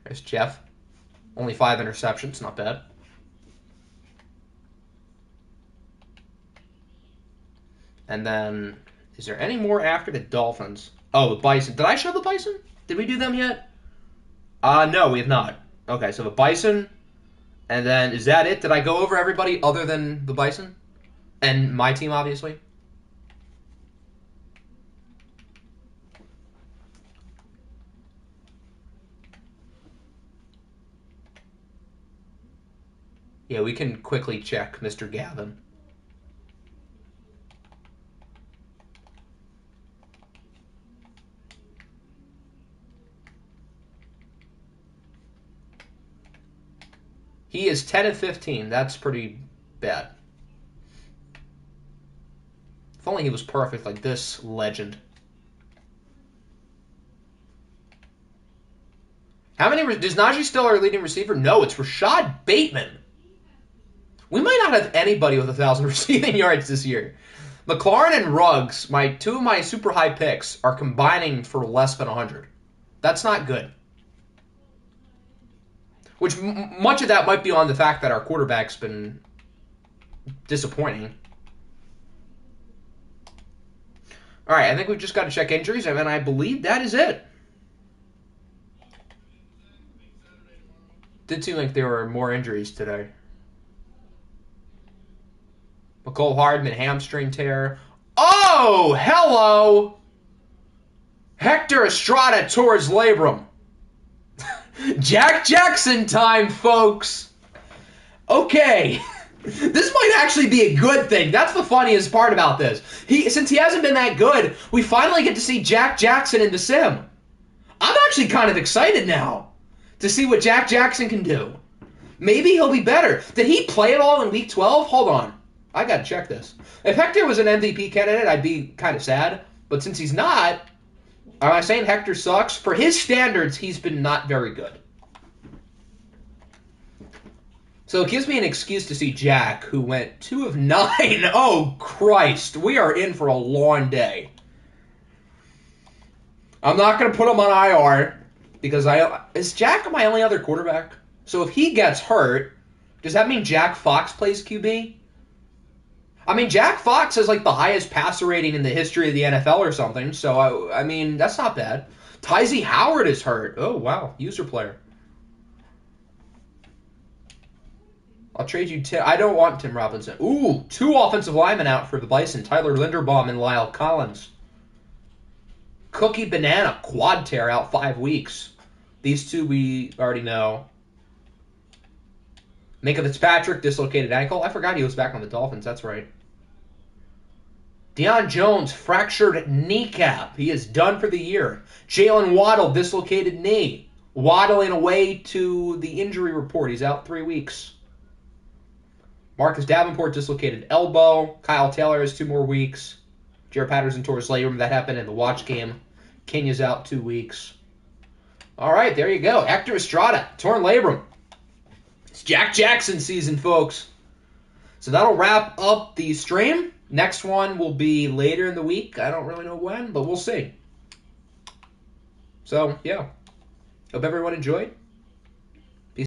There's Jeff. Only 5 interceptions. Not bad. And then, is there any more after the Dolphins? Oh, the Bison. Did I show the Bison? Did we do them yet? No, we have not. Okay, so the Bison. And then, is that it? Did I go over everybody other than the Bison? And my team, obviously? Yeah, we can quickly check Mr. Gavin. He is 10 and 15. That's pretty bad. If only he was perfect like this legend. How many... Is Najee still our leading receiver? No, it's Rashad Bateman. We might not have anybody with 1,000 receiving yards this year. McLaurin and Ruggs, two of my super high picks, are combining for less than 100. That's not good. Which, much of that might be on the fact that our quarterback's been disappointing. All right, I think we've just got to check injuries, and then I believe that is it. Did seem like there were more injuries today. McCole Hardman, hamstring tear. Oh, hello! Hector Estrada tore his labrum. Jack Jackson time, folks. Okay. This might actually be a good thing. That's the funniest part about this. Since he hasn't been that good, we finally get to see Jack Jackson in the sim. I'm actually kind of excited now to see what Jack Jackson can do. Maybe he'll be better. Did he play at all in Week 12? Hold on. I got to check this. If Hector was an MVP candidate, I'd be kind of sad. But since he's not, am I saying Hector sucks? For his standards, he's been not very good. So it gives me an excuse to see Jack, who went 2 of 9. Oh, Christ. We are in for a long day. I'm not going to put him on IR, because is Jack my only other quarterback? So if he gets hurt, does that mean Jack Fox plays QB? I mean, Jack Fox has like the highest passer rating in the history of the NFL or something, so I mean, that's not bad. Tyzee Howard is hurt. Oh, wow. User player. I'll trade you Tim. I don't want Tim Robinson. Ooh, 2 offensive linemen out for the Bison. Tyler Linderbaum and Lyle Collins. Cookie Banana, quad tear, out 5 weeks. These 2 we already know. Minka Fitzpatrick, dislocated ankle. I forgot he was back on the Dolphins. That's right. Deion Jones, fractured kneecap. He is done for the year. Jalen Waddle, dislocated knee. Waddling away to the injury report. He's out 3 weeks. Marcus Davenport, dislocated elbow. Kyle Taylor has 2 more weeks. Jared Patterson tore his labrum. That happened in the watch game. Kenya's out 2 weeks. All right, there you go. Hector Estrada, torn labrum. It's Jack Jackson season, folks. So that'll wrap up the stream. Next one will be later in the week. I don't really know when, but we'll see. So, yeah. Hope everyone enjoyed.